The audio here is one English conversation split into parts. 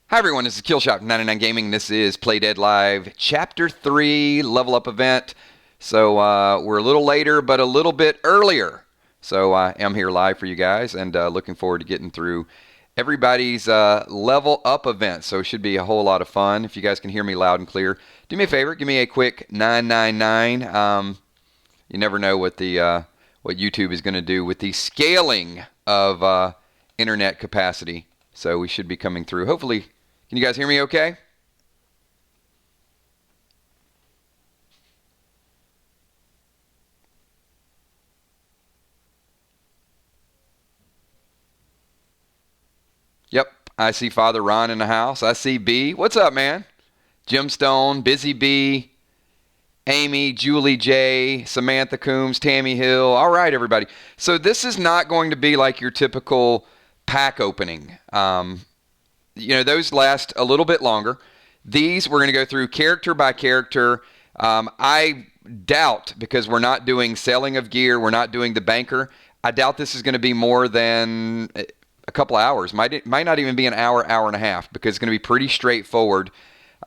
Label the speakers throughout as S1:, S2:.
S1: Hi everyone, this is Killshot from 99 Gaming. This is Play Dead Live Chapter 3 Level Up event. So we're a little later, but a little bit earlier. So I am here live for you guys and looking forward to getting through everybody's Level Up event. So it should be a whole lot of fun. If you guys can hear me loud and clear, do me a favor, give me a quick 999. You never know what YouTube is going to do with the scaling of internet capacity. So we should be coming through. Hopefully. Can you guys hear me okay? Yep, I see Father Ron in the house. I see B. What's up, man? Gemstone, Busy B, Amy, Julie J, Samantha Coombs, Tammy Hill. All right, everybody. So this is not going to be like your typical pack opening. Those last a little bit longer. These we're going to go through character by character. I doubt, because we're not doing selling of gear, we're not doing the banker, I doubt this is going to be more than a couple hours. Might not even be an hour, hour and a half, because it's going to be pretty straightforward.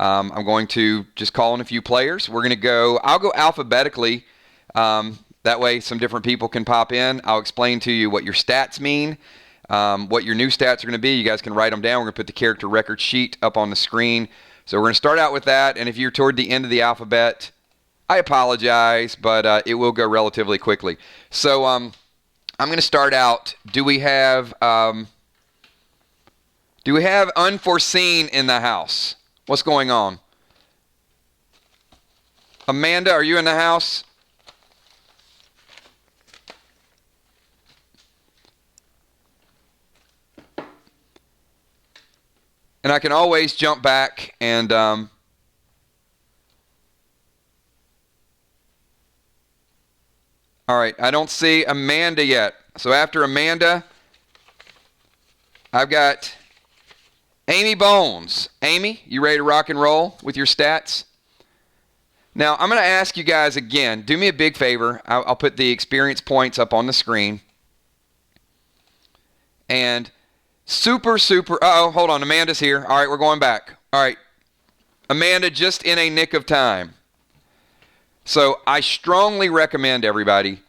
S1: I'm going to just call in a few players. I'll go alphabetically. That way some different people can pop in. I'll explain to you what your stats mean. What your new stats are going to be. You guys can write them down. We're going to put the character record sheet up on the screen. So we're going to start out with that. And if you're toward the end of the alphabet, I apologize, but it will go relatively quickly. So I'm going to start out. Do we have unforeseen in the house? What's going on? Amanda, are you in the house? And I can always jump back and all right, I don't see Amanda yet. So after Amanda, I've got Amy Bones. Amy, you ready to rock and roll with your stats? Now, I'm going to ask you guys again, do me a big favor. I'll put the experience points up on the screen. And super, hold on, Amanda's here. All right, we're going back. All right, Amanda, just in a nick of time. So I strongly recommend everybody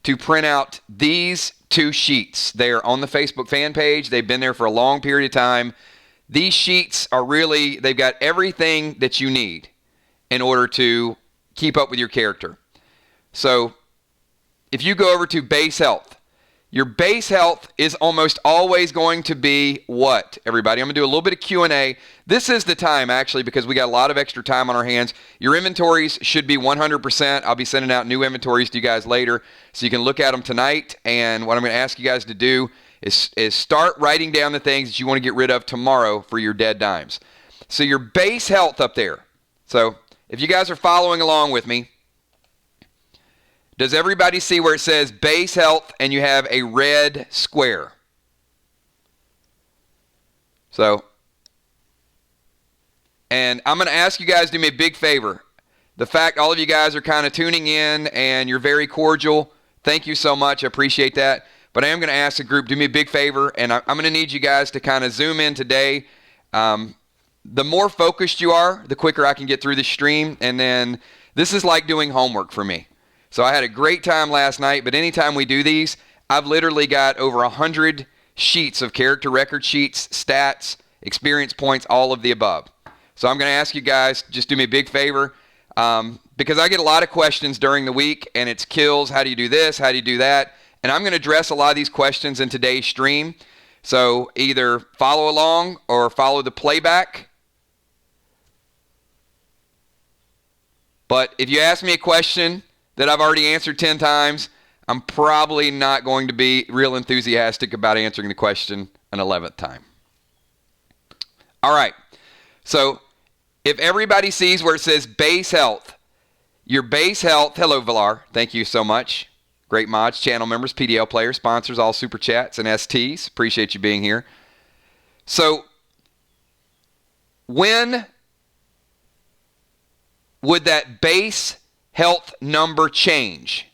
S1: to print out these two sheets. They are on the Facebook fan page. They've been there for a long period of time. These sheets are they've got everything that you need in order to keep up with your character. So if you go over to base health, your base health is almost always going to be what, everybody? I'm going to do a little bit of Q&A. This is the time, actually, because we got a lot of extra time on our hands. Your inventories should be 100%. I'll be sending out new inventories to you guys later, so you can look at them tonight. And what I'm going to ask you guys to do is start writing down the things that you want to get rid of tomorrow for your dead dimes. So your base health up there. So if you guys are following along with me, does everybody see where it says base health and you have a red square? So, and I'm going to ask you guys to do me a big favor. The fact all of you guys are kind of tuning in and you're very cordial, thank you so much. I appreciate that. But I am going to ask the group, do me a big favor, and I'm going to need you guys to kind of zoom in today. The more focused you are, the quicker I can get through the stream. And then this is like doing homework for me. So I had a great time last night, but anytime we do these, I've literally got over 100 sheets of character record sheets, stats, experience points, all of the above. So I'm going to ask you guys, just do me a big favor, because I get a lot of questions during the week, and it's kills, how do you do this, how do you do that? And I'm going to address a lot of these questions in today's stream. So either follow along or follow the playback. But if you ask me a question that I've already answered 10 times, I'm probably not going to be real enthusiastic about answering the question an 11th time. All right. So if everybody sees where it says base health, your base health, hello Villar, thank you so much. Great mods, channel members, PDL players, sponsors, all super chats and STs. Appreciate you being here. So when would that base health number change?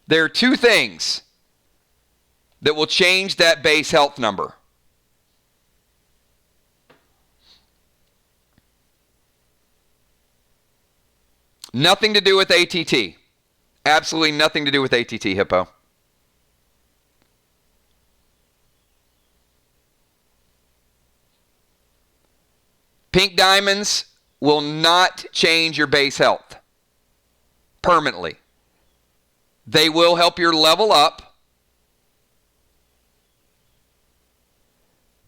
S1: There are two things that will change that base health number. Nothing to do with ATT. Absolutely nothing to do with ATT, Hippo. Pink diamonds will not change your base health permanently. They will help your level up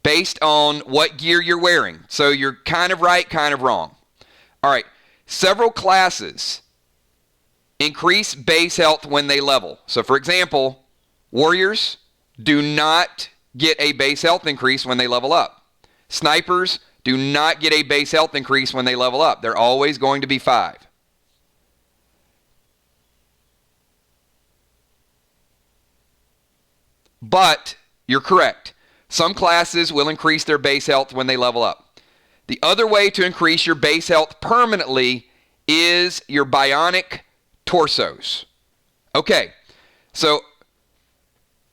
S1: based on what gear you're wearing. So you're kind of right, kind of wrong. All right. Several classes increase base health when they level. So for example, warriors do not get a base health increase when they level up. Snipers do not get a base health increase when they level up. They're always going to be 5. But you're correct. Some classes will increase their base health when they level up. The other way to increase your base health permanently is your bionic torsos. Okay, so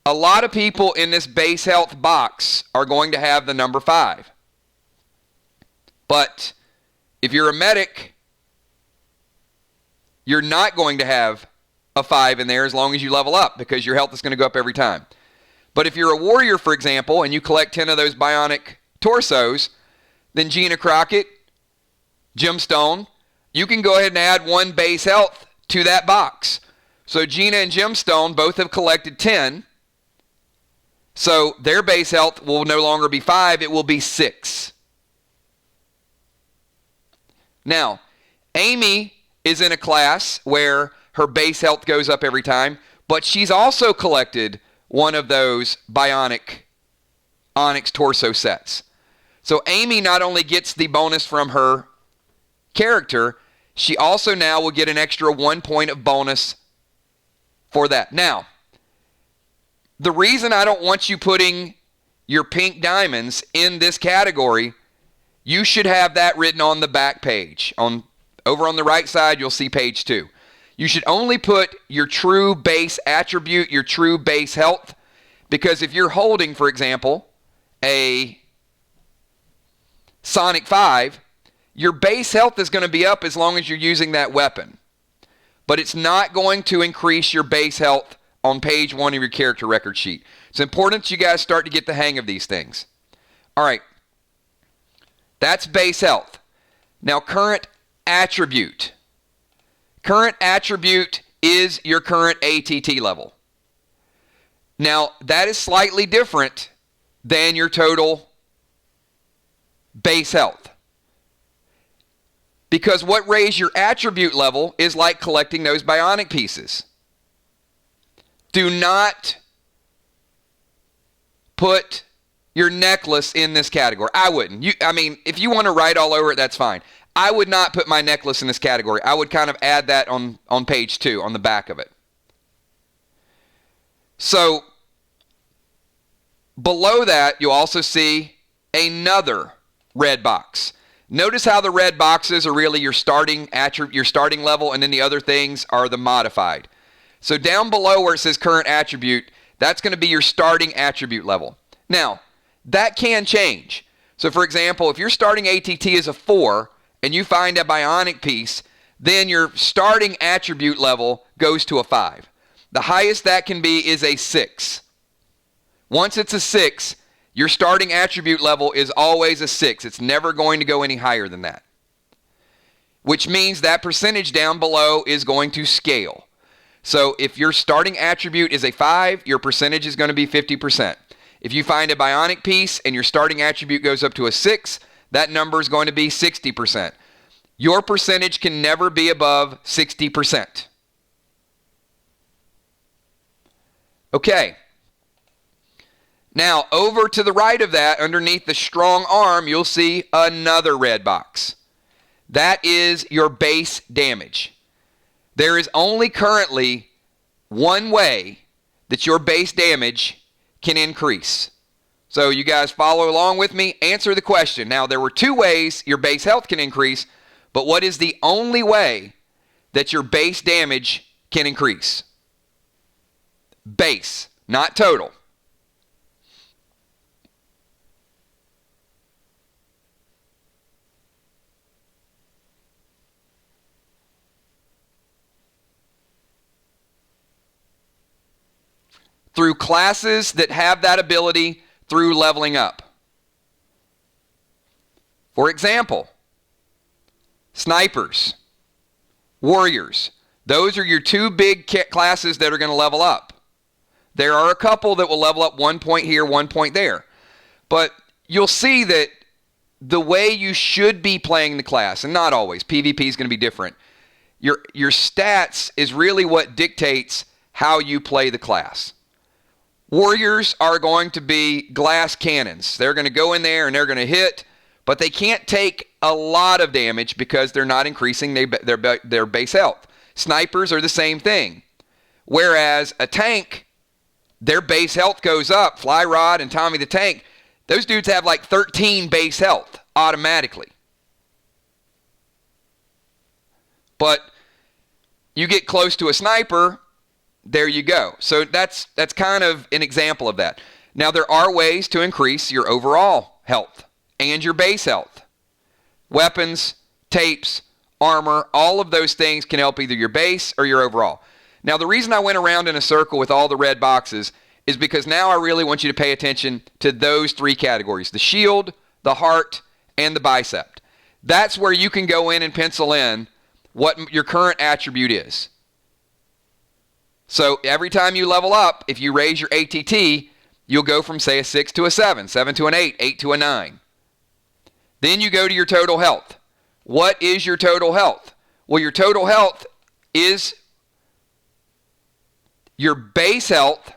S1: a lot of people in this base health box are going to have the number 5. But if you're a medic, you're not going to have a 5 in there as long as you level up, because your health is going to go up every time. But if you're a warrior, for example, and you collect 10 of those bionic torsos, then Gina Crockett, Gemstone, you can go ahead and add 1 base health to that box. So Gina and Gemstone both have collected 10. So their base health will no longer be 5, it will be 6. Now, Amy is in a class where her base health goes up every time, but she's also collected one of those bionic Onyx torso sets. So Amy not only gets the bonus from her character, she also now will get an extra 1 point of bonus for that. Now, the reason I don't want you putting your pink diamonds in this category, you should have that written on the back page. Over on the right side, you'll see page 2. You should only put your true base attribute, your true base health, because if you're holding, for example, a Sonic 5, your base health is going to be up as long as you're using that weapon. But it's not going to increase your base health on page 1 of your character record sheet. It's important that you guys start to get the hang of these things. All right. That's base health. Now, current attribute. Current attribute is your current ATT level. Now, that is slightly different than your total base health. Because what raised your attribute level is like collecting those bionic pieces. Do not put your necklace in this category. I wouldn't. If you want to write all over it, that's fine. I would not put my necklace in this category. I would kind of add that on page 2, on the back of it. So, below that, you'll also see another red box. Notice how the red boxes are really your starting level, and then the other things are the modified. So down below where it says current attribute, that's going to be your starting attribute level. Now, that can change. So for example, if your starting ATT is a 4 and you find a bionic piece, then your starting attribute level goes to a 5. The highest that can be is a 6. Once it's a 6, your starting attribute level is always a 6. It's never going to go any higher than that. Which means that percentage down below is going to scale. So if your starting attribute is a 5, your percentage is going to be 50%. If you find a bionic piece and your starting attribute goes up to a 6, that number is going to be 60%. Your percentage can never be above 60%. Okay. Now, over to the right of that, underneath the strong arm, you'll see another red box. That is your base damage. There is only currently one way that your base damage can increase. So you guys follow along with me, answer the question. Now, there were 2 ways your base health can increase, but what is the only way that your base damage can increase? Base, not total. through classes that have that ability through leveling up. For example, snipers, warriors. Those are your two big classes that are going to level up. There are a couple that will level up 1 point here, 1 point there. But you'll see that the way you should be playing the class, and not always, PvP is going to be different. Your stats is really what dictates how you play the class. Warriors are going to be glass cannons. They're going to go in there and they're going to hit, but they can't take a lot of damage because they're not increasing their base health. Snipers are the same thing. Whereas a tank, their base health goes up. Fly Rod and Tommy the Tank, those dudes have like 13 base health automatically. But you get close to a sniper, there you go. So that's kind of an example of that. Now there are ways to increase your overall health and your base health. Weapons, tapes, armor, all of those things can help either your base or your overall. Now the reason I went around in a circle with all the red boxes is because now I really want you to pay attention to those three categories: the shield, the heart, and the bicep. That's where you can go in and pencil in what your current attribute is. So every time you level up, if you raise your ATT, you'll go from, say, a 6 to a 7, 7 to an 8, 8 to a 9. Then you go to your total health. What is your total health? Well, your total health is your base health.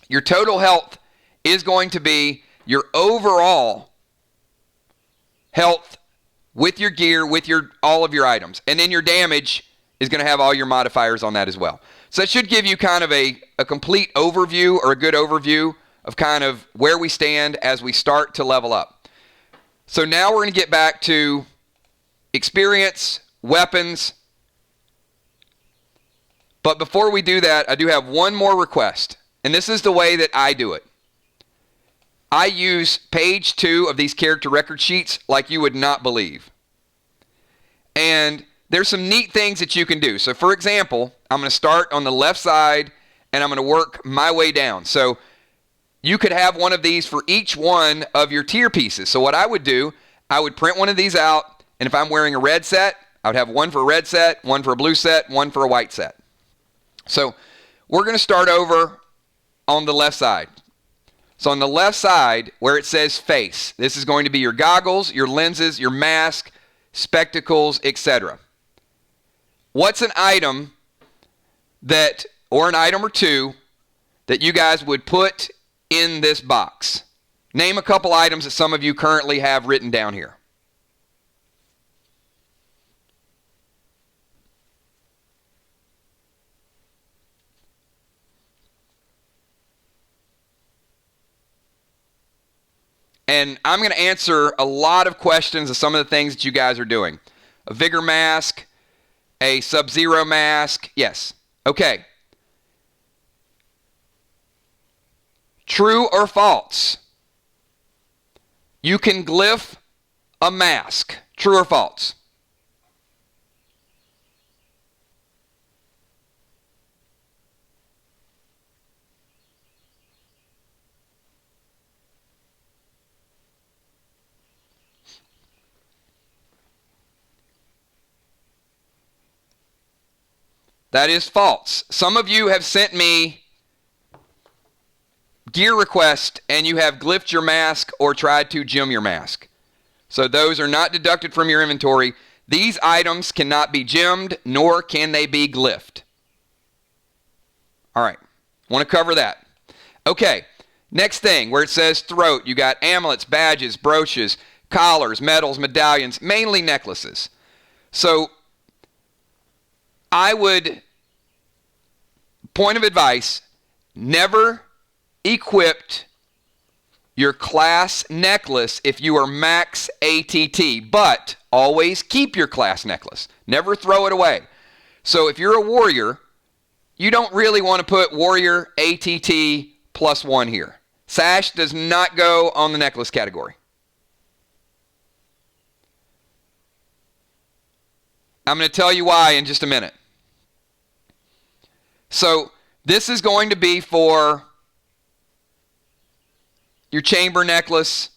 S1: Your total health is going to be your overall health with your gear, with all of your items. And then your damage is going to have all your modifiers on that as well. So that should give you kind of a complete overview, or a good overview of kind of where we stand as we start to level up. So now we're going to get back to experience, weapons. But before we do that, I do have one more request. And this is the way that I do it. I use page 2 of these character record sheets like you would not believe. And there's some neat things that you can do. So for example, I'm going to start on the left side and I'm going to work my way down. So you could have one of these for each one of your tier pieces. So what I would do, I would print one of these out, and if I'm wearing a red set, I would have one for a red set, one for a blue set, one for a white set. So we're going to start over on the left side. So on the left side, where it says face, this is going to be your goggles, your lenses, your mask, spectacles, etc. What's an item that, or an item or two, that you guys would put in this box? Name a couple items that some of you currently have written down here. And I'm going to answer a lot of questions of some of the things that you guys are doing. A Vigor mask, a Sub-Zero mask. Yes. Okay. True or false? You can glyph a mask. True or false? That is false. Some of you have sent me gear requests and you have glyphed your mask or tried to gem your mask. So those are not deducted from your inventory. These items cannot be gemmed, nor can they be glyphed. All right. Want to cover that. Okay. Next thing, where it says throat, you got amulets, badges, brooches, collars, medals, medallions, mainly necklaces. So I would, point of advice, never equipped your class necklace if you are max ATT, but always keep your class necklace. Never throw it away. So if you're a warrior, you don't really want to put warrior ATT +1 here. Sash does not go on the necklace category. I'm going to tell you why in just a minute. So This is going to be for your chamber necklace,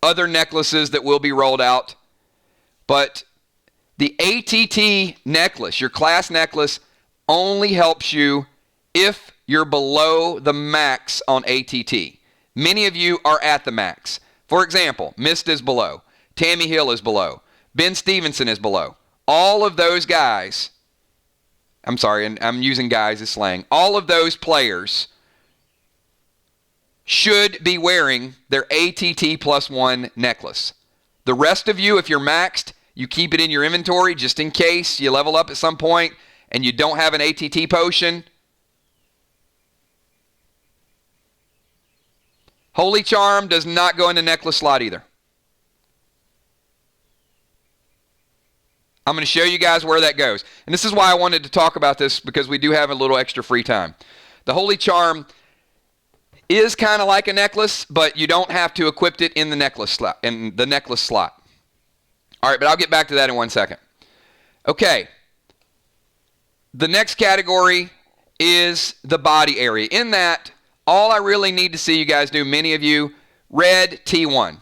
S1: other necklaces that will be rolled out. But the ATT necklace, your class necklace, only helps you if you're below the max on ATT. Many of you are at the max. For example, Mist is below. Tammy Hill is below. Ben Stevenson is below. All of those guys, I'm sorry, and I'm using guys as slang. All of those players should be wearing their ATT +1 necklace. The rest of you, if you're maxed, you keep it in your inventory just in case you level up at some point and you don't have an ATT potion. Holy Charm does not go in the necklace slot either. I'm going to show you guys where that goes. And this is why I wanted to talk about this, because we do have a little extra free time. The Holy Charm is kind of like a necklace, but you don't have to equip it in the necklace slot. All right, but I'll get back to that in 1 second. Okay. The next category is the body area. In that, all I really need to see you guys do, many of you, red T1.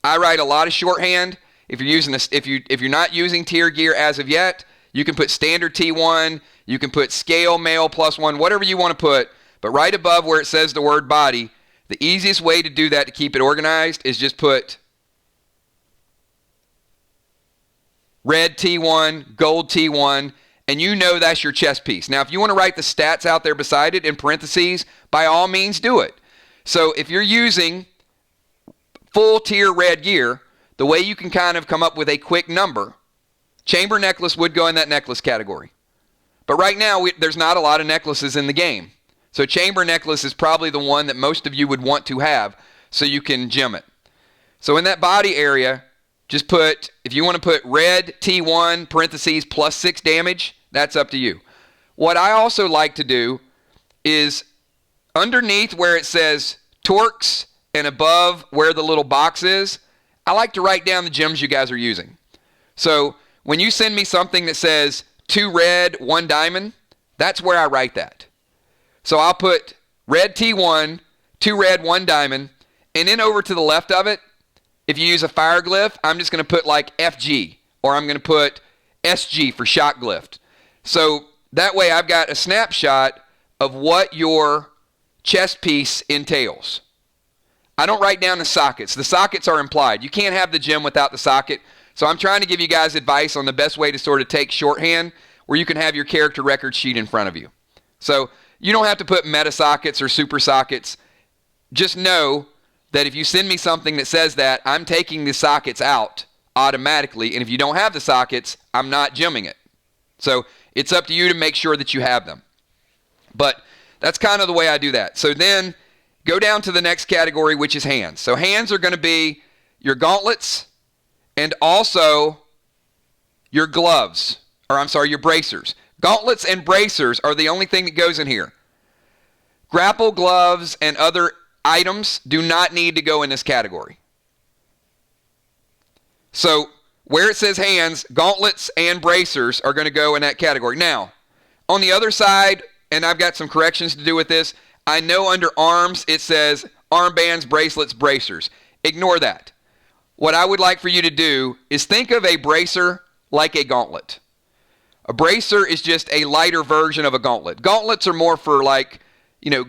S1: I write a lot of shorthand. If you're using this, if you're not using tier gear as of yet, you can put standard T1, you can put scale mail +1, whatever you want to put, but right above where it says the word body, the easiest way to do that to keep it organized is just put red T1, gold T1, and you know that's your chess piece. Now, if you want to write the stats out there beside it in parentheses, by all means do it. So if you're using full tier red gear, the way you can kind of come up with a quick number, chamber necklace would go in that necklace category. But right now, there's not a lot of necklaces in the game. So chamber necklace is probably the one that most of you would want to have so you can gem it. So in that body area, just put, if you want to put red T1 parentheses +6 damage, that's up to you. What I also like to do is underneath where it says Torques and above where the little box is, I like to write down the gems you guys are using. So when you send me something that says 2 red, 1 diamond, that's where I write that. So I'll put red T1, 2 red, 1 diamond, and then over to the left of it, if you use a fire glyph, I'm just going to put like FG, or I'm going to put SG for shock glyph. So that way I've got a snapshot of what your chess piece entails. I don't write down the sockets. The sockets are implied. You can't have the gem without the socket. So I'm trying to give you guys advice on the best way to sort of take shorthand where you can have your character record sheet in front of you. So you don't have to put meta sockets or super sockets. Just know that if you send me something that says that, I'm taking the sockets out automatically. And if you don't have the sockets, I'm not gemming it. So it's up to you to make sure that you have them. But that's kind of the way I do that. So then go down to the next category, which is hands. So hands are going to be your gauntlets and also your gloves, or I'm sorry, your bracers. Gauntlets and bracers are the only thing that goes in here. Grapple gloves and other items do not need to go in this category. So where it says hands, gauntlets and bracers are going to go in that category. Now, on the other side, and I've got some corrections to do with this, I know under arms it says armbands, bracelets, bracers. Ignore that. What I would like for you to do is think of a bracer like a gauntlet. A bracer is just a lighter version of a gauntlet. Gauntlets are more for like,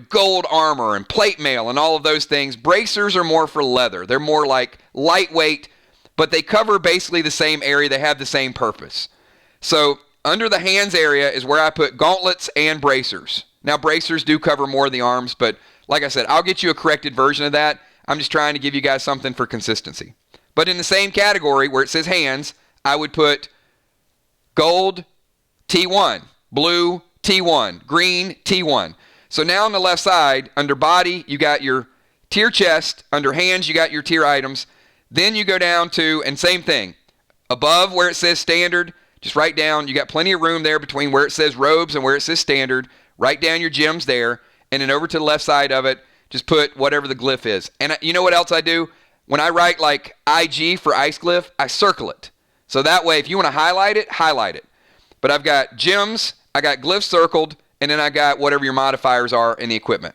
S1: gold armor and plate mail and all of those things. Bracers are more for leather. They're more like lightweight, but they cover basically the same area. They have the same purpose. So under the hands area is where I put gauntlets and bracers. Now, bracers do cover more of the arms, but like I said, I'll get you a corrected version of that. I'm just trying to give you guys something for consistency. But in the same category where it says hands, I would put gold T1, blue T1, green T1. So now on the left side, under body, you got your tier chest. Under hands, you got your tier items. Then you go down to, and same thing, above where it says standard, just write down, you got plenty of room there between where it says robes and where it says standard. Write down your gems there, and then over to the left side of it, just put whatever the glyph is. And you know what else I do? When I write like IG for ice glyph, I circle it. So that way, if you want to highlight it, highlight it. But I've got gems, I got glyphs circled, and then I got whatever your modifiers are in the equipment.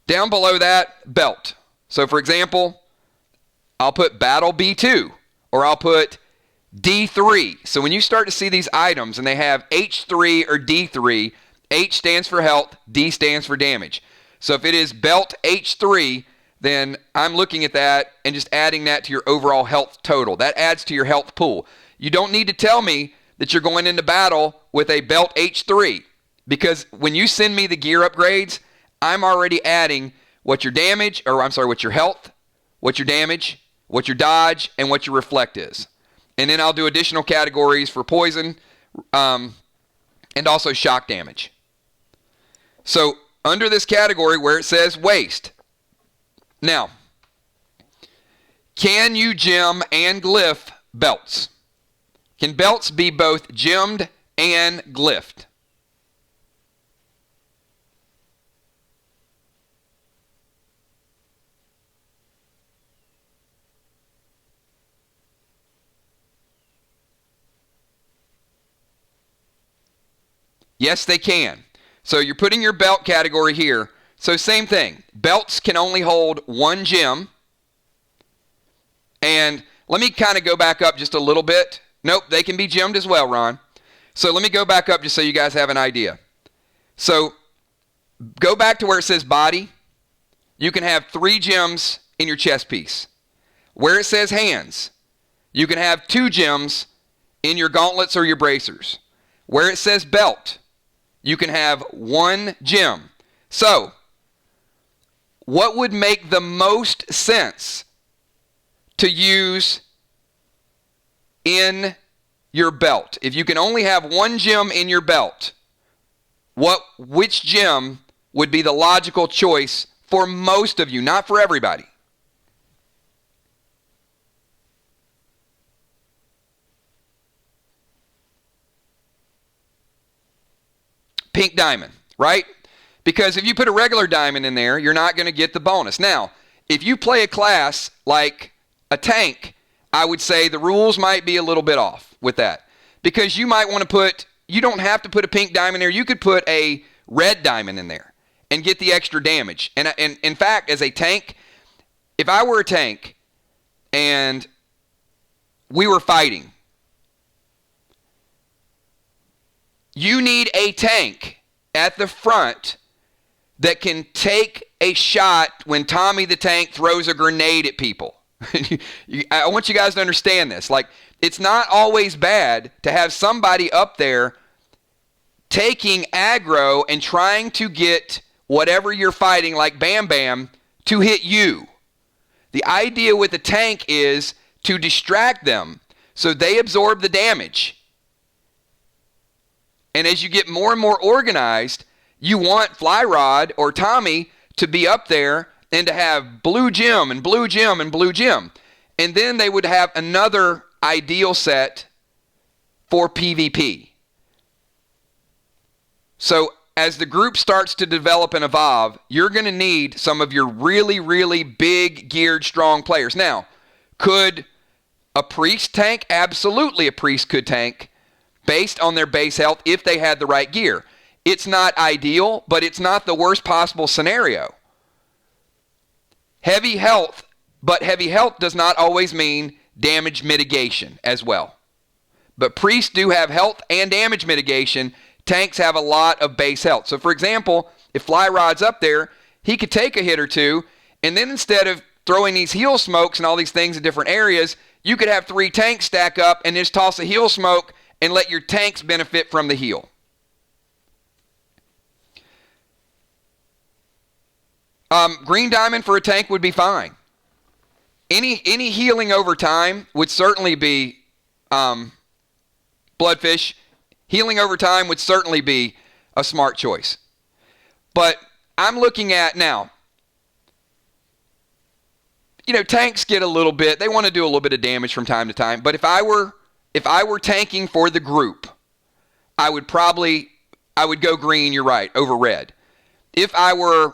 S1: Down below that, belt. So for example, I'll put battle B2, or I'll put D3. So when you start to see these items and they have H3 or D3, H stands for health, D stands for damage. So if it is belt H3, then I'm looking at that and just adding that to your overall health total. That adds to your health pool. You don't need to tell me that you're going into battle with a belt H3, because when you send me the gear upgrades, I'm already adding what your damage, or I'm sorry, what your health, what your damage, what your dodge, and what your reflect is. And then I'll do additional categories for poison and also shock damage. So under this category where it says waste, now, can you gem and glyph belts? Can belts be both gemmed and glyphed? Yes, they can. So you're putting your belt category here. So same thing. Belts can only hold one gem. And let me kind of go back up just a little bit. Nope, they can be gemmed as well, Ron. So let me go back up just so you guys have an idea. So go back to where it says body. You can have 3 gems in your chest piece. Where it says hands, you can have 2 gems in your gauntlets or your bracers. Where it says belt, you can have 1 gem. So, what would make the most sense to use in your belt? If you can only have 1 gem in your belt, which gem would be the logical choice for most of you, not for everybody? Pink diamond, right? Because if you put a regular diamond in there, you're not going to get the bonus. Now, if you play a class like a tank, I would say the rules might be a little bit off with that. Because you might want to put, you don't have to put a pink diamond there. You could put a red diamond in there and get the extra damage. And in fact, as a tank, if I were a tank and we were fighting, you need a tank at the front that can take a shot when Tommy the Tank throws a grenade at people. I want you guys to understand this. Like, it's not always bad to have somebody up there taking aggro and trying to get whatever you're fighting, like Bam Bam, to hit you. The idea with the tank is to distract them so they absorb the damage. And as you get more and more organized, you want Fly Rod or Tommy to be up there and to have blue gem and blue gem and blue gem. And then they would have another ideal set for PvP. So as the group starts to develop and evolve, you're going to need some of your really, really big, geared, strong players. Now, could a priest tank? Absolutely, a priest could tank based on their base health if they had the right gear. It's not ideal, but it's not the worst possible scenario. Heavy health, but heavy health does not always mean damage mitigation as well. But priests do have health and damage mitigation. Tanks have a lot of base health. So for example, if Fly Rod's up there, he could take a hit or two, and then instead of throwing these heal smokes and all these things in different areas, you could have 3 tanks stack up and just toss a heal smoke and let your tanks benefit from the heal. Green diamond for a tank would be fine. Any healing over time would certainly be bloodfish. Healing over time would certainly be a smart choice. But I'm looking at now, tanks get a little bit, they want to do a little bit of damage from time to time. But if I were tanking for the group, I would go green, you're right, over red. If I were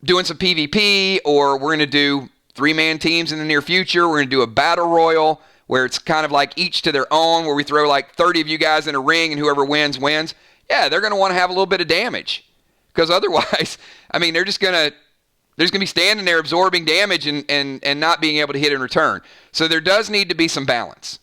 S1: doing some PvP, or we're going to do 3-man teams in the near future, we're going to do a battle royal where it's kind of like each to their own, where we throw like 30 of you guys in a ring and whoever wins, wins. Yeah, they're going to want to have a little bit of damage. Because otherwise, I mean, they're just going to be standing there absorbing damage and not being able to hit in return. So there does need to be some balance.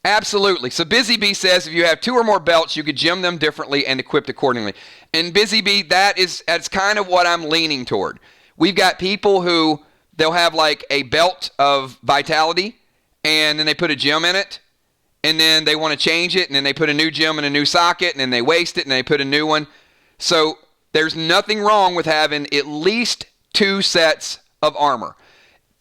S1: Absolutely. So Busy Bee says if you have 2 or more belts, you could gem them differently and equipped accordingly. And Busy Bee, that's kind of what I'm leaning toward. We've got people who they'll have like a belt of vitality, and then they put a gem in it, and then they want to change it, and then they put a new gem in a new socket, and then they waste it, and they put a new one. So there's nothing wrong with having at least 2 sets of armor.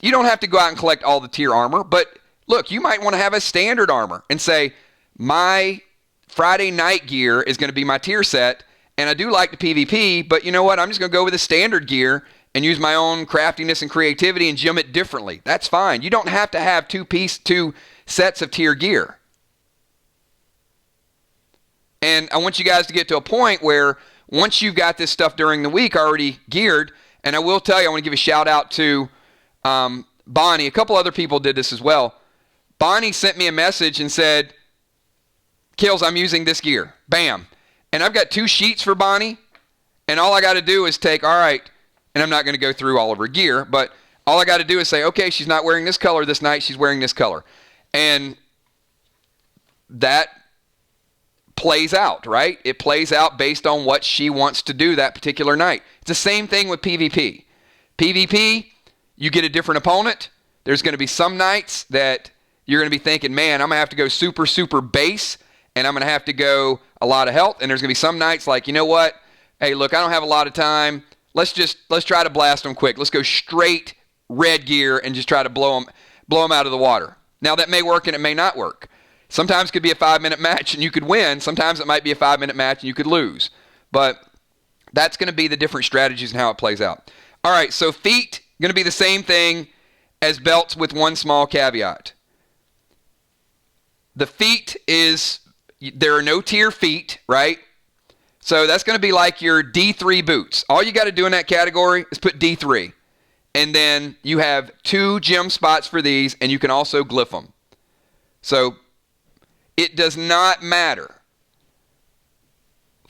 S1: You don't have to go out and collect all the tier armor, but look, you might want to have a standard armor and say, my Friday night gear is going to be my tier set, and I do like the PvP, but you know what? I'm just going to go with the standard gear and use my own craftiness and creativity and gem it differently. That's fine. You don't have to have 2 sets of tier gear. And I want you guys to get to a point where once you've got this stuff during the week already geared, and I will tell you, I want to give a shout out to Bonnie. A couple other people did this as well. Bonnie sent me a message and said, Kills, I'm using this gear. Bam. And I've got 2 sheets for Bonnie, and all I got to do is take, all right, and I'm not going to go through all of her gear, but all I got to do is say, okay, she's not wearing this color this night, she's wearing this color. And that plays out, right? It plays out based on what she wants to do that particular night. It's the same thing with PvP. PvP, you get a different opponent. There's going to be some nights that you're going to be thinking, man, I'm going to have to go super, super base, and I'm going to have to go a lot of health. And there's going to be some nights like, you know what? Hey, look, I don't have a lot of time. Let's try to blast them quick. Let's go straight red gear and just try to blow them out of the water. Now, that may work and it may not work. Sometimes it could be a 5-minute match and you could win. Sometimes it might be a 5-minute match and you could lose. But that's going to be the different strategies and how it plays out. All right, so feet, going to be the same thing as belts with one small caveat. The feet there are no tier feet, right? So that's going to be like your D3 boots. All you got to do in that category is put D3. And then you have 2 gem spots for these, and you can also glyph them. So it does not matter,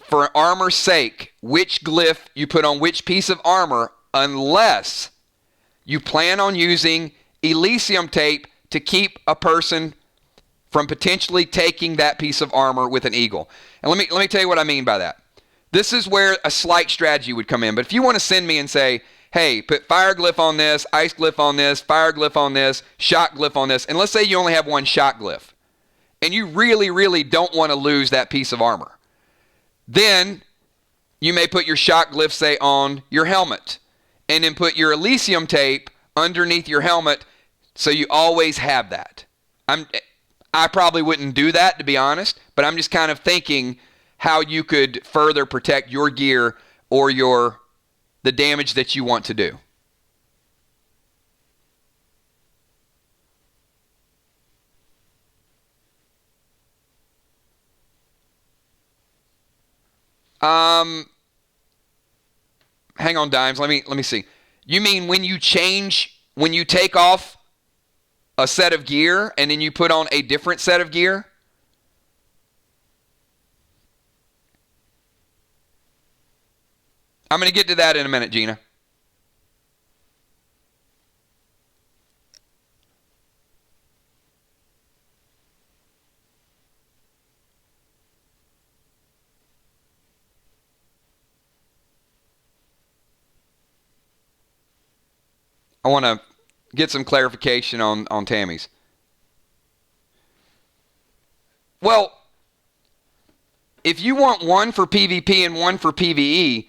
S1: for armor's sake, which glyph you put on which piece of armor, unless you plan on using Elysium tape to keep a person from potentially taking that piece of armor with an eagle. And let me tell you what I mean by that. This is where a slight strategy would come in. But if you want to send me and say, hey, put fire glyph on this, ice glyph on this, fire glyph on this, shock glyph on this, and let's say you only have 1 shock glyph, and you really, really don't want to lose that piece of armor, then you may put your shock glyph, say, on your helmet, and then put your Elysium tape underneath your helmet so you always have that. I probably wouldn't do that, to be honest, but I'm just kind of thinking how you could further protect your gear or the damage that you want to do. Hang on, Dimes. Let me see. You mean when you take off a set of gear and then you put on a different set of gear? I'm going to get to that in a minute, Gina. I want to get some clarification on Tammy's. Well, if you want one for PvP and one for PvE,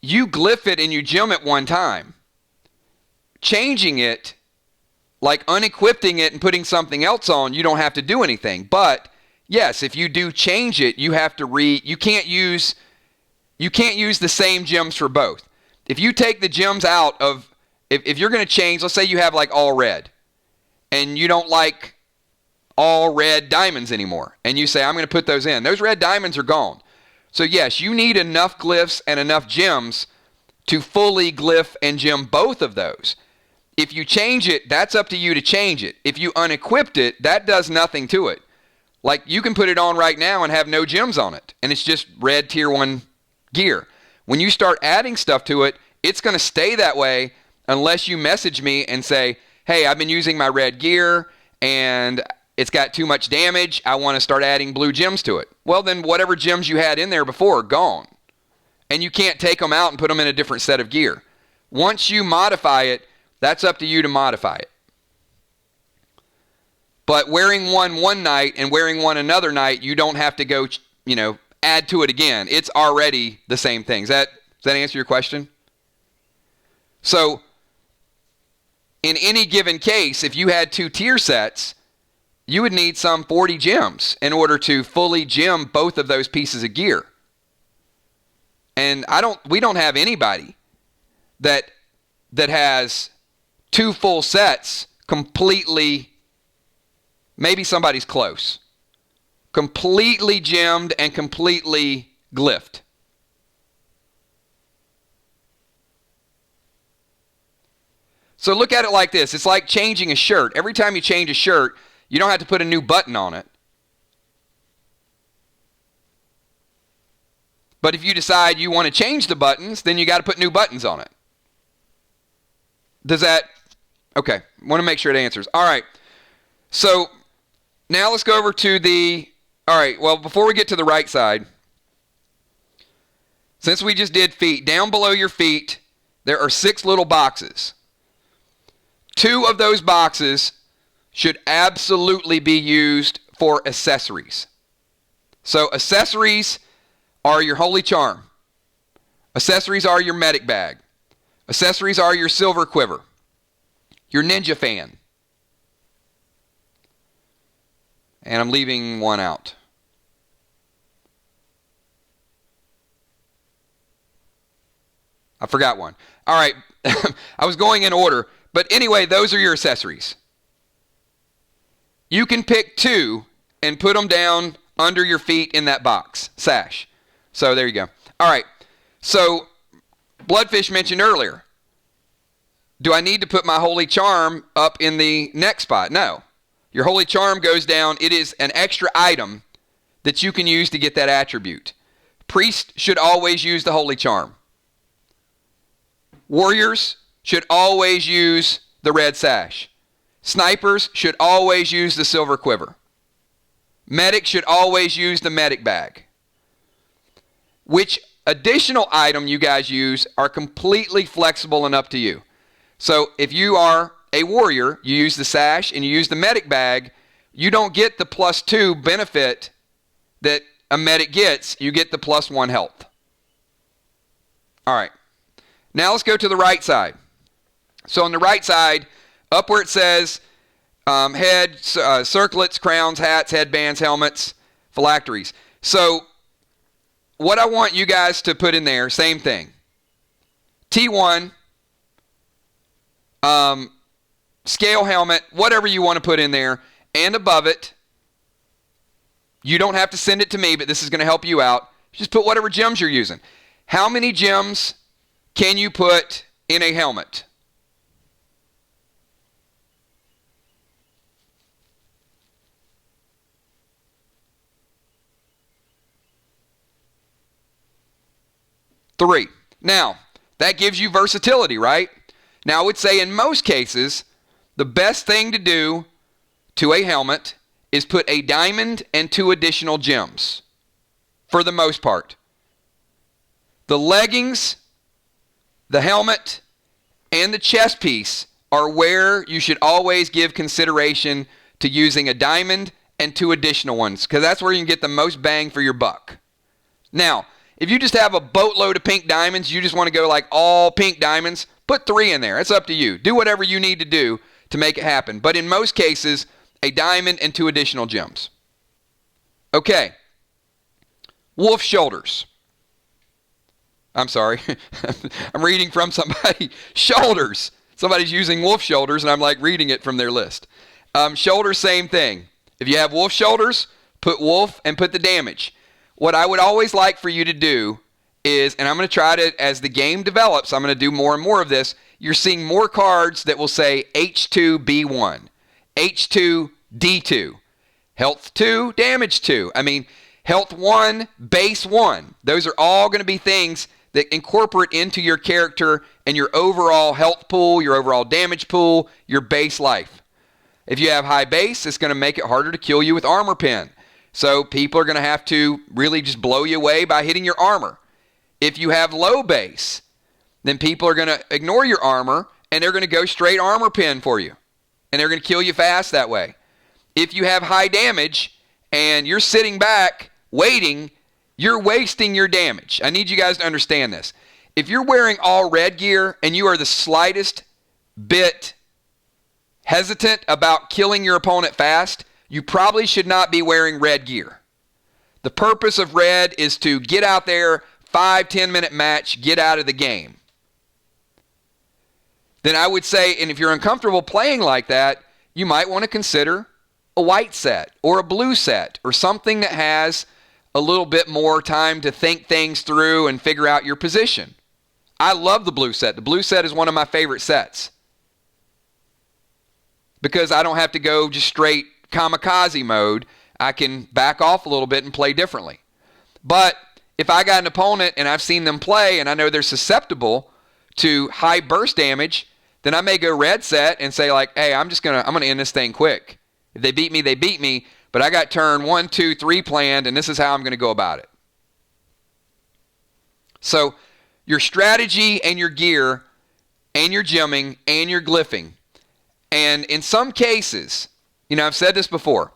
S1: you glyph it and you gem it one time. Changing it, like unequipping it and putting something else on, you don't have to do anything. But yes, if you do change it, you have to you can't use the same gems for both. If you take the gems out of, if you're going to change, let's say you have like all red, and you don't like all red diamonds anymore, and you say, I'm going to put those in. Those red diamonds are gone. So yes, you need enough glyphs and enough gems to fully glyph and gem both of those. If you change it, that's up to you to change it. If you unequipped it, that does nothing to it. Like you can put it on right now and have no gems on it, and it's just red tier 1 gear. When you start adding stuff to it, it's going to stay that way unless you message me and say, hey, I've been using my red gear and it's got too much damage. I want to start adding blue gems to it. Well, then whatever gems you had in there before are gone. And you can't take them out and put them in a different set of gear. Once you modify it, that's up to you to modify it. But wearing one night and wearing one another night, you don't have to go, add to it again. It's already the same thing. Does that answer your question? So, in any given case, if you had 2 tier sets, you would need some 40 gems in order to fully gem both of those pieces of gear. And we don't have anybody that has 2 full sets completely, maybe somebody's close, completely gemmed and completely glyphed. So look at it like this. It's like changing a shirt. Every time you change a shirt, you don't have to put a new button on it. But if you decide you want to change the buttons, then you got to put new buttons on it. Does that? Okay. Want to make sure it answers. All right. So now let's go over to all right. Well, before we get to the right side, since we just did feet, down below your feet, there are 6 little boxes. 2 of those boxes should absolutely be used for accessories. So accessories are your holy charm. Accessories are your medic bag. Accessories are your silver quiver, your ninja fan. And I'm leaving one out. I forgot one. All right. I was going in order. But anyway, those are your accessories. You can pick 2 and put them down under your feet in that box, sash. So there you go. All right. So Bloodfish mentioned earlier, do I need to put my holy charm up in the neck spot? No. Your holy charm goes down. It is an extra item that you can use to get that attribute. Priest should always use the holy charm. Warriors should always use the red sash. Snipers should always use the silver quiver. Medics should always use the medic bag. Which additional item you guys use are completely flexible and up to you. So if you are a warrior, you use the sash and you use the medic bag, you don't get the +2 benefit that a medic gets. You get the +1 health. All right. Now let's go to the right side. So on the right side, up where it says head, circlets, crowns, hats, headbands, helmets, phylacteries. So what I want you guys to put in there, same thing. T1, scale helmet, whatever you want to put in there, and above it, you don't have to send it to me, but this is going to help you out. Just put whatever gems you're using. How many gems can you put in a helmet? Three. Now, that gives you versatility, right? Now, I would say in most cases, the best thing to do to a helmet is put a diamond and 2 additional gems, for the most part. The leggings, the helmet, and the chest piece are where you should always give consideration to using a diamond and 2 additional ones, because that's where you can get the most bang for your buck. Now, if you just have a boatload of pink diamonds, you just want to go like all pink diamonds, put 3 in there. It's up to you. Do whatever you need to do to make it happen. But in most cases, a diamond and 2 additional gems. Okay. Wolf shoulders. I'm sorry. I'm reading from somebody. Shoulders. Somebody's using wolf shoulders, and I'm like reading it from their list. Shoulders, same thing. If you have wolf shoulders, put wolf and put the damage. What I would always like for you to do is, and I'm going to try to, as the game develops, I'm going to do more and more of this. You're seeing more cards that will say H2B1, H2D2, Health 2, damage 2. I mean, health 1, base 1. Those are all going to be things that incorporate into your character and your overall health pool, your overall damage pool, your base life. If you have high base, it's going to make it harder to kill you with armor pen. So people are going to have to really just blow you away by hitting your armor. If you have low base, then people are going to ignore your armor and they're going to go straight armor pen for you. And they're going to kill you fast that way. If you have high damage and you're sitting back waiting, you're wasting your damage. I need you guys to understand this. If you're wearing all red gear and you are the slightest bit hesitant about killing your opponent fast, you probably should not be wearing red gear. The purpose of red is to get out there, 5-10 minute match, get out of the game. Then I would say, and if you're uncomfortable playing like that, you might want to consider a white set or a blue set or something that has a little bit more time to think things through and figure out your position. I love the blue set. The blue set is one of my favorite sets because I don't have to go just straight kamikaze mode. I can back off a little bit and play differently. But if I got an opponent and I've seen them play and I know they're susceptible to high burst damage, then I may go red set and say like, hey, I'm gonna end this thing quick. If they beat me, they beat me, but I got turn 1, 2, 3 planned, and this is how I'm gonna go about it. So your strategy and your gear and your gymming and your glyphing, and in some cases, I've said this before,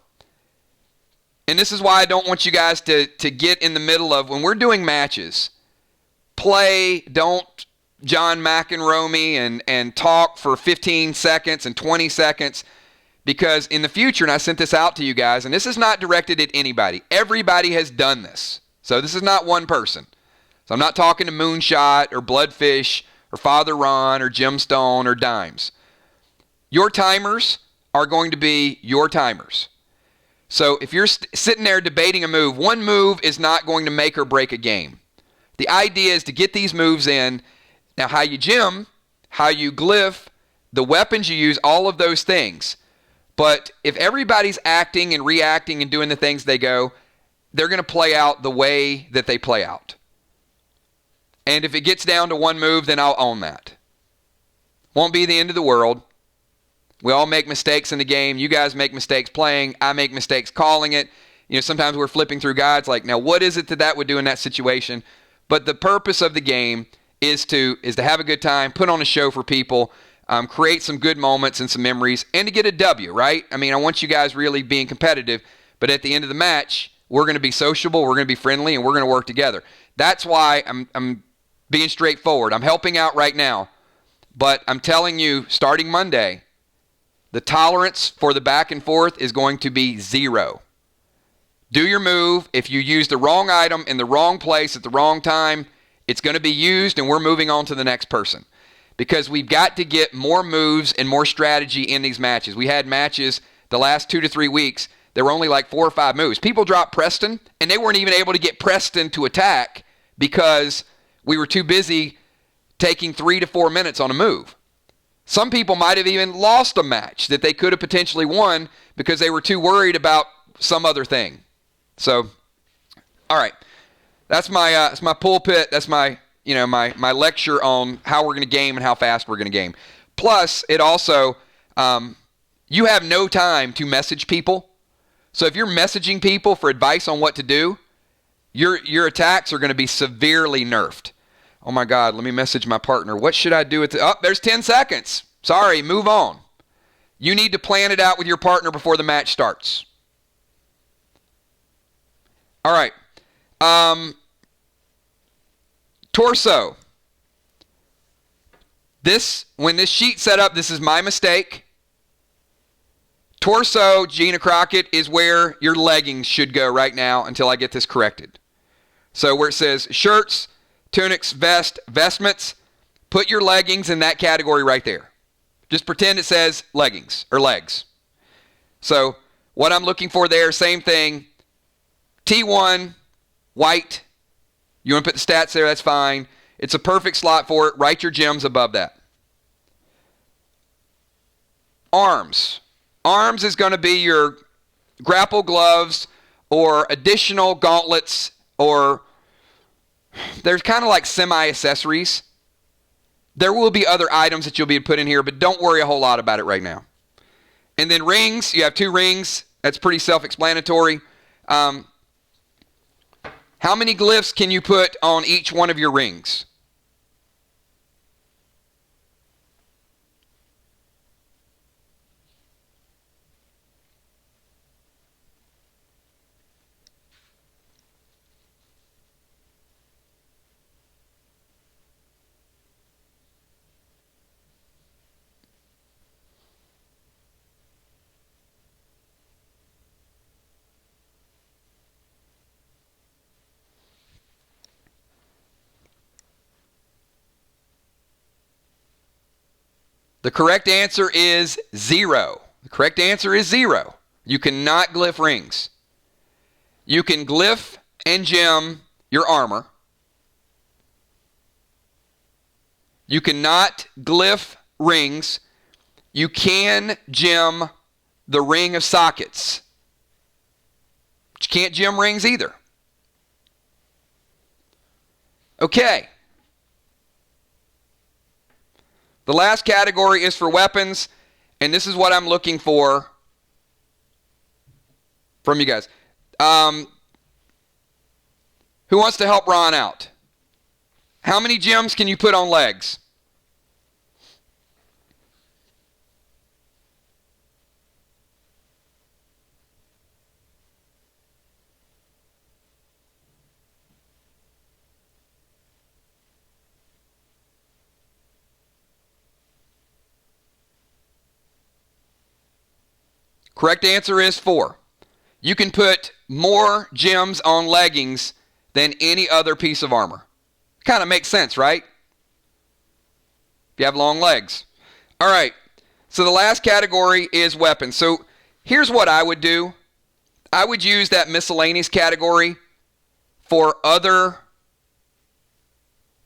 S1: and this is why I don't want you guys to get in the middle of, when we're doing matches, don't John McEnroe me and talk for 15 seconds and 20 seconds, because in the future, and I sent this out to you guys, and this is not directed at anybody. Everybody has done this. So this is not one person. So I'm not talking to Moonshot or Bloodfish or Father Ron or Gemstone or Dimes. Your timers are going to be your timers. So if you're sitting there debating a move, one move is not going to make or break a game. The idea is to get these moves in. Now, how you gym, how you glyph, the weapons you use, all of those things. But if everybody's acting and reacting and doing the things they go, they're going to play out the way that they play out. And if it gets down to one move, then I'll own that. Won't be the end of the world. We all make mistakes in the game. You guys make mistakes playing. I make mistakes calling it. Sometimes we're flipping through guides like, now what is it that would do in that situation? But the purpose of the game is to have a good time, put on a show for people, create some good moments and some memories, and to get a W, right? I mean, I want you guys really being competitive, but at the end of the match, we're going to be sociable, we're going to be friendly, and we're going to work together. That's why I'm being straightforward. I'm helping out right now, but I'm telling you, starting Monday, the tolerance for the back and forth is going to be 0. Do your move. If you use the wrong item in the wrong place at the wrong time, it's going to be used, and we're moving on to the next person. Because we've got to get more moves and more strategy in these matches. We had matches the last 2 to 3 weeks. There were only like 4 or 5 moves. People dropped Preston, and they weren't even able to get Preston to attack because we were too busy taking 3 to 4 minutes on a move. Some people might have even lost a match that they could have potentially won because they were too worried about some other thing. So, all right. That's my pulpit. That's my lecture on how we're going to game and how fast we're going to game. Plus, it also, you have no time to message people. So if you're messaging people for advice on what to do, your attacks are going to be severely nerfed. Oh my God, let me message my partner. What should I do with it? Oh, there's 10 seconds. Sorry, move on. You need to plan it out with your partner before the match starts. All right. Torso. When this sheet set up, this is my mistake. Torso, Gina Crockett, is where your leggings should go right now until I get this corrected. So where it says shirts, tunics, vestments, put your leggings in that category right there. Just pretend it says leggings or legs. So what I'm looking for there, same thing. T1, white. You want to put the stats there, that's fine. It's a perfect slot for it. Write your gems above that. Arms. Arms is going to be your grapple gloves or additional gauntlets, or there's kind of like semi-accessories. There will be other items that you'll be put in here, but don't worry a whole lot about it right now. And then rings, you have 2 rings. That's pretty self-explanatory. How many glyphs can you put on each one of your rings? The correct answer is 0. The correct answer is 0. You cannot glyph rings. You can glyph and gem your armor. You cannot glyph rings. You can gem the ring of sockets. But you can't gem rings either. Okay. The last category is for weapons, and this is what I'm looking for from you guys. Who wants to help Ron out? How many gems can you put on legs? Correct answer is 4. You can put more gems on leggings than any other piece of armor. Kind of makes sense, right? If you have long legs. All right. So the last category is weapons. So here's what I would do. I would use that miscellaneous category for other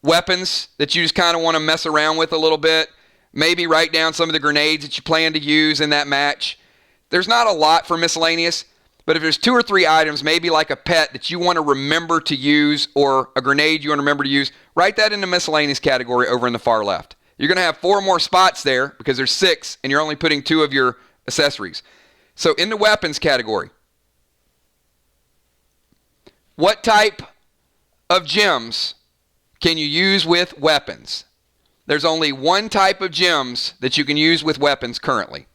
S1: weapons that you just kind of want to mess around with a little bit. Maybe write down some of the grenades that you plan to use in that match. There's not a lot for miscellaneous, but if there's 2 or 3 items, maybe like a pet that you want to remember to use or a grenade you want to remember to use, write that in the miscellaneous category over in the far left. You're going to have 4 more spots there because there's 6 and you're only putting 2 of your accessories. So in the weapons category, what type of gems can you use with weapons? There's only one type of gems that you can use with weapons currently.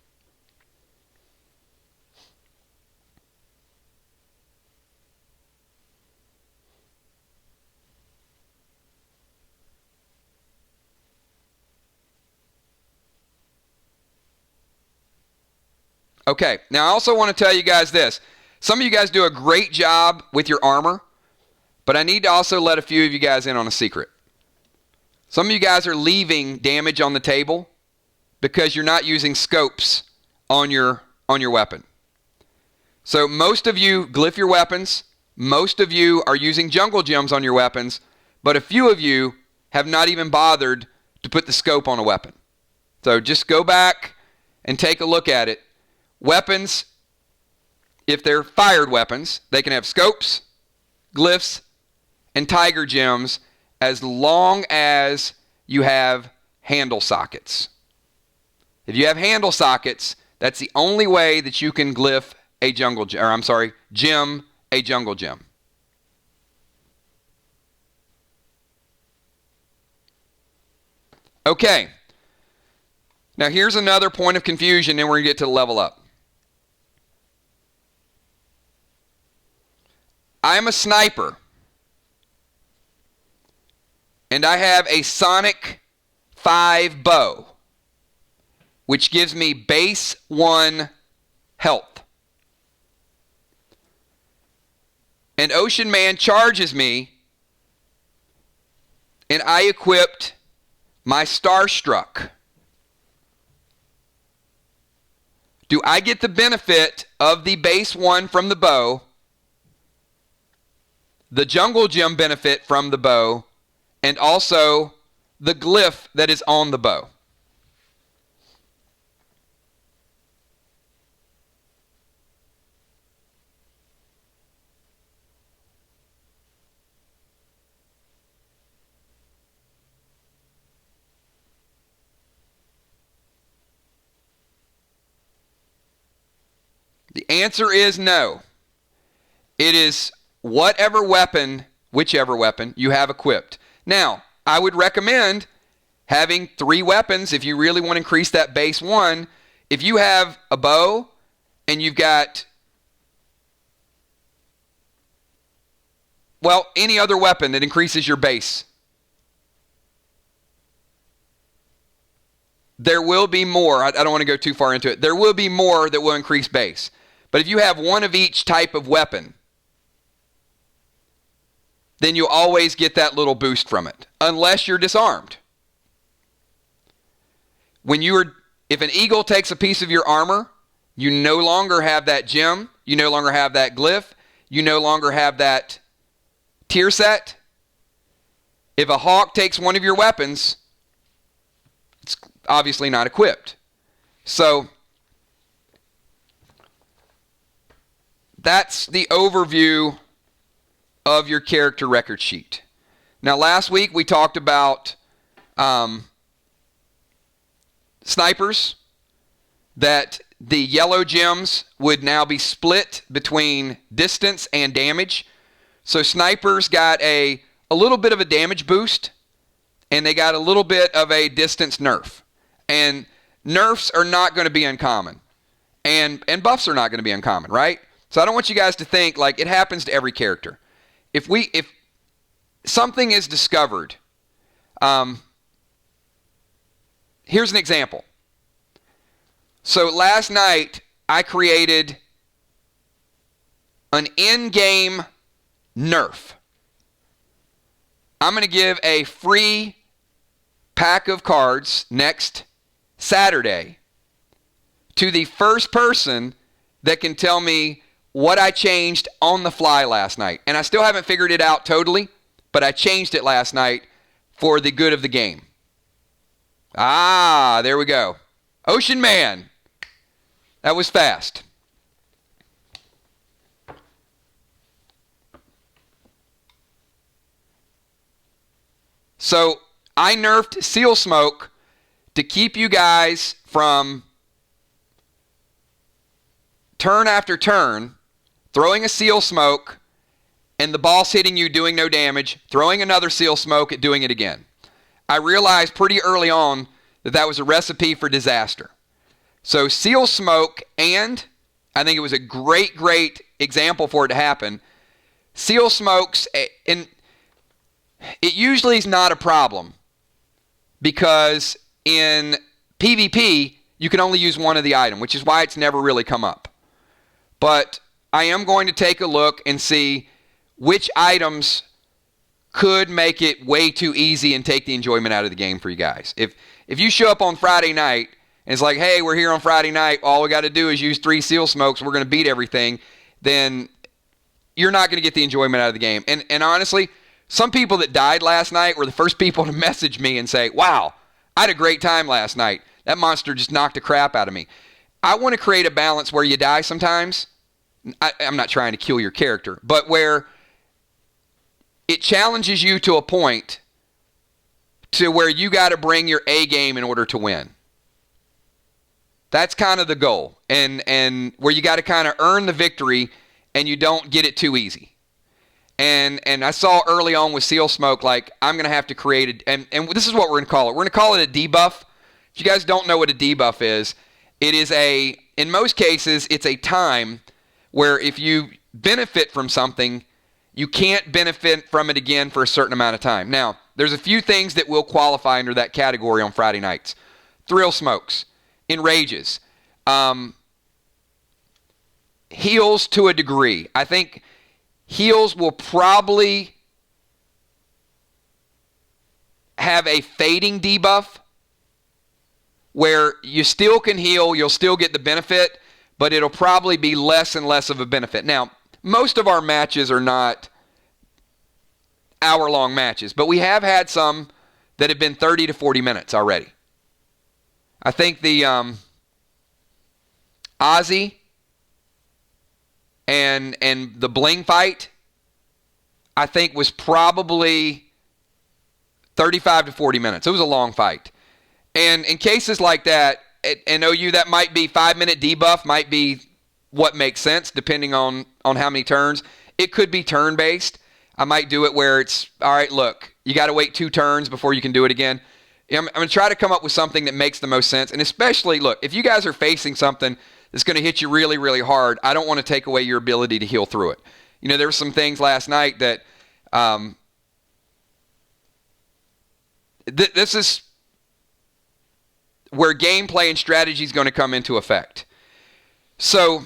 S1: Okay, now I also want to tell you guys this. Some of you guys do a great job with your armor, but I need to also let a few of you guys in on a secret. Some of you guys are leaving damage on the table because you're not using scopes on your weapon. So most of you glyph your weapons. Most of you are using jungle gems on your weapons, but a few of you have not even bothered to put the scope on a weapon. So just go back and take a look at it. Weapons, if they're fired weapons, they can have scopes, glyphs, and tiger gems as long as you have handle sockets. If you have handle sockets, that's the only way that you can glyph a gem a jungle gem. Okay. Now here's another point of confusion, and we're going to get to the level up. I'm a sniper, and I have a Sonic 5 bow, which gives me base 1 health. And Ocean Man charges me, and I equipped my Starstruck. Do I get the benefit of the base 1 from the bow, the jungle gem benefit from the bow, and also the glyph that is on the bow? The answer is no. It is whichever weapon you have equipped. Now, I would recommend having 3 weapons if you really want to increase that base 1. If you have a bow and you've got, well, any other weapon that increases your base, there will be more. I don't want to go too far into it. There will be more that will increase base. But if you have one of each type of weapon, then you'll always get that little boost from it, unless you're disarmed. If an eagle takes a piece of your armor, you no longer have that gem, you no longer have that glyph, you no longer have that tier set. If a hawk takes one of your weapons, it's obviously not equipped. So that's the overview of your character record sheet. Now, last week we talked about snipers, that the yellow gems would now be split between distance and damage. So snipers got a little bit of a damage boost, and they got a little bit of a distance nerf. And nerfs are not going to be uncommon. And buffs are not going to be uncommon, right? So I don't want you guys to think like it happens to every character. If something is discovered, here's an example. So last night I created an in-game nerf. I'm going to give a free pack of cards next Saturday to the first person that can tell me what I changed on the fly last night. And I still haven't figured it out totally, but I changed it last night for the good of the game. Ah, there we go. Ocean Man. That was fast. So I nerfed Seal Smoke to keep you guys from turn after turn throwing a Seal Smoke and the boss hitting you doing no damage, throwing another Seal Smoke and doing it again. I realized pretty early on that was a recipe for disaster. So Seal Smoke, and I think it was a great example for it to happen. Seal Smokes, and it usually is not a problem because in PvP, you can only use one of the item, which is why it's never really come up. But I am going to take a look and see which items could make it way too easy and take the enjoyment out of the game for you guys. If you show up on Friday night and it's like, hey, we're here on Friday night, all we got to do is use 3 Seal Smokes, we're going to beat everything, then you're not going to get the enjoyment out of the game. And honestly, some people that died last night were the first people to message me and say, wow, I had a great time last night. That monster just knocked the crap out of me. I want to create a balance where you die sometimes. I'm not trying to kill your character, but where it challenges you to a point to where you got to bring your A game in order to win. That's kind of the goal. And where you got to kind of earn the victory and you don't get it too easy. And I saw early on with Seal Smoke, like, I'm going to have to create and this is what we're going to call it. We're going to call it a debuff. If you guys don't know what a debuff is, it is in most cases, it's a time where if you benefit from something, you can't benefit from it again for a certain amount of time. Now, there's a few things that will qualify under that category on Friday nights. Thrill Smokes, Enrages, heals to a degree. I think heals will probably have a fading debuff where you still can heal, you'll still get the benefit, but it'll probably be less and less of a benefit. Now, most of our matches are not hour-long matches, but we have had some that have been 30 to 40 minutes already. I think the Ozzy and the Bling fight, I think was probably 35 to 40 minutes. It was a long fight. And in cases like that, and OU, that might be 5-minute debuff, might be what makes sense depending on how many turns. It could be turn-based. I might do it where it's, all right, look, you got to wait 2 turns before you can do it again. I'm going to try to come up with something that makes the most sense. And especially, look, if you guys are facing something that's going to hit you really, really hard, I don't want to take away your ability to heal through it. There were some things last night that this is where gameplay and strategy is going to come into effect. So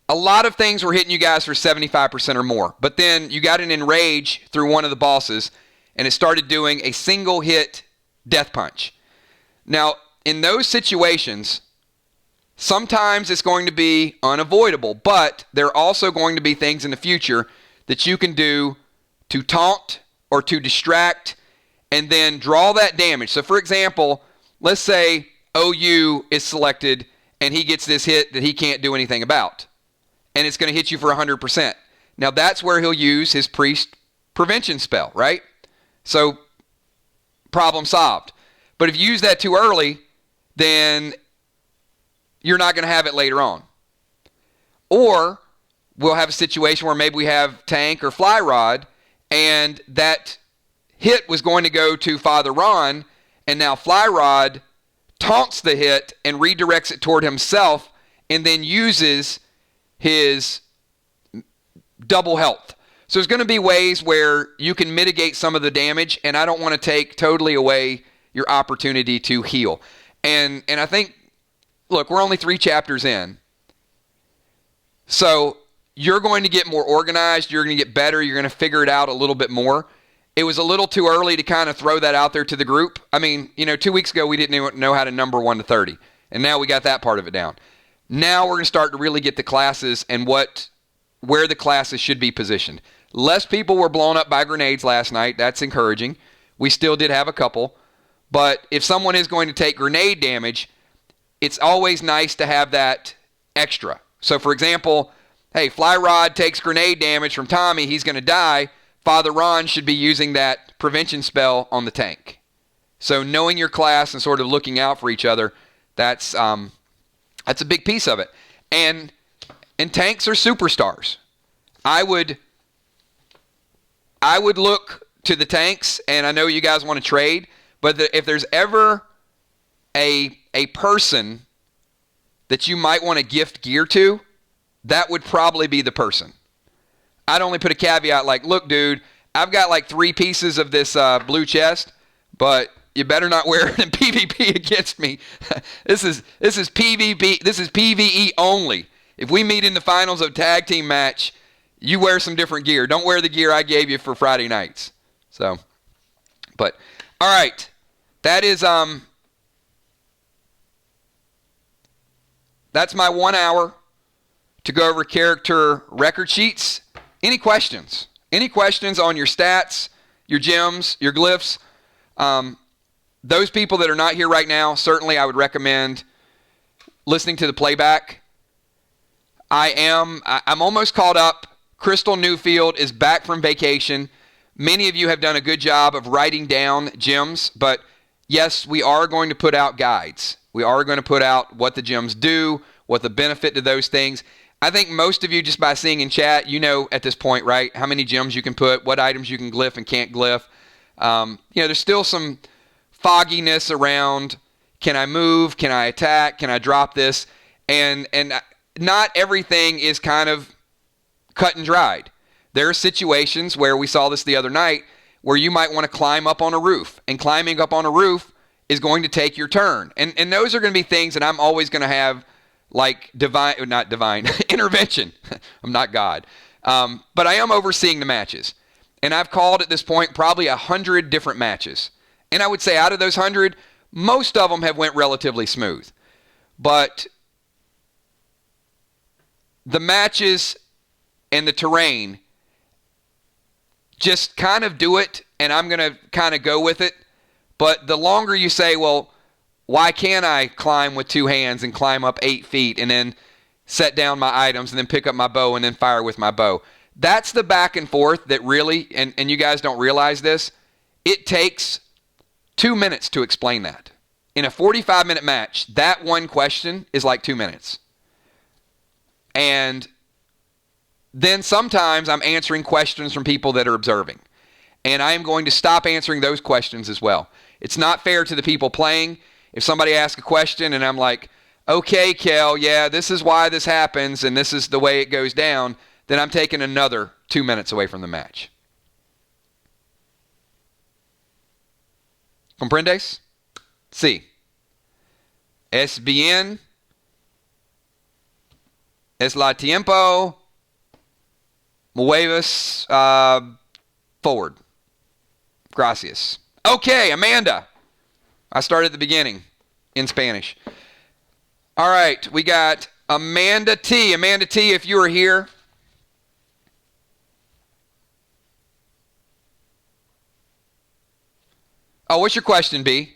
S1: a lot of things were hitting you guys for 75% or more. But then you got an enrage through one of the bosses, and it started doing a single hit death punch. Now, in those situations, sometimes it's going to be unavoidable, but there are also going to be things in the future that you can do to taunt or to distract and then draw that damage. So, for example, let's say OU is selected and he gets this hit that he can't do anything about, and it's going to hit you for 100%. Now, that's where he'll use his priest prevention spell, right? So, problem solved. But if you use that too early, then you're not going to have it later on. Or we'll have a situation where maybe we have tank or fly rod, and that hit was going to go to Father Ron, and now fly rod taunts the hit and redirects it toward himself and then uses his double health. So there's going to be ways where you can mitigate some of the damage, and I don't want to take totally away your opportunity to heal. And I think, look, we're only 3 chapters in. So you're going to get more organized, you're going to get better, you're going to figure it out a little bit more. It was a little too early to kind of throw that out there to the group. I mean, 2 weeks ago we didn't even know how to number 1 to 30, and now we got that part of it down. Now we're going to start to really get the classes and where the classes should be positioned. Less people were blown up by grenades last night. That's encouraging. We still did have a couple. But if someone is going to take grenade damage, it's always nice to have that extra. So, for example, hey, Fly Rod takes grenade damage from Tommy. He's going to die. Father Ron should be using that prevention spell on the tank. So knowing your class and sort of looking out for each other, that's a big piece of it. And tanks are superstars. I would look to the tanks, and I know you guys want to trade, but if there's ever a person that you might want to gift gear to, that would probably be the person. I'd only put a caveat like, look, dude, I've got like 3 pieces of this blue chest, but you better not wear it in PvP against me. This is PvP. This is PvE only. If we meet in the finals of tag team match, you wear some different gear. Don't wear the gear I gave you for Friday nights. So, but all right, that is that's my 1 hour to go over character record sheets. Any questions? Any questions on your stats, your gems, your glyphs? Those people that are not here right now, certainly I would recommend listening to the playback. I'm almost caught up. Crystal Newfield is back from vacation. Many of you have done a good job of writing down gems, but yes, we are going to put out guides. We are going to put out what the gems do, what the benefit to those things. I think most of you, just by seeing in chat, you know at this point, right, how many gems you can put, what items you can glyph and can't glyph. There's still some fogginess around, can I move, can I attack, can I drop this? And not everything is kind of cut and dried. There are situations where we saw this the other night where you might want to climb up on a roof, and climbing up on a roof is going to take your turn. And those are going to be things that I'm always going to have like intervention. I'm not God. But I am overseeing the matches. And I've called at this point probably 100 different matches. And I would say out of those 100, most of them have went relatively smooth. But the matches and the terrain just kind of do it, and I'm going to kind of go with it. But the longer you say, well, why can't I climb with 2 hands and climb up 8 feet and then set down my items and then pick up my bow and then fire with my bow? That's the back and forth that really, and you guys don't realize this, it takes 2 minutes to explain that. In a 45-minute match, that one question is like 2 minutes. And then sometimes I'm answering questions from people that are observing. And I am going to stop answering those questions as well. It's not fair to the people playing. If somebody asks a question and I'm like, okay, Kel, yeah, this is why this happens and this is the way it goes down, then I'm taking another 2 minutes away from the match. ¿Comprendes? Sí. Es bien. Es la tiempo. Mueves forward. Gracias. Okay, Amanda. I started at the beginning in Spanish. All right, we got Amanda T. Amanda T, if you are here. Oh, what's your question, B?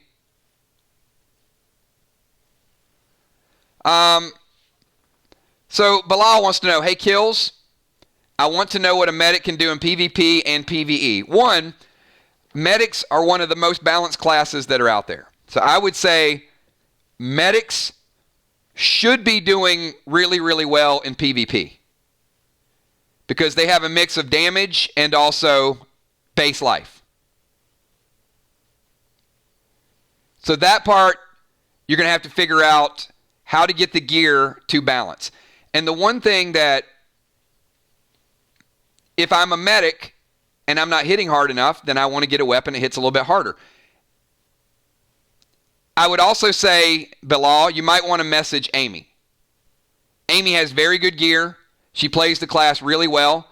S1: So Bilal wants to know, hey, Kills, I want to know what a medic can do in PvP and PvE. One, medics are one of the most balanced classes that are out there. So I would say medics should be doing really, really well in PvP because they have a mix of damage and also base life. So that part, you're going to have to figure out how to get the gear to balance. And the one thing that, if I'm a medic and I'm not hitting hard enough, then I want to get a weapon that hits a little bit harder. I would also say, Bilal, you might want to message Amy. Amy has very good gear. She plays the class really well.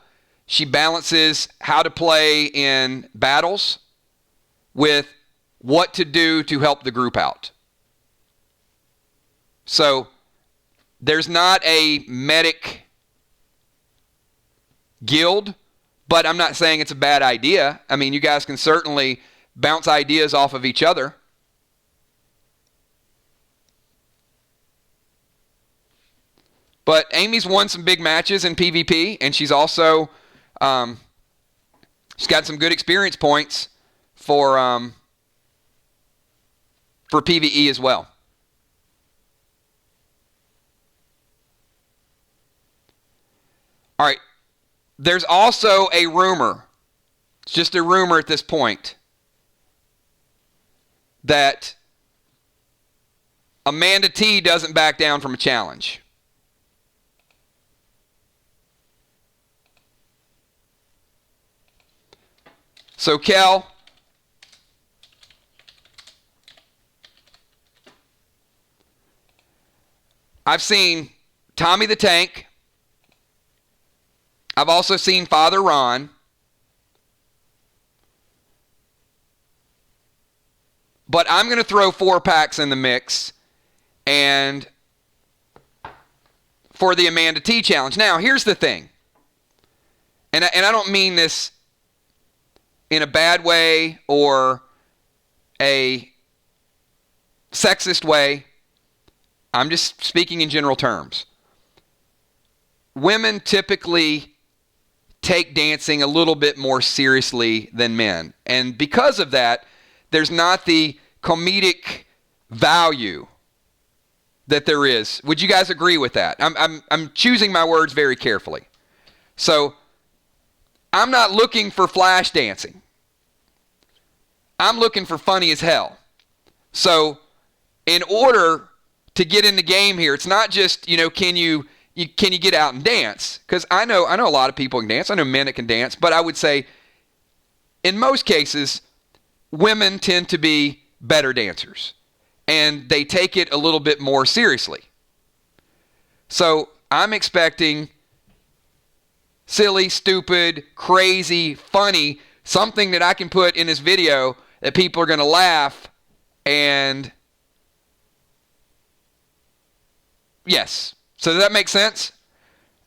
S1: She balances how to play in battles with what to do to help the group out. So there's not a medic guild, but I'm not saying it's a bad idea. I mean, you guys can certainly bounce ideas off of each other. But Amy's won some big matches in PvP, and she's also she's got some good experience points for PvE as well. All right. There's also a rumor. It's just a rumor at this point that Amanda T doesn't back down from a challenge. So, Kel, I've seen Tommy the Tank. I've also seen Father Ron. But I'm going to throw 4 packs in the mix and for the Amanda T challenge. Now, here's the thing. And I don't mean this in a bad way or a sexist way. I'm just speaking in general terms. Women typically take dancing a little bit more seriously than men. And because of that, there's not the comedic value that there is. Would you guys agree with that? I'm choosing my words very carefully. So I'm not looking for flash dancing. I'm looking for funny as hell. So in order to get in the game here, it's not just, can you get out and dance? Because I know a lot of people can dance. I know men that can dance. But I would say in most cases, women tend to be better dancers. And they take it a little bit more seriously. So I'm expecting silly, stupid, crazy, funny, something that I can put in this video that people are going to laugh and yes. So does that make sense?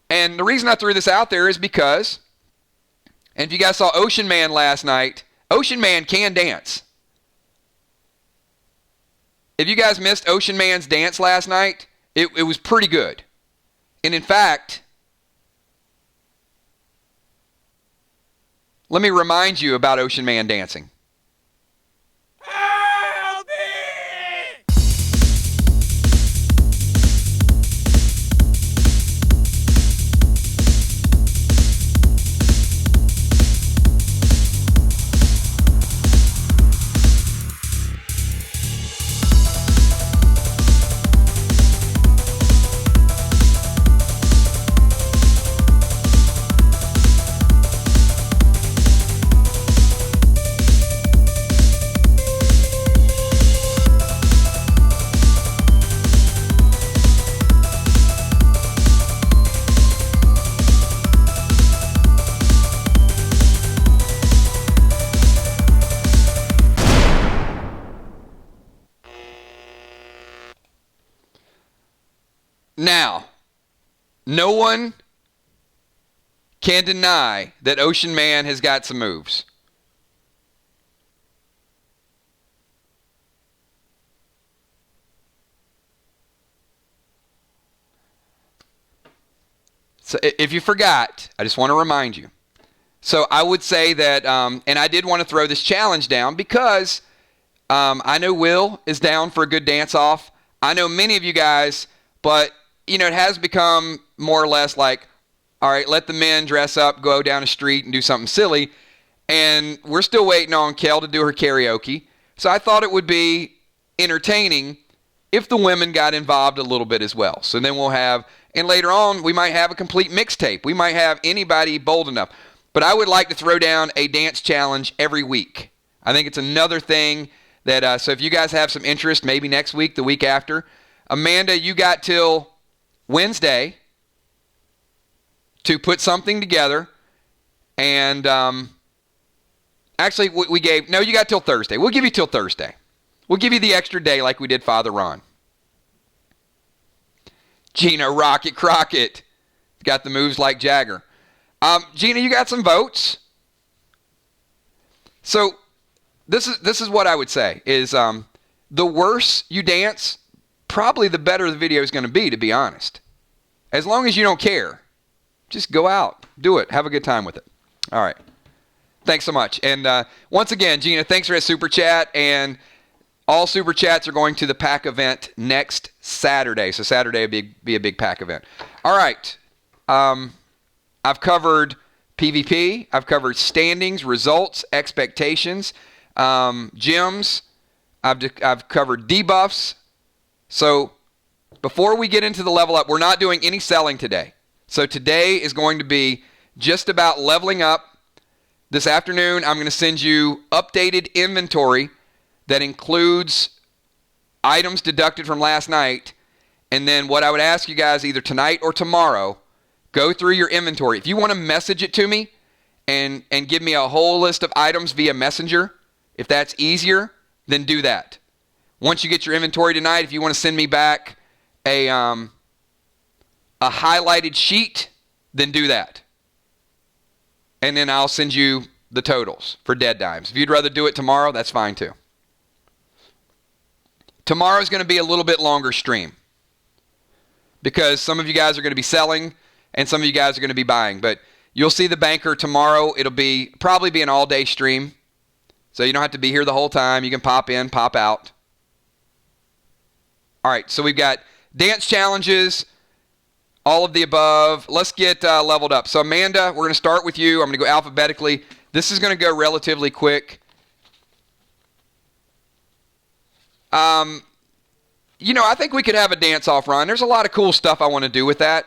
S1: And the reason I threw this out there is because, and if you guys saw Ocean Man last night, Ocean Man can dance. If you guys missed Ocean Man's dance last night, it was pretty good. And in fact, let me remind you about Ocean Man dancing. Now, no one can deny that Ocean Man has got some moves. So if you forgot, I just want to remind you. So I would say that, and I did want to throw this challenge down because I know Will is down for a good dance-off. I know many of you guys, but, it has become more or less like, all right, let the men dress up, go down the street and do something silly. And we're still waiting on Kel to do her karaoke. So I thought it would be entertaining if the women got involved a little bit as well. So then we'll have, and later on, we might have a complete mixtape. We might have anybody bold enough. But I would like to throw down a dance challenge every week. I think it's another thing that, so if you guys have some interest, maybe next week, the week after. Amanda, you got till Wednesday to put something together. And actually, you got till Thursday. We'll give you till Thursday. We'll give you the extra day like we did Father Ron. Gina Rocket Crockett got the moves like Jagger. Gina, you got some votes. So this is what I would say is the worse you dance, probably the better the video is going to be honest. As long as you don't care, just go out, do it, have a good time with it. All right. Thanks so much. And once again, Gina, thanks for that super chat. And all super chats are going to the pack event next Saturday. So Saturday will be a big pack event. All right. I've covered PvP. I've covered standings, results, expectations, gyms. I've covered debuffs. So before we get into the level up, we're not doing any selling today. So today is going to be just about leveling up. This afternoon, I'm going to send you updated inventory that includes items deducted from last night. And then what I would ask you guys either tonight or tomorrow, go through your inventory. If you want to message it to me and give me a whole list of items via Messenger, if that's easier, then do that. Once you get your inventory tonight, if you want to send me back a highlighted sheet, then do that. And then I'll send you the totals for dead dimes. If you'd rather do it tomorrow, that's fine too. Tomorrow's going to be a little bit longer stream because some of you guys are going to be selling and some of you guys are going to be buying. But you'll see the banker tomorrow. It'll probably be an all-day stream. So you don't have to be here the whole time. You can pop in, pop out. All right, so we've got dance challenges, all of the above. Let's get leveled up. So Amanda, we're going to start with you. I'm going to go alphabetically. This is going to go relatively quick. I think we could have a dance-off run. There's a lot of cool stuff I want to do with that.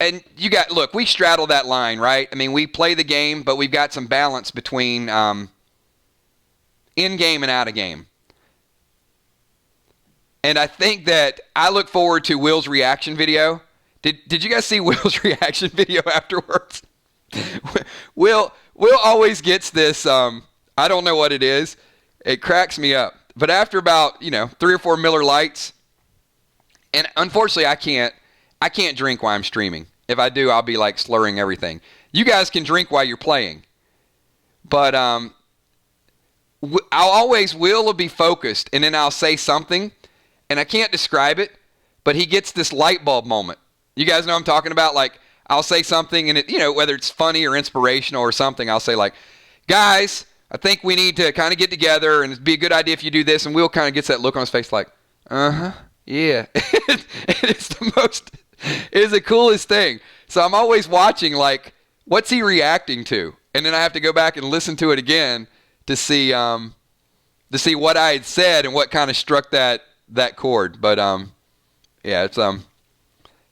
S1: And look, we straddle that line, right? I mean, we play the game, but we've got some balance between in-game and out-of-game. And I think that I look forward to Will's reaction video. Did you guys see Will's reaction video afterwards? Will always gets this, I don't know what it is. It cracks me up. But after about, 3 or 4 Miller Lights, and unfortunately I can't drink while I'm streaming. If I do, I'll be like slurring everything. You guys can drink while you're playing. But Will will be focused, and then I'll say something, and I can't describe it, but he gets this light bulb moment. You guys know what I'm talking about? Like, I'll say something, and it, whether it's funny or inspirational or something, I'll say like, guys, I think we need to kind of get together, and it'd be a good idea if you do this. And Will kind of gets that look on his face like, yeah. It is the coolest thing. So I'm always watching, like, what's he reacting to? And then I have to go back and listen to it again to see what I had said and what kind of struck that chord. But yeah, it's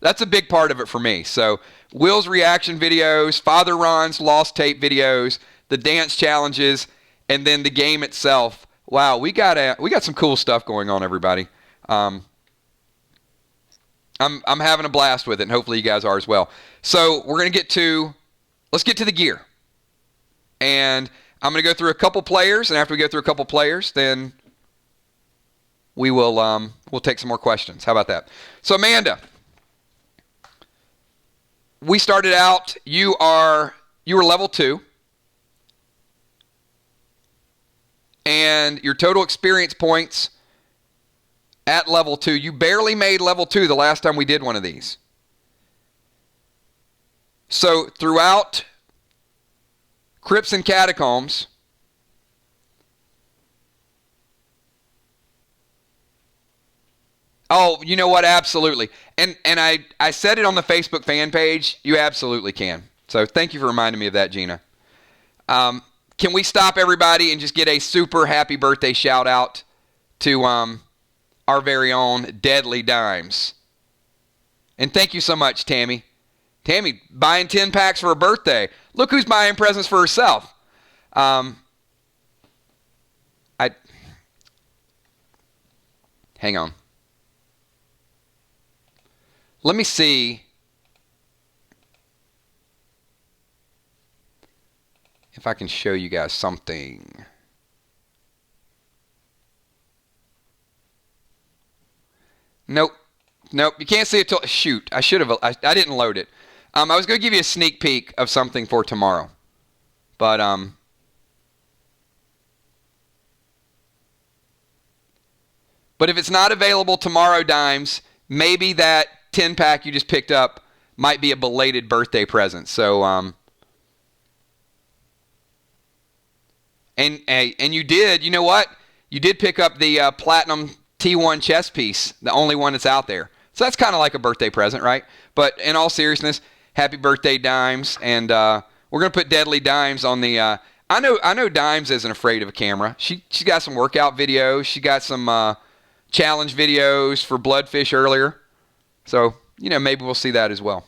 S1: that's a big part of it for me. So Will's reaction videos, Father Ron's lost tape videos, the dance challenges, and then the game itself. Wow, we got some cool stuff going on, everybody. I'm having a blast with it, and hopefully you guys are as well. So let's get to the gear. And I'm going to go through a couple players, and after we go through a couple players, then we'll take some more questions. How about that? So Amanda, we started out, you were level 2. And your total experience points at level 2, you barely made level 2 the last time we did one of these. So throughout Crypts and Catacombs, oh, you know what? Absolutely. And I said it on the Facebook fan page. You absolutely can. So thank you for reminding me of that, Gina. Can we stop everybody and just get a super happy birthday shout out to our very own Deadly Dimes? And thank you so much, Tammy. Tammy, buying 10 packs for her birthday. Look who's buying presents for herself. Hang on. Let me see if I can show you guys something. Nope. You can't see it till... Shoot, I should have... I didn't load it. I was going to give you a sneak peek of something for tomorrow. But, if it's not available tomorrow, Dimes, maybe that 10-pack you just picked up might be a belated birthday present. So, and you did, you know what? You did pick up the Platinum T1 chess piece, the only one that's out there. So that's kind of like a birthday present, right? But in all seriousness, happy birthday, Dimes. And we're going to put Deadly Dimes on the... I know Dimes isn't afraid of a camera. She's got some workout videos. She got some challenge videos for Bloodfish earlier. So, maybe we'll see that as well.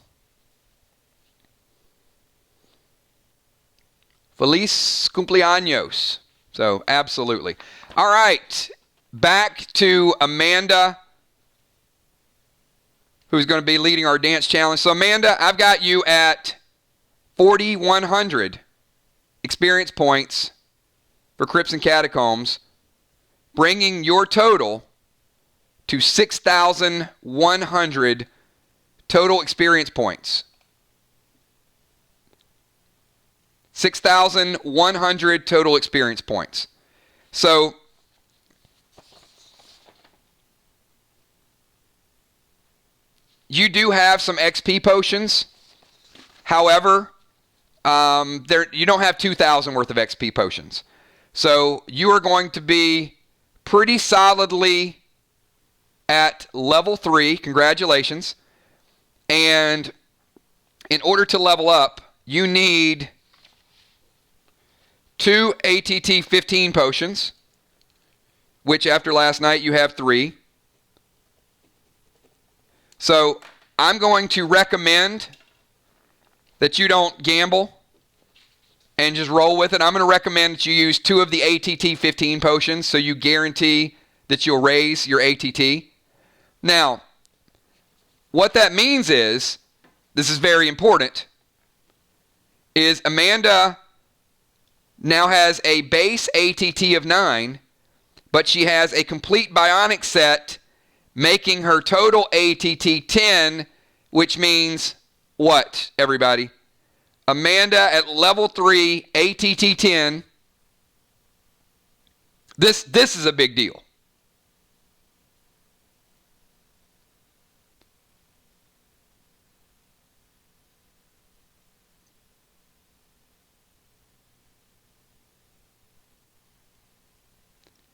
S1: Feliz cumpleaños. So, absolutely. All right. Back to Amanda, who's going to be leading our dance challenge. So, Amanda, I've got you at 4,100 experience points for Crypts and Catacombs, bringing your total to 6,100 total experience points. 6,100 total experience points. So, you do have some XP potions. However, you don't have 2,000 worth of XP potions. So, you are going to be pretty solidly at level 3. Congratulations. And in order to level up, you need 2 ATT 15 potions, which after last night you have 3. So I'm going to recommend that you don't gamble and just roll with it. I'm going to recommend that you use 2 of the ATT 15 potions so you guarantee that you'll raise your ATT. Now, what that means is, this is very important, is Amanda now has a base ATT of 9, but she has a complete bionic set, making her total ATT 10, which means what, everybody? Amanda at level 3, ATT 10. This is a big deal.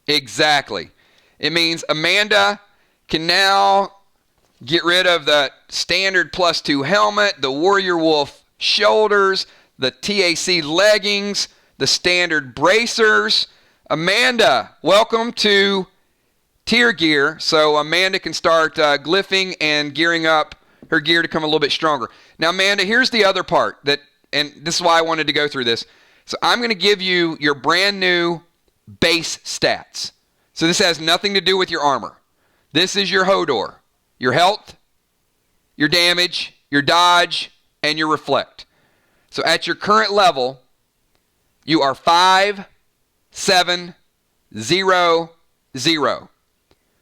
S1: Exactly. It means Amanda can now get rid of the standard +2 helmet, the Warrior Wolf shoulders, the TAC leggings, the standard bracers. Amanda, welcome to tier gear. So Amanda can start glyphing and gearing up her gear to come a little bit stronger. Now, Amanda, here's the other part, and this is why I wanted to go through this. So I'm going to give you your brand new base stats. So this has nothing to do with your armor. This is your Hodor, your health, your damage, your dodge, and your reflect. So at your current level, you are 5, 7, 0, 0.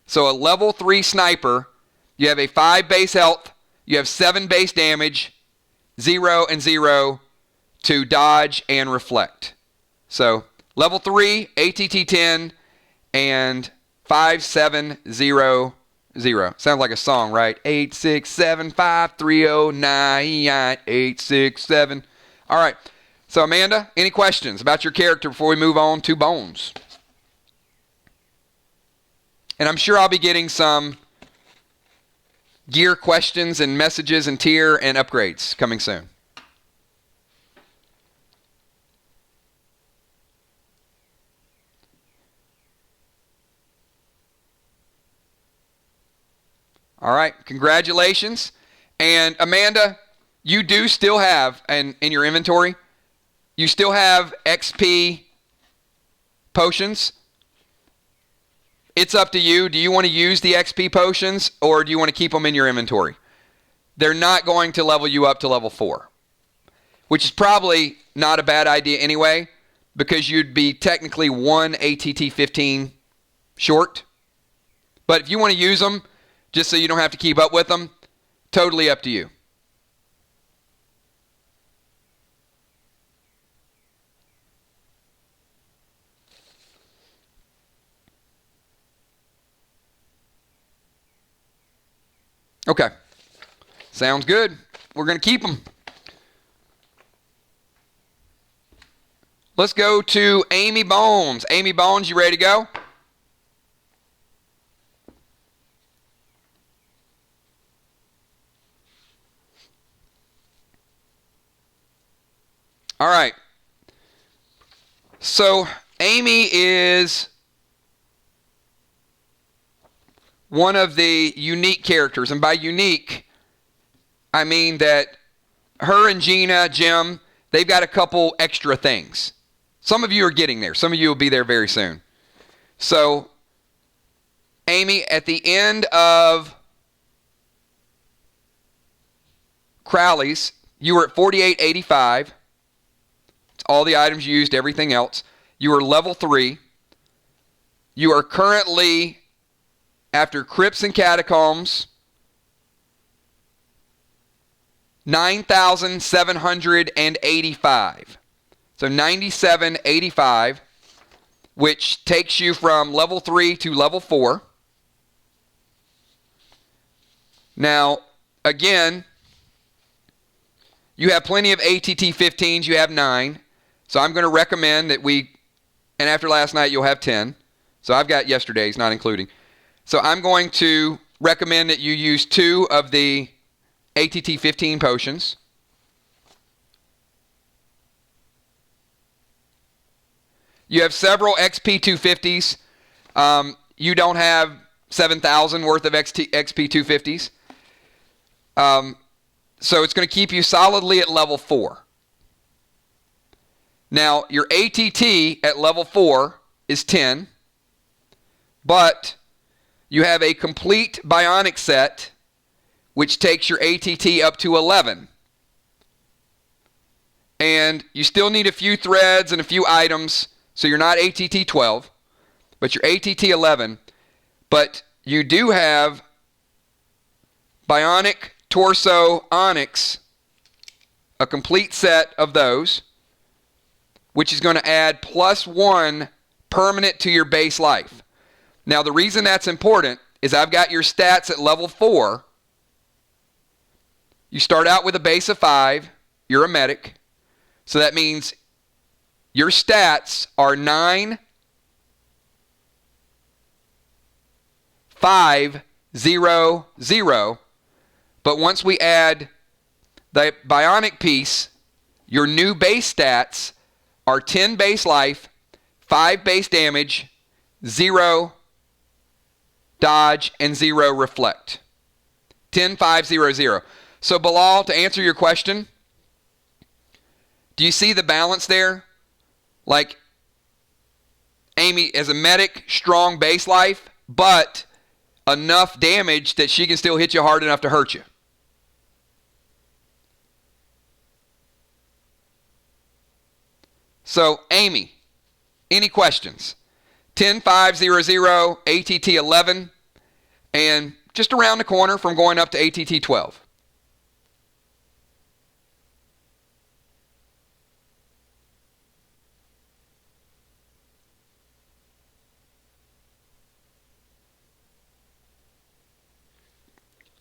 S1: So a level 3 sniper, you have a 5 base health, you have 7 base damage, 0 and 0 to dodge and reflect. So level 3, ATT 10, and 5700. Sounds like a song, right? 86753098867. All right. So Amanda, any questions about your character before we move on to Bones? And I'm sure I'll be getting some gear questions and messages and tier and upgrades coming soon. All right, congratulations. And Amanda, you do still have, and in your inventory, you still have XP potions. It's up to you. Do you want to use the XP potions, or do you want to keep them in your inventory? They're not going to level you up to level 4, which is probably not a bad idea anyway, because you'd be technically 1 ATT 15 short. But if you want to use them, just so you don't have to keep up with them, totally up to you. Okay. Sounds good. We're going to keep them. Let's go to Amy Bones. Amy Bones, you ready to go? All right. So Amy is one of the unique characters. And by unique, I mean that her and Gina, Jim, they've got a couple extra things. Some of you are getting there. Some of you will be there very soon. So, Amy, at the end of Crowley's, you were at 4885. It's all the items used, everything else. You are level 3. You are currently, after Crypts and Catacombs, 9,785. So 9785, which takes you from level 3 to level 4. Now, again, you have plenty of ATT 15s. You have 9. So I'm going to recommend that and after last night, you'll have 10. So I've got yesterday's, not including. So I'm going to recommend that you use 2 of the ATT 15 potions. You have several XP 250s. You don't have 7,000 worth of XP 250s. So it's going to keep you solidly at level 4. Now, your ATT at level 4 is 10, but you have a complete bionic set, which takes your ATT up to 11. And you still need a few threads and a few items, so you're not ATT 12, but you're ATT 11. But you do have Bionic Torso Onyx, a complete set of those, which is going to add +1 permanent to your base life. Now, the reason that's important is I've got your stats at level 4. You start out with a base of 5. You're a medic. So that means your stats are 9, 5, 0, 0. But once we add the bionic piece, your new base stats are 10 base life, 5 base damage, 0 dodge, and 0 reflect. 10, 5, 0, 0. So Bilal, to answer your question, do you see the balance there? Like, Amy, as a medic, strong base life, but enough damage that she can still hit you hard enough to hurt you. So, Amy, any questions? 10, 5, 0, 0, ATT 11, and just around the corner from going up to ATT 12.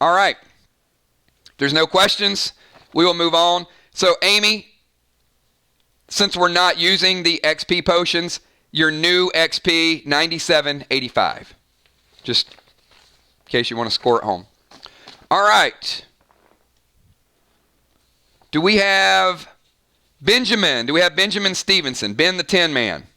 S1: All right. There's no questions. We will move on. So, Amy, since we're not using the XP potions, your new XP, 97.85. Just in case you want to score at home. All right. Do we have Benjamin? Do we have Benjamin Stevenson? Ben the Tin Man.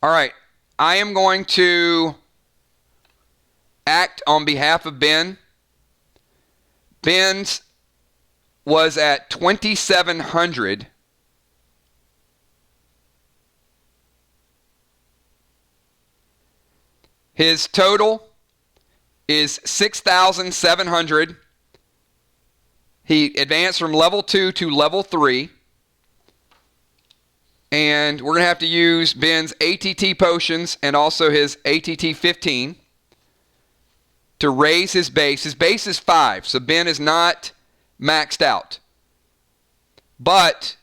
S1: All right, I am going to act on behalf of Ben. Ben's was at 2,700. His total is 6,700. He advanced from level 2 to level 3. And we're going to have to use Ben's ATT potions and also his ATT 15 to raise his base. His base is 5, so Ben is not maxed out. But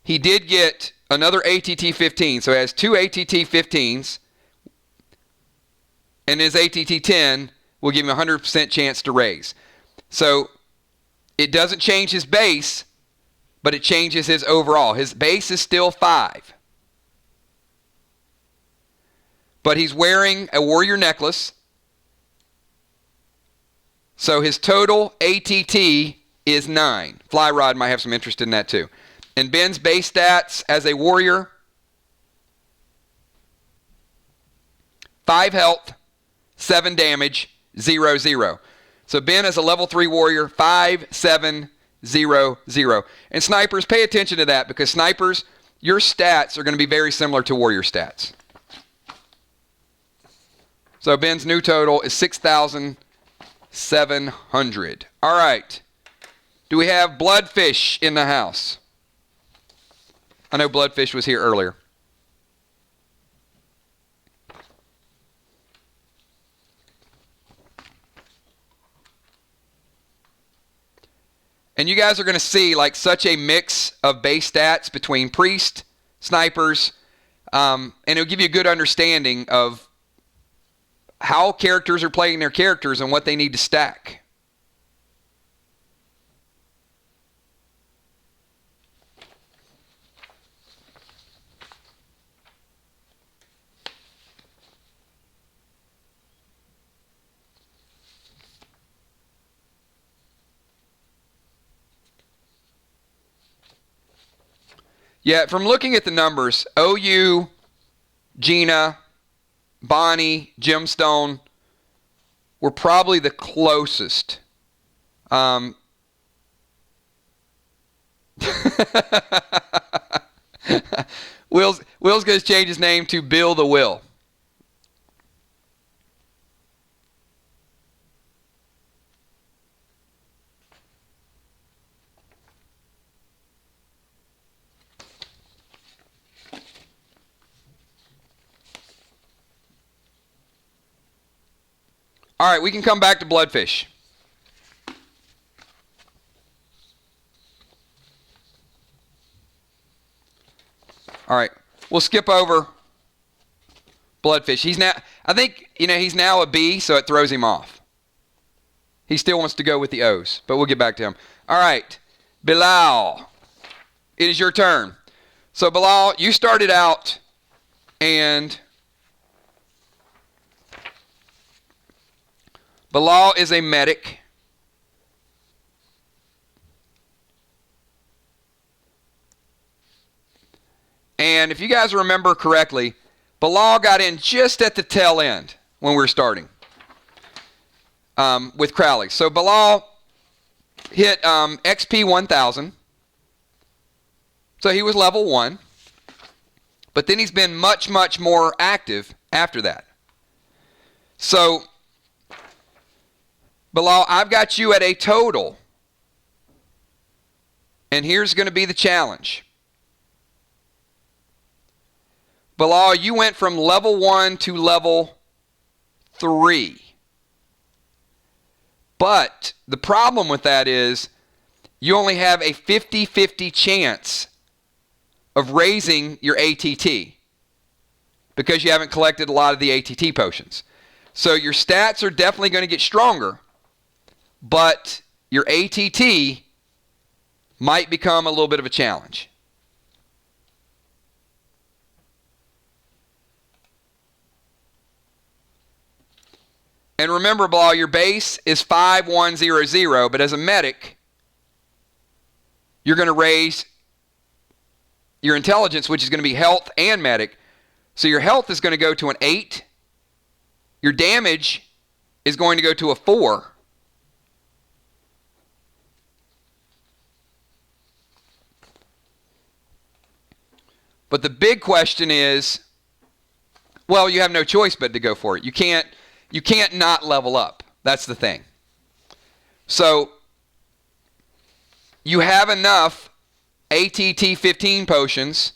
S1: he did get another ATT 15, so he has 2 ATT 15s. And his ATT 10 will give him a 100% chance to raise. So it doesn't change his base, but it changes his overall. His base is still 5. But he's wearing a warrior necklace. So his total ATT is 9. Fly Rod might have some interest in that too. And Ben's base stats as a warrior, 5 health, 7 damage, 0, 0. So Ben is a level 3 warrior, 5, 7, 0, 0. And snipers, pay attention to that, because snipers, your stats are going to be very similar to warrior stats. So Ben's new total is 6,700. All right. Do we have Bloodfish in the house? I know Bloodfish was here earlier. And you guys are going to see like such a mix of base stats between priest, snipers, and it'll give you a good understanding of how characters are playing their characters and what they need to stack. Yeah, from looking at the numbers, OU, Gina, Bonnie, Gemstone were probably the closest. Will's going to change his name to Bill the Will. All right, we can come back to Bloodfish. All right, we'll skip over Bloodfish. He's now, I think, he's now a B, so it throws him off. He still wants to go with the O's, but we'll get back to him. All right, Bilal, it is your turn. So, Bilal, you started out, and Bilal is a medic. And if you guys remember correctly, Bilal got in just at the tail end when we were starting with Crowley. So Bilal hit XP 1,000. So he was level 1. But then he's been much, much more active after that. So, Bilal, I've got you at a total. And here's going to be the challenge. Bilal, you went from level 1 to level 3. But the problem with that is you only have a 50-50 chance of raising your ATT because you haven't collected a lot of the ATT potions. So your stats are definitely going to get stronger, but your ATT might become a little bit of a challenge. And remember, Bilal, your base is 5100, but as a medic, you're going to raise your intelligence, which is going to be health and medic. So your health is going to go to an 8. Your damage is going to go to a 4. But the big question is, well, you have no choice but to go for it. You can't not level up. That's the thing. So you have enough ATT 15 potions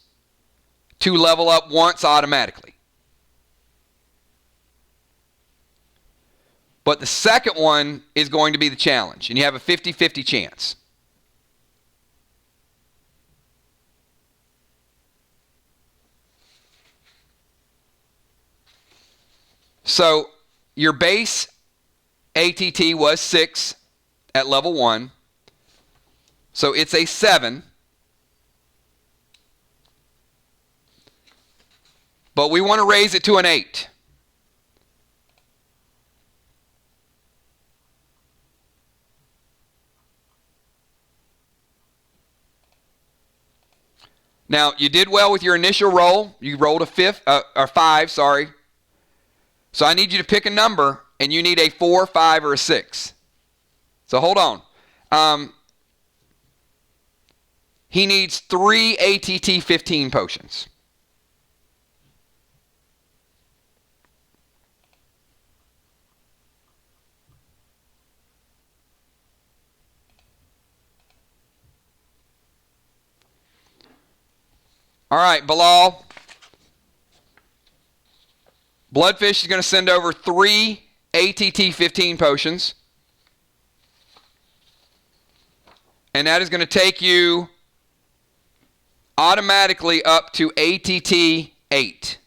S1: to level up once automatically. But the second one is going to be the challenge, and you have a 50-50 chance. So your base ATT was 6 at level 1. So it's a 7. But we want to raise it to an 8. Now, you did well with your initial roll. You rolled a 5, sorry. So I need you to pick a number, and you need a 4, 5, or a 6. So hold on. He needs 3 ATT 15 potions. All right, Bilal. Bloodfish is going to send over 3 ATT 15 potions. And that is going to take you automatically up to ATT 8.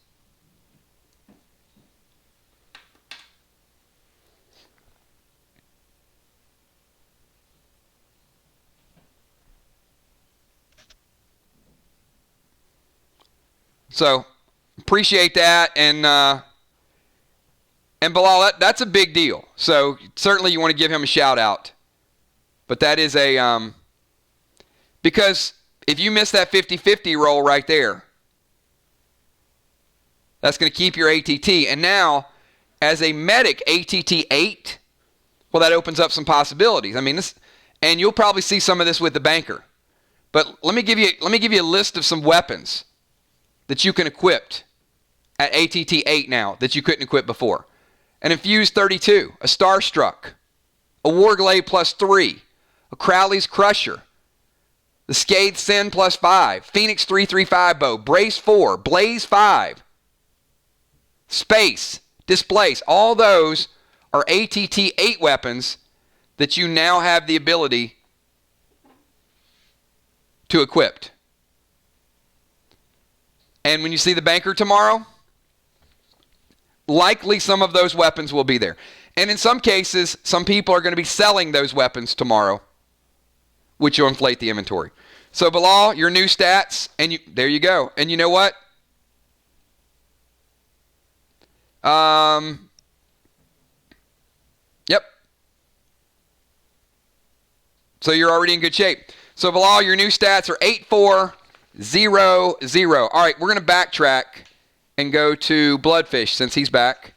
S1: So, appreciate that. And Bilal, that's a big deal. So, certainly you want to give him a shout out. But that is a, because if you miss that 50-50 roll right there, that's going to keep your ATT. And now, as a medic, ATT 8, well, that opens up some possibilities. I mean, this, and you'll probably see some of this with the banker. But let me give you a list of some weapons that you can equip at ATT 8 now that you couldn't equip before. An Infused 32, a Starstruck, a Warglaive +3, a Crowley's Crusher, the Scathed Sin +5, Phoenix 335 bow, Brace 4, Blaze 5, Space, Displace. All those are ATT 8 weapons that you now have the ability to equip. And when you see the banker tomorrow, likely some of those weapons will be there. And in some cases, some people are going to be selling those weapons tomorrow, which will inflate the inventory. So Bilal, your new stats, and there you go. And you know what? Yep. So you're already in good shape. So Bilal, your new stats are 8400. All right, we're going to backtrack and go to Bloodfish since he's back.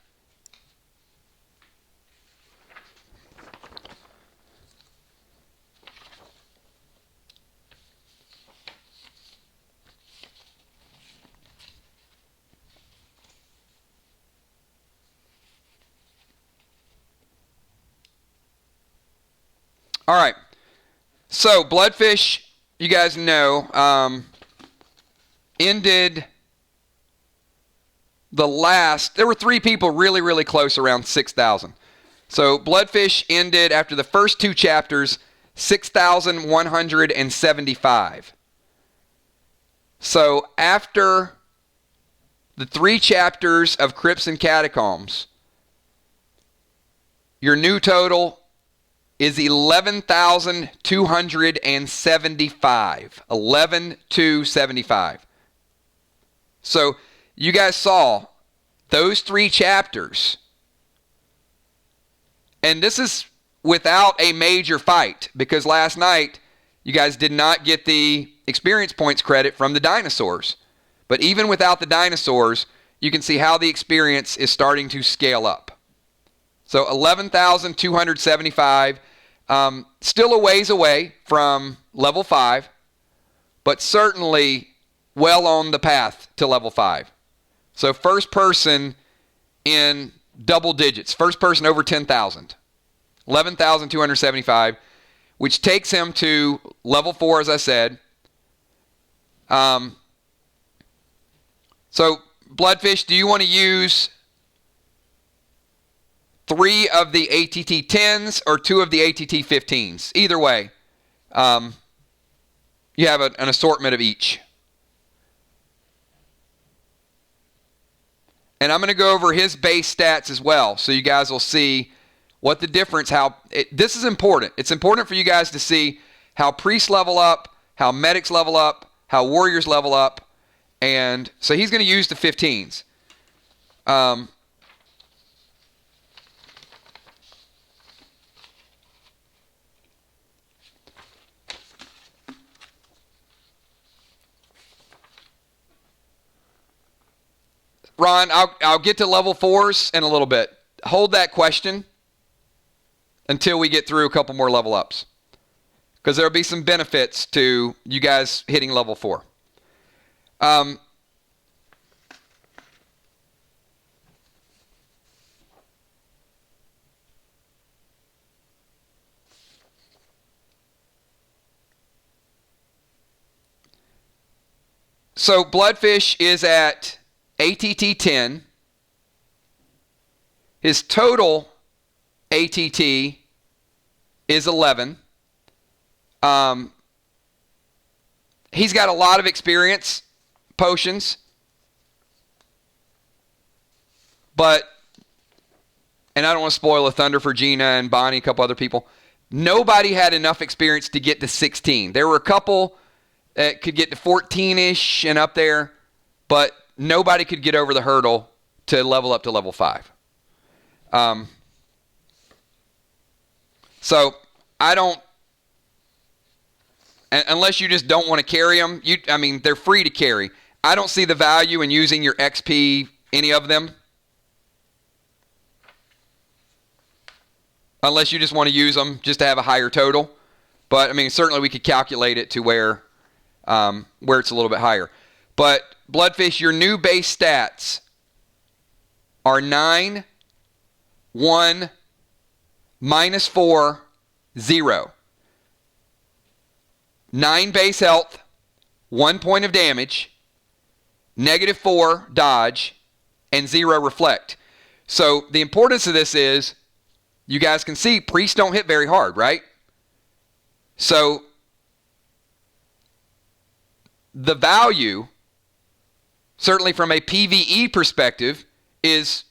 S1: All right. So Bloodfish, you guys know, ended the last. There were 3 people really, really close around 6,000. So Bloodfish ended after the first 2 chapters, 6,175. So after the 3 chapters of Crypts and Catacombs, your new total is 11,275. 11,275. So you guys saw those 3 chapters. And this is without a major fight, because last night you guys did not get the experience points credit from the dinosaurs. But even without the dinosaurs, you can see how the experience is starting to scale up. So 11,275, still a ways away from level 5, but certainly well on the path to level 5. So first person in double digits, first person over 10,000, 11,275, which takes him to level 4, as I said. So Bloodfish, do you want to use 3 of the ATT 10s or 2 of the ATT 15s? Either way, you have an assortment of each. And I'm going to go over his base stats as well, so you guys will see what the difference, this is important. It's important for you guys to see how priests level up, how medics level up, how warriors level up. And so he's going to use the 15s. Ron, I'll get to level 4s in a little bit. Hold that question until we get through a couple more level ups, because there will be some benefits to you guys hitting level 4. So Bloodfish is at ATT 10. His total ATT is 11. He's got a lot of experience potions, but, and I don't want to spoil the thunder for Gina and Bonnie, a couple other people, nobody had enough experience to get to 16. There were a couple that could get to 14-ish and up there, but nobody could get over the hurdle to level up to level 5. So I don't, unless you just don't want to carry them, they're free to carry. I don't see the value in using your XP, any of them, unless you just want to use them just to have a higher total. But certainly we could calculate it to where it's a little bit higher. But Bloodfish, your new base stats are 9, 1, -4, 0. 9 base health, 1 point of damage, -4 dodge, and 0 reflect. So the importance of this is, you guys can see priests don't hit very hard, right? So the value, certainly from a PvE perspective, is,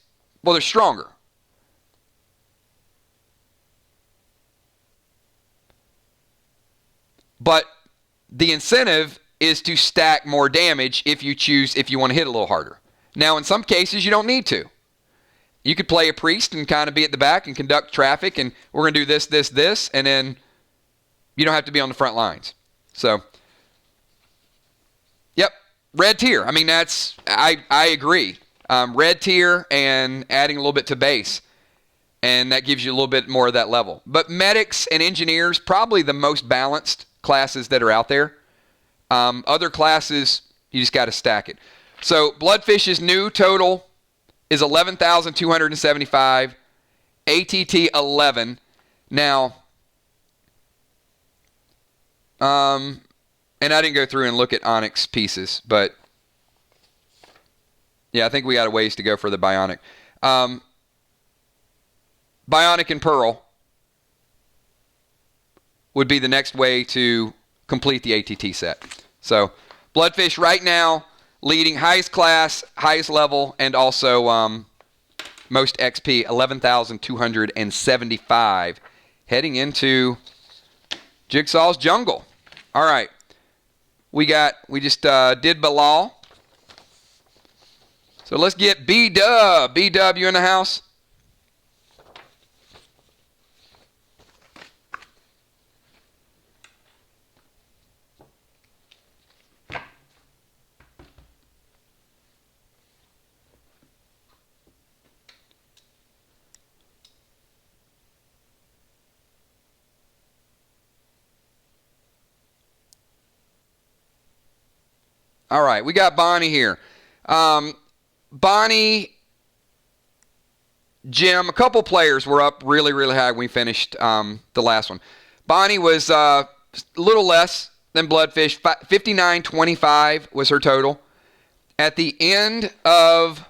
S1: well, they're stronger. But the incentive is to stack more damage if you want to hit a little harder. Now, in some cases, you don't need to. You could play a priest and kind of be at the back and conduct traffic, and we're going to do this, this, this, and then you don't have to be on the front lines. So, yep, red tier. I agree. Red tier and adding a little bit to base, and that gives you a little bit more of that level. But medics and engineers, probably the most balanced classes that are out there. Other classes, you just got to stack it. So Bloodfish's new total is 11,275, ATT 11. Now, And I didn't go through and look at Onyx pieces, but yeah, I think we got a ways to go for the Bionic. Bionic and Pearl would be the next way to complete the ATT set. So Bloodfish right now leading highest class, highest level, and also most XP, 11,275. Heading into Jigsaw's Jungle. All right. We just did Bilal. So let's get B-Dub. B-Dub, you in the house? All right, we got Bonnie here. Bonnie, Jim, a couple players were up really, really high when we finished the last one. Bonnie was a little less than Bloodfish. 59.25 was her total. At the end of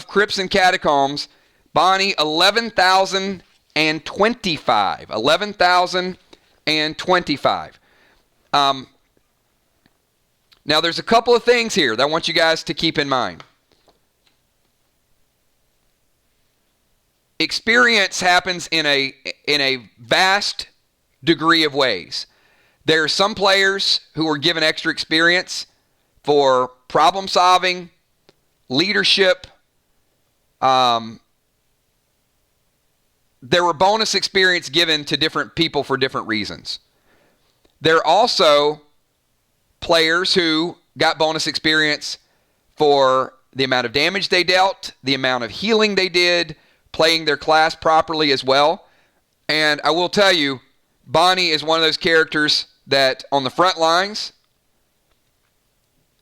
S1: Crypts and Catacombs, Bonnie, 11,025. 11,025. Now, there's a couple of things here that I want you guys to keep in mind. Experience happens in a vast degree of ways. There are some players who are given extra experience for problem solving, leadership. There were bonus experience given to different people for different reasons. There are also players who got bonus experience for the amount of damage they dealt, the amount of healing they did, playing their class properly as well. And I will tell you, Bonnie is one of those characters that on the front lines,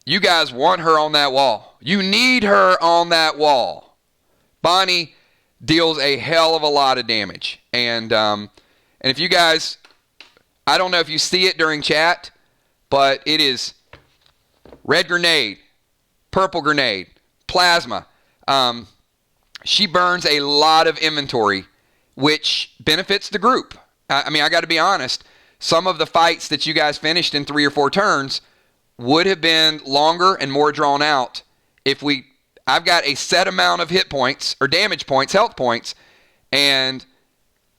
S1: you guys want her on that wall. You need her on that wall. Bonnie deals a hell of a lot of damage. And if you guys, I don't know if you see it during chat, but it is red grenade, purple grenade, plasma. She burns a lot of inventory, which benefits the group. I mean, I got to be honest. Some of the fights that you guys finished in 3 or 4 turns would have been longer and more drawn out if I've got a set amount of hit points or damage points, health points, and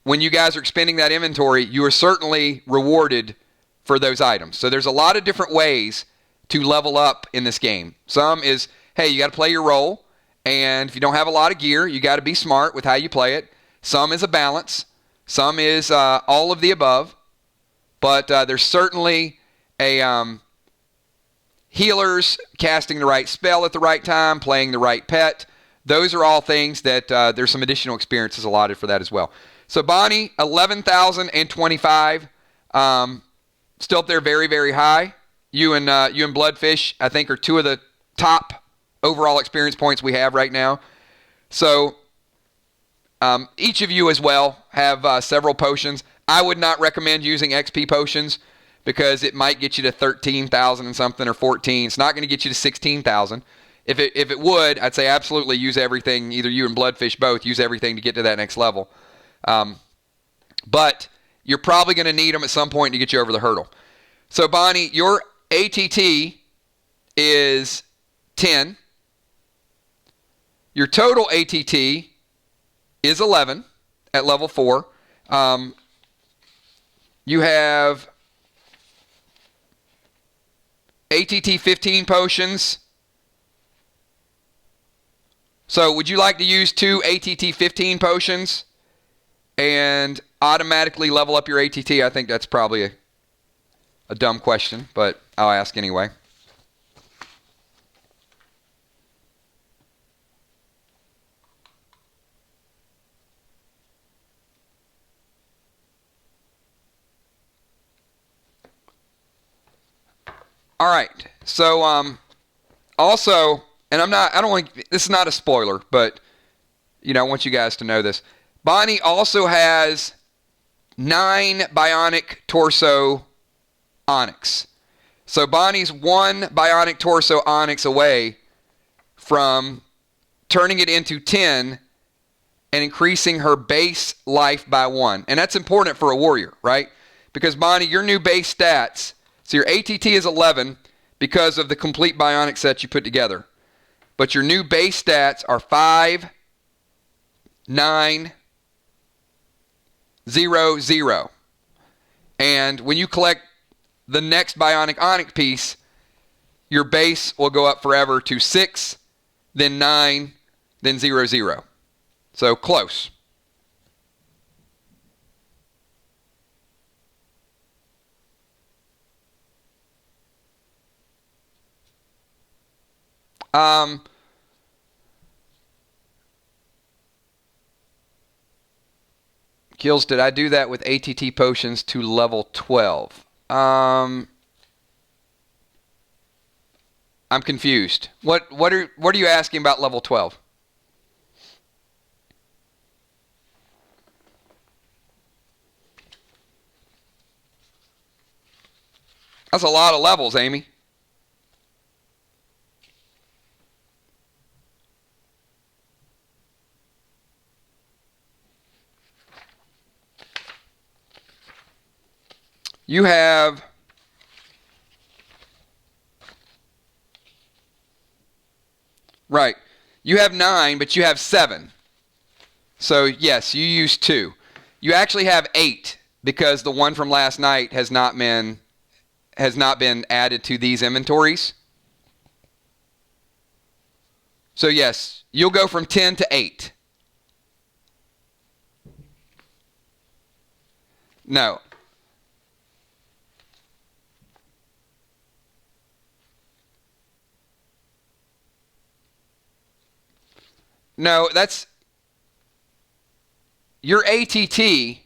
S1: when you guys are expending that inventory, you are certainly rewarded for those items. So there's a lot of different ways to level up in this game. Some is, hey, you got to play your role, and if you don't have a lot of gear, you got to be smart with how you play it. Some is a balance. Some is all of the above. But there's certainly a healers casting the right spell at the right time, playing the right pet. Those are all things that there's some additional experiences allotted for that as well. So Bonnie, 11,025. Still up there very, very high. You and Bloodfish, I think, are 2 of the top overall experience points we have right now. So each of you as well have several potions. I would not recommend using XP potions because it might get you to 13,000 and something or 14. It's not going to get you to 16,000. If it would, I'd say absolutely use everything. Either you and Bloodfish both use everything to get to that next level. But you're probably going to need them at some point to get you over the hurdle. So Bonnie, your ATT is 10. Your total ATT is 11 at level 4. You have ATT 15 potions. So would you like to use 2 ATT 15 potions and automatically level up your ATT? I think that's probably a dumb question, but I'll ask anyway. All right. So also, and I don't want, this is not a spoiler, but I want you guys to know this. Bonnie also has 9 bionic torso onyx. So Bonnie's 1 bionic torso onyx away from turning it into 10 and increasing her base life by 1. And that's important for a warrior, right? Because Bonnie, your new base stats, so your ATT is 11 because of the complete bionic set you put together. But your new base stats are 5, 9, 0, 0. And when you collect the next bionic onyx piece, your base will go up forever to 6, then 9, then 0, 0. So close. Kills, did I do that with ATT potions to level 12? I'm confused. What are you asking about level 12? That's a lot of levels, Amy. You have right. You have 9, but you have 7. So yes, you use 2. You actually have 8 because the one from last night has not been added to these inventories. So yes, you'll go from 10 to 8. No. No, that's your ATT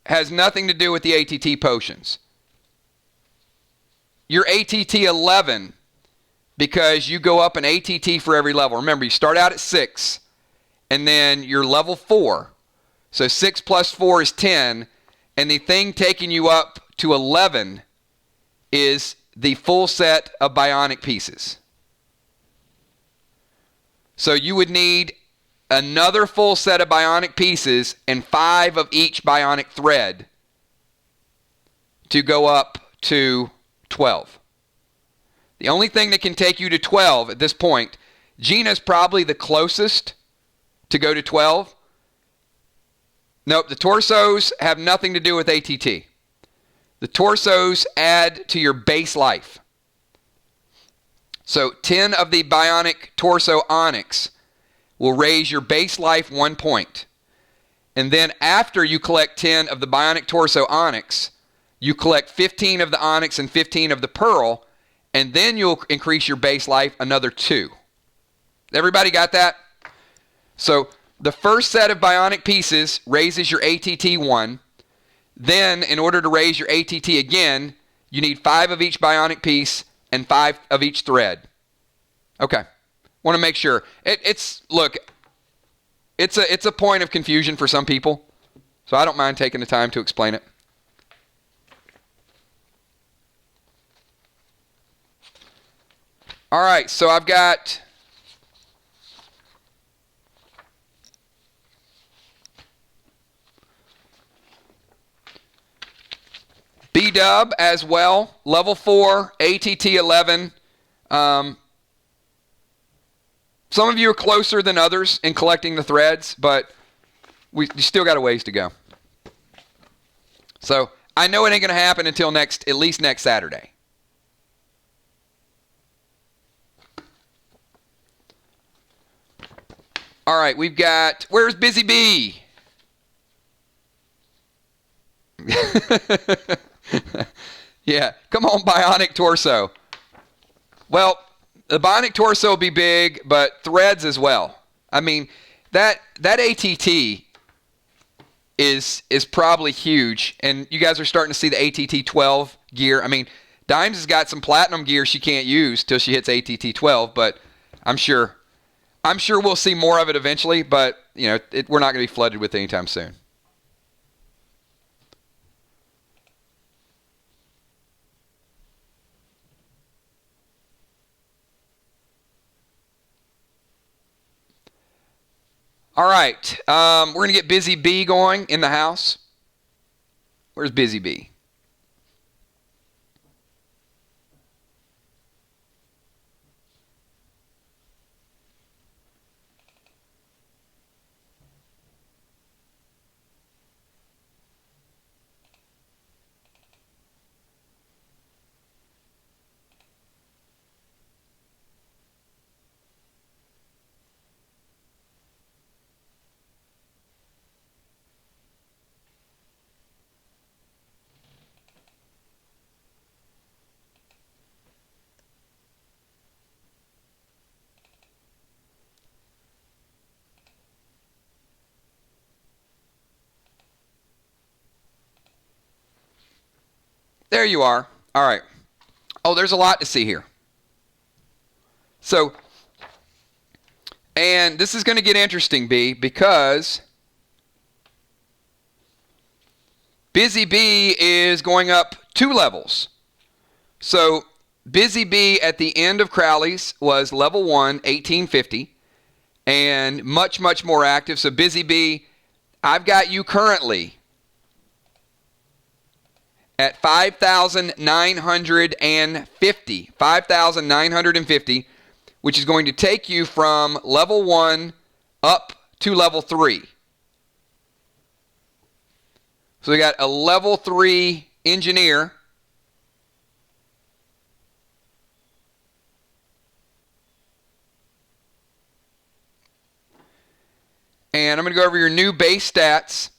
S1: has nothing to do with the ATT potions. Your ATT 11, because you go up an ATT for every level. Remember, you start out at 6, and then you're level 4. So 6 plus 4 is 10, and the thing taking you up to 11 is the full set of bionic pieces. So you would need another full set of bionic pieces and 5 of each bionic thread to go up to 12. The only thing that can take you to 12 at this point, Gina's probably the closest to go to 12. Nope, the torsos have nothing to do with ATT. The torsos add to your base life. So 10 of the bionic torso onyx will raise your base life 1 point. And then after you collect 10 of the bionic torso onyx, you collect 15 of the onyx and 15 of the pearl, and then you'll increase your base life another 2. Everybody got that? So the first set of bionic pieces raises your ATT 1. Then in order to raise your ATT again, you need 5 of each bionic piece and 5 of each thread. Okay. Want to make sure. It's a point of confusion for some people, so I don't mind taking the time to explain it. All right, so I've got B-Dub as well, level 4, ATT 11. Some of you are closer than others in collecting the threads, but you still got a ways to go. So I know it ain't going to happen until at least next Saturday. All right, we've got, where's Busy Bee? Yeah, come on, bionic torso. Well, the bionic torso will be big, but threads as well. I mean, that ATT is probably huge, and you guys are starting to see the ATT 12 gear. I mean, Dimes has got some platinum gear she can't use till she hits ATT 12, but I'm sure we'll see more of it eventually, but we're not going to be flooded with it anytime soon. All right, we're going to get Busy Bee going in the house. Where's Busy Bee? There you are. All right. Oh, there's a lot to see here. So, and this is going to get interesting, B, because Busy Bee is going up 2 levels. So, Busy Bee at the end of Crowley's was level 1, 1850, and much, much more active. So, Busy Bee, I've got you currently at 5,950, which is going to take you from level 1 up to level 3. So we got a level 3 engineer. And I'm going to go over your new base stats.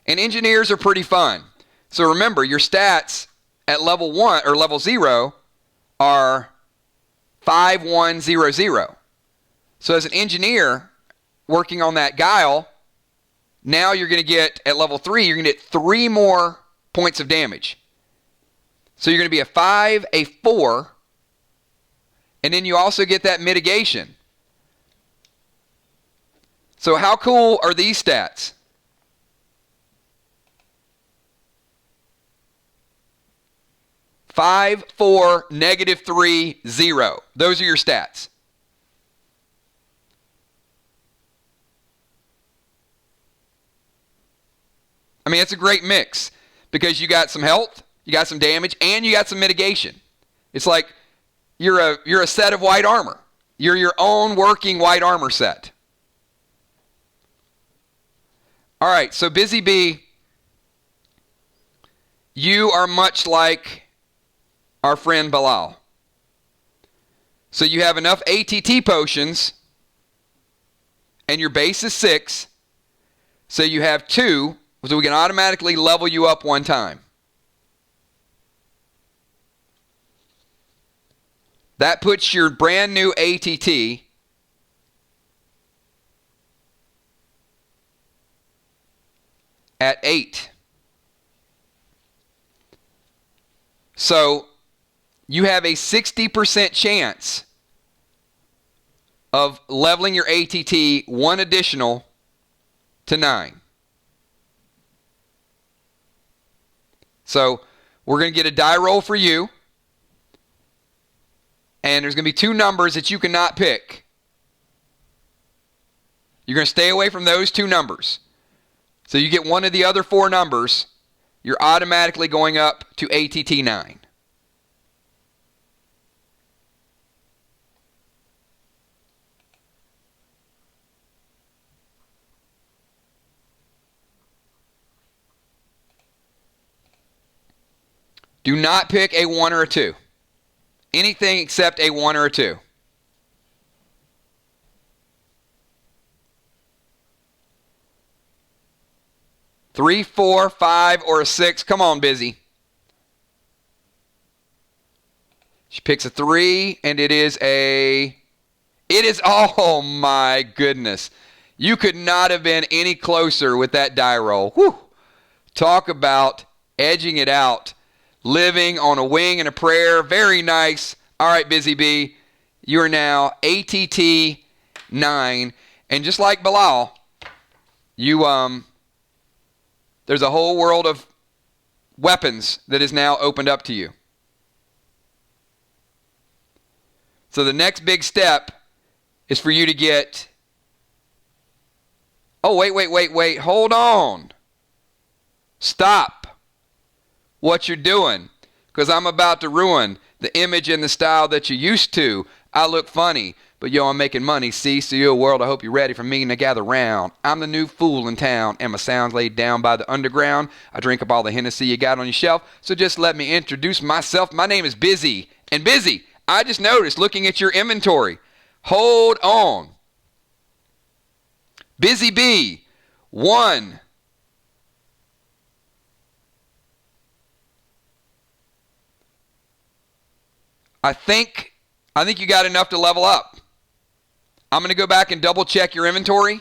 S1: And engineers are pretty fun. So remember, your stats at level 1 or level 0 are 5100. So as an engineer working on that guile, now you're going to get, at level 3, you're going to get 3 more points of damage. So you're going to be a 5, a 4, and then you also get that mitigation. So how cool are these stats? 5, 4, -3, 0. Those are your stats. I mean, it's a great mix because you got some health, you got some damage, and you got some mitigation. It's like you're a set of white armor. You're your own working white armor set. All right, so Busy Bee, you are much like our friend Bilal. So you have enough ATT potions, and your base is 6, so you have 2, so we can automatically level you up 1 time. That puts your brand new ATT at 8. So you have a 60% chance of leveling your ATT 1 additional to 9. So we're going to get a die roll for you. And there's going to be 2 numbers that you cannot pick. You're going to stay away from those 2 numbers. So you get one of the other 4 numbers, you're automatically going up to ATT 9. Do not pick a 1 or a 2. Anything except a 1 or a 2. Three, 4, 5, or a 6. Come on, Busy. She picks a 3, and it is, oh my goodness. You could not have been any closer with that die roll. Whew. Talk about edging it out, living on a wing and a prayer. Very nice. All right, Busy Bee, you are now ATT 9. And just like Bilal, you there's a whole world of weapons that is now opened up to you. So the next big step is for you to get... Oh, wait. Hold on. Stop what you're doing, because I'm about to ruin the image and the style that you used to. I look funny, but yo, I'm making money, see? So yo, world, I hope you're ready for me to gather round. I'm the new fool in town, and my sound's laid down by the underground. I drink up all the Hennessy you got on your shelf, so just let me introduce myself. My name is Busy. And Busy, I just noticed looking at your inventory. Hold on. Busy Bee, 1. I think you got enough to level up. I'm going to go back and double check your inventory,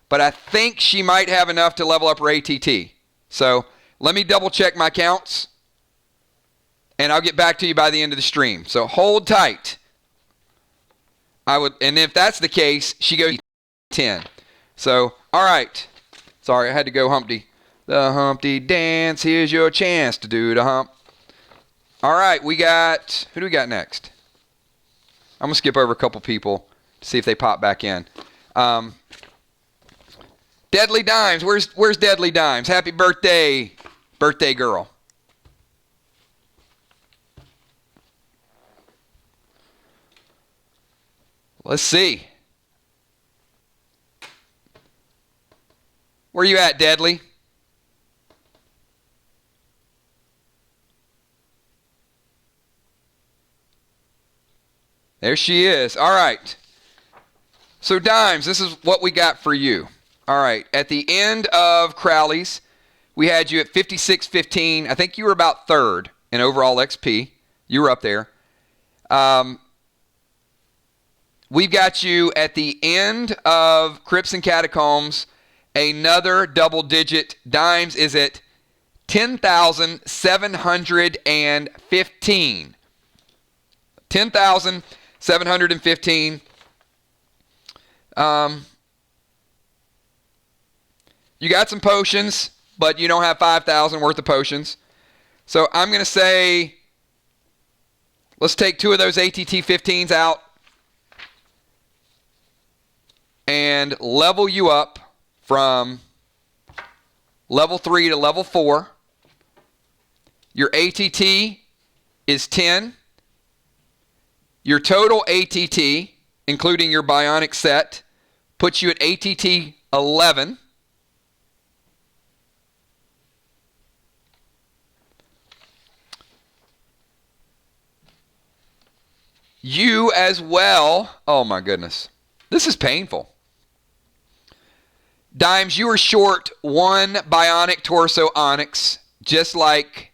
S1: but I think she might have enough to level up her ATT. So let me double check my counts, and I'll get back to you by the end of the stream. So hold tight. And if that's the case, she goes 10. So, all right. Sorry, I had to go Humpty. The Humpty dance, here's your chance to do the hump. All right, who do we got next? I'm going to skip over a couple people to see if they pop back in. Deadly Dimes, where's Deadly Dimes? Happy birthday, birthday girl. Let's see. Where you at, Deadly? There she is. All right. So, Dimes, this is what we got for you. All right. At the end of Crowley's, we had you at 56.15. I think you were about third in overall XP. You were up there. We've got you at the end of Crypts and Catacombs. Another double digit. Dimes is at 10,715. 10,715. You got some potions, but you don't have 5,000 worth of potions. So I'm going to say, let's take 2 of those ATT 15s out and level you up from level 3 to level 4. Your ATT is 10. Your total ATT, including your bionic set, puts you at ATT 11. You as well. Oh my goodness. This is painful. Dimes, you are short 1 bionic torso onyx, just like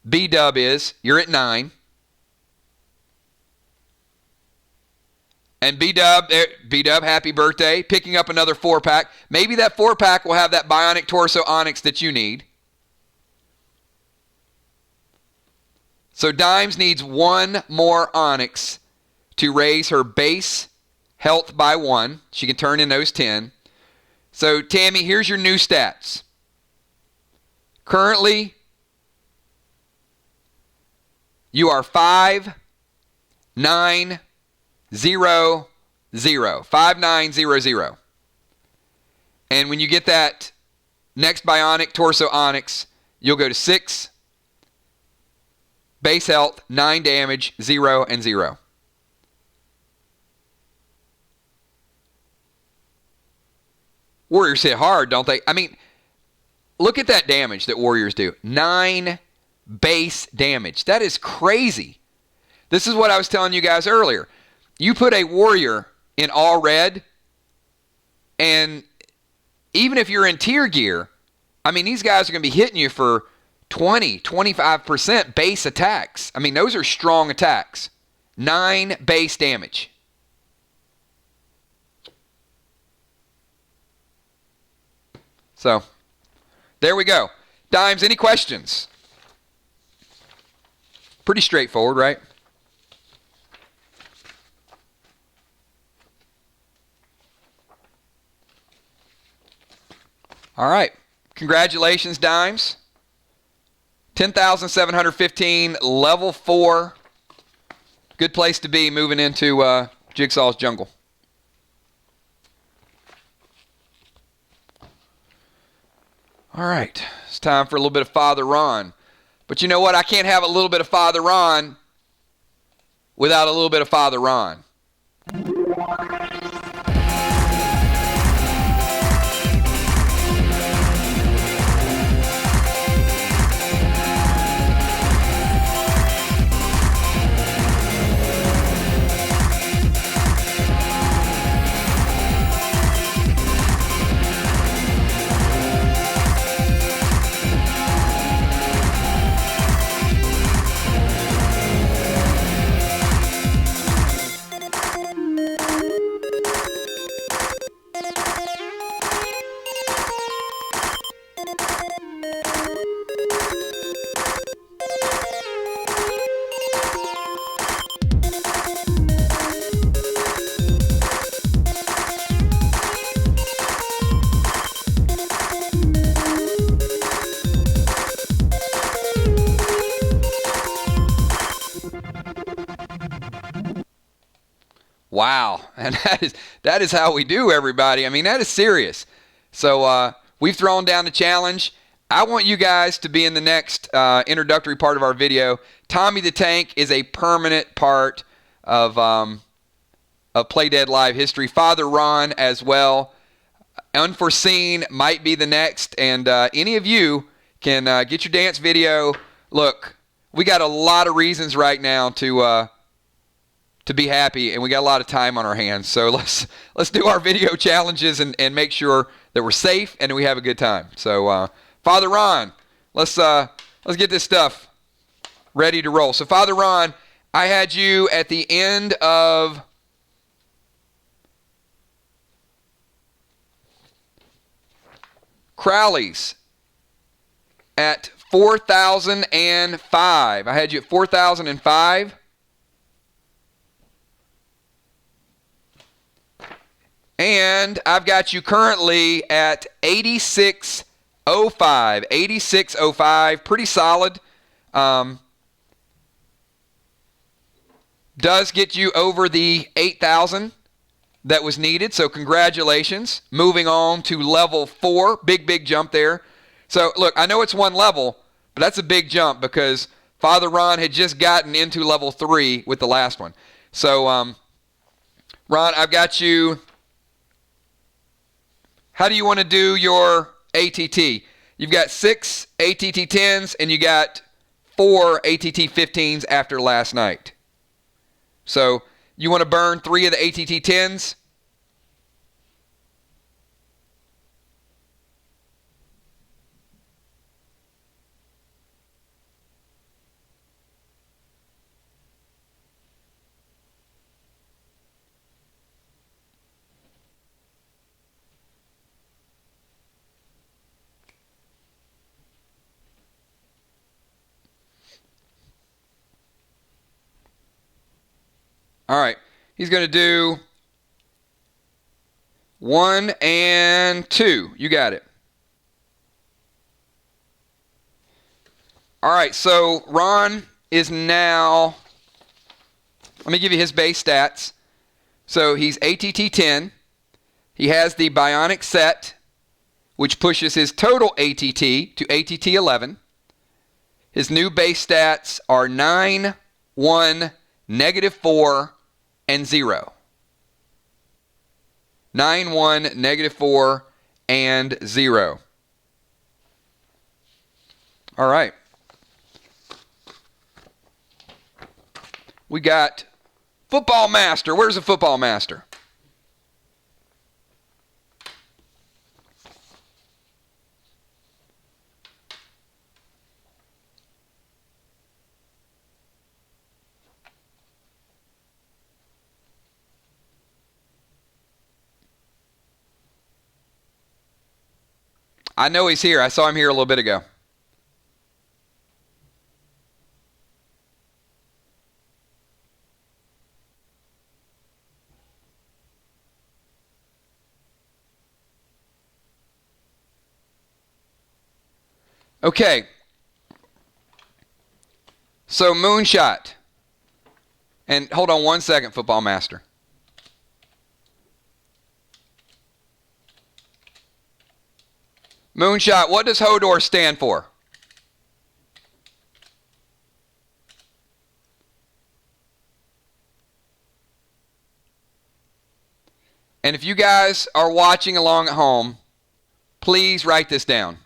S1: B-Dub is. You're at 9. And B-Dub, happy birthday. Picking up another 4-pack. Maybe that 4-pack will have that bionic torso onyx that you need. So Dimes needs 1 more onyx to raise her base health by 1. She can turn in those 10. So Tammy, here's your new stats. Currently, you are 5, 9, 0, 0. 5, 9, 0, 0. And when you get that next bionic torso onyx, you'll go to 6, base health, 9 damage, 0, and 0. Warriors hit hard, don't they? I mean, look at that damage that Warriors do. 9 base damage. That is crazy. This is what I was telling you guys earlier. You put a Warrior in all red, and even if you're in tier gear, I mean, these guys are going to be hitting you for 20, 25% base attacks. I mean, those are strong attacks. 9 base damage. So, there we go. Dimes, any questions? Pretty straightforward, right? All right. Congratulations, Dimes. 10,715, level 4. Good place to be moving into Jigsaw's jungle. All right. It's time for a little bit of Father Ron. But you know what? I can't have a little bit of Father Ron without a little bit of Father Ron. Wow, and that is how we do, everybody. I mean, that is serious. So we've thrown down the challenge. I want you guys to be in the next introductory part of our video. Tommy the Tank is a permanent part of Play Dead Live history. Father Ron as well. Unforeseen might be the next, and any of you can get your dance video. Look, we got a lot of reasons right now to be happy, and we got a lot of time on our hands. So let's do our video challenges and make sure that we're safe and we have a good time. So Father Ron, let's get this stuff ready to roll. So Father Ron, I had you at the end of Crowley's at 4,005. I had you at 4,005. And I've got you currently at 8605. 8605, pretty solid. Does get you over the 8,000 that was needed, so congratulations. Moving on to level 4. Big jump there. So, look, I know it's one level, but that's a big jump because Father Ron had just gotten into level 3 with the last one. So, Ron, I've got you... How do you want to do your ATT? You've got 6 ATT 10s and you got 4 ATT 15s after last night. So you want to burn 3 of the ATT 10s? All right, he's going to do 1 and 2. You got it. All right, so Ron is now, let me give you his base stats. So he's ATT 10. He has the Bionic set, which pushes his total ATT to ATT 11. His new base stats are 9, 1, -4, and 0. 9, 1, -4, and 0. All right. We got Football Master. Where's the Football Master? I know he's here. I saw him here a little bit ago. Okay. So moonshot. And hold on one second, Football Master. Moonshot, what does Hodor stand for? And if you guys are watching along at home, please write this down.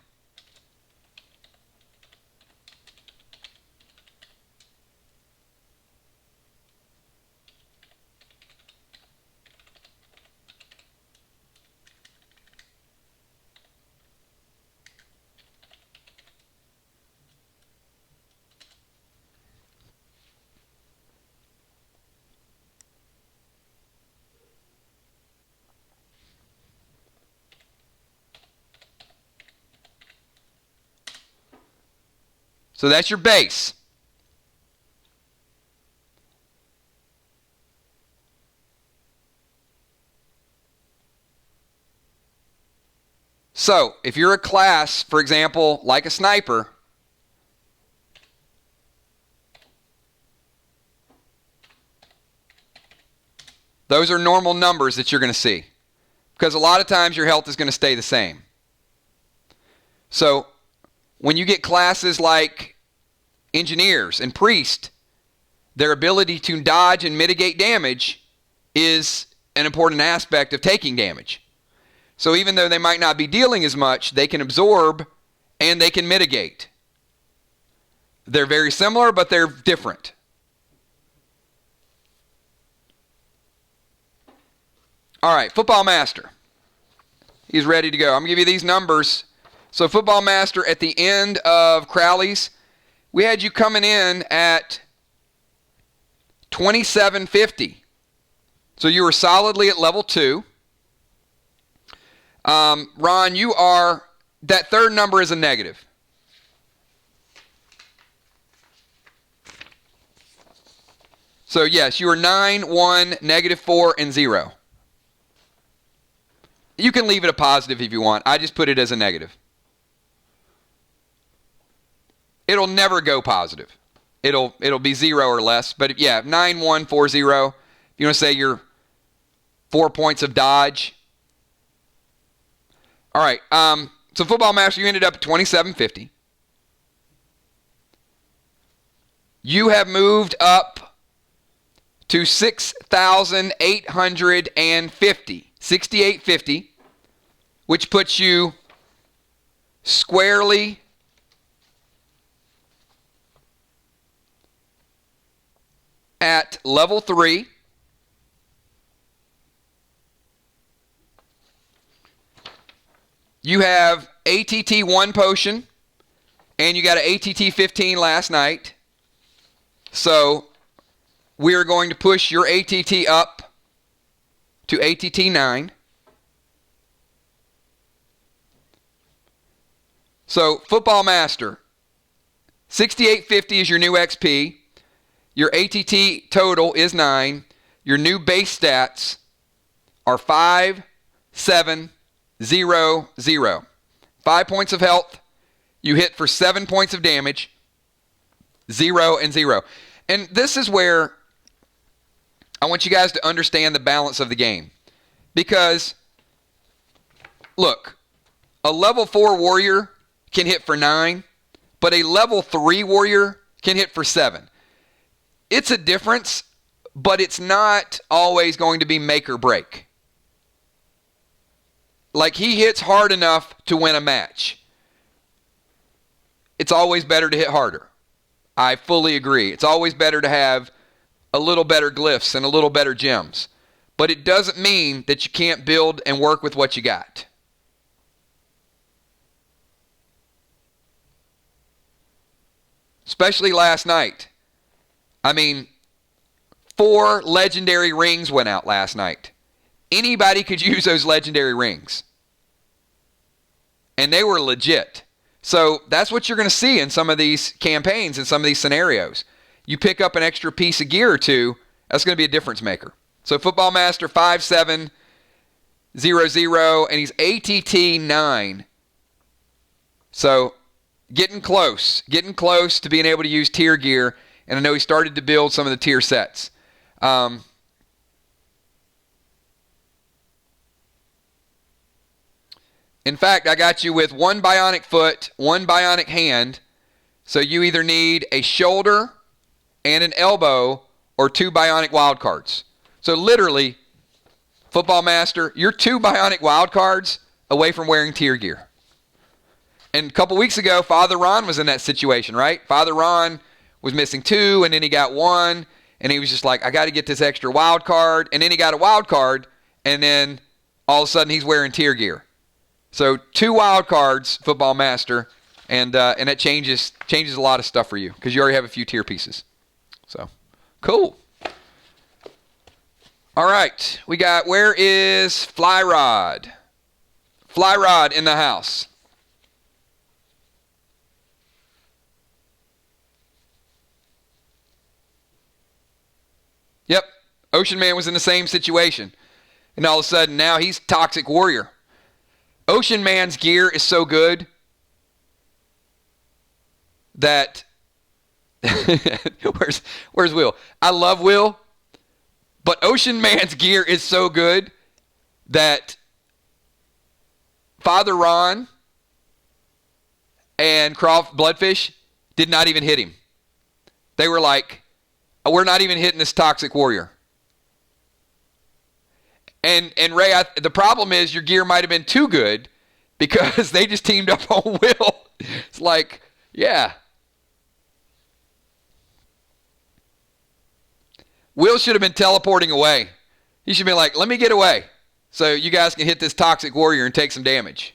S1: So that's your base. So if you're a class, for example, like a sniper, those are normal numbers that you're going to see. Because a lot of times your health is going to stay the same. So when you get classes like engineers and priests, their ability to dodge and mitigate damage is an important aspect of taking damage. So even though they might not be dealing as much, they can absorb and they can mitigate. They're very similar, but they're different. All right, Football Master. He's ready to go. I'm going to give you these numbers. So Football Master, at the end of Crowley's, we had you coming in at 2750. So you were solidly at level 2. Ron, you are, that third number is a negative. So yes, you are 9, 1, -4, and 0. You can leave it a positive if you want. I just put it as a negative. It'll never go positive. It'll be 0 or less. But yeah, 9, 1, 4, 0. If you want to say you're 4 points of dodge. All right. So Football Master, you ended up at 2750. You have moved up to 6,850. 6850, which puts you squarely at level 3. You have ATT 1 potion, and you got an ATT 15 last night. So we're going to push your ATT up to ATT 9. So Football Master, 6850 is your new XP. Your ATT total is 9. Your new base stats are 5, 7, 0, 0. 5 points of health. You hit for 7 points of damage. 0 and 0. And this is where I want you guys to understand the balance of the game. Because, look, a level 4 warrior can hit for 9, but a level 3 warrior can hit for 7. It's a difference, but it's not always going to be make or break. Like, he hits hard enough to win a match. It's always better to hit harder. I fully agree. It's always better to have a little better glyphs and a little better gems. But it doesn't mean that you can't build and work with what you got. Especially last night. I mean, 4 legendary rings went out last night. Anybody could use those legendary rings. And they were legit. So that's what you're going to see in some of these campaigns and some of these scenarios. You pick up an extra piece of gear or two, that's going to be a difference maker. So Football Master 5700, and he's ATT 9. So getting close to being able to use tier gear, and I know he started to build some of the tier sets. In fact, I got you with one bionic foot, one bionic hand, so you either need a shoulder and an elbow or two bionic wild cards. So literally, Football Master, you're two bionic wild cards away from wearing tier gear. And a couple weeks ago, Father Ron was in that situation, right? Father Ron was missing two, and then he got one, and he was just like, I got to get this extra wild card. And then he got a wild card, and then all of a sudden he's wearing tier gear. So two wild cards, Football Master, and that changes a lot of stuff for you because you already have a few tier pieces. So, cool. All right, we got, where is Fly Rod? Fly Rod in the house. Yep, Ocean Man was in the same situation. And all of a sudden, now he's Toxic Warrior. Ocean Man's gear is so good that... where's Will? I love Will, but Ocean Man's gear is so good that Father Ron and Croft Bloodfish did not even hit him. They were like, we're not even hitting this Toxic Warrior. And Ray, the problem is your gear might have been too good because they just teamed up on Will. It's like, yeah. Will should have been teleporting away. He should be like, let me get away so you guys can hit this Toxic Warrior and take some damage.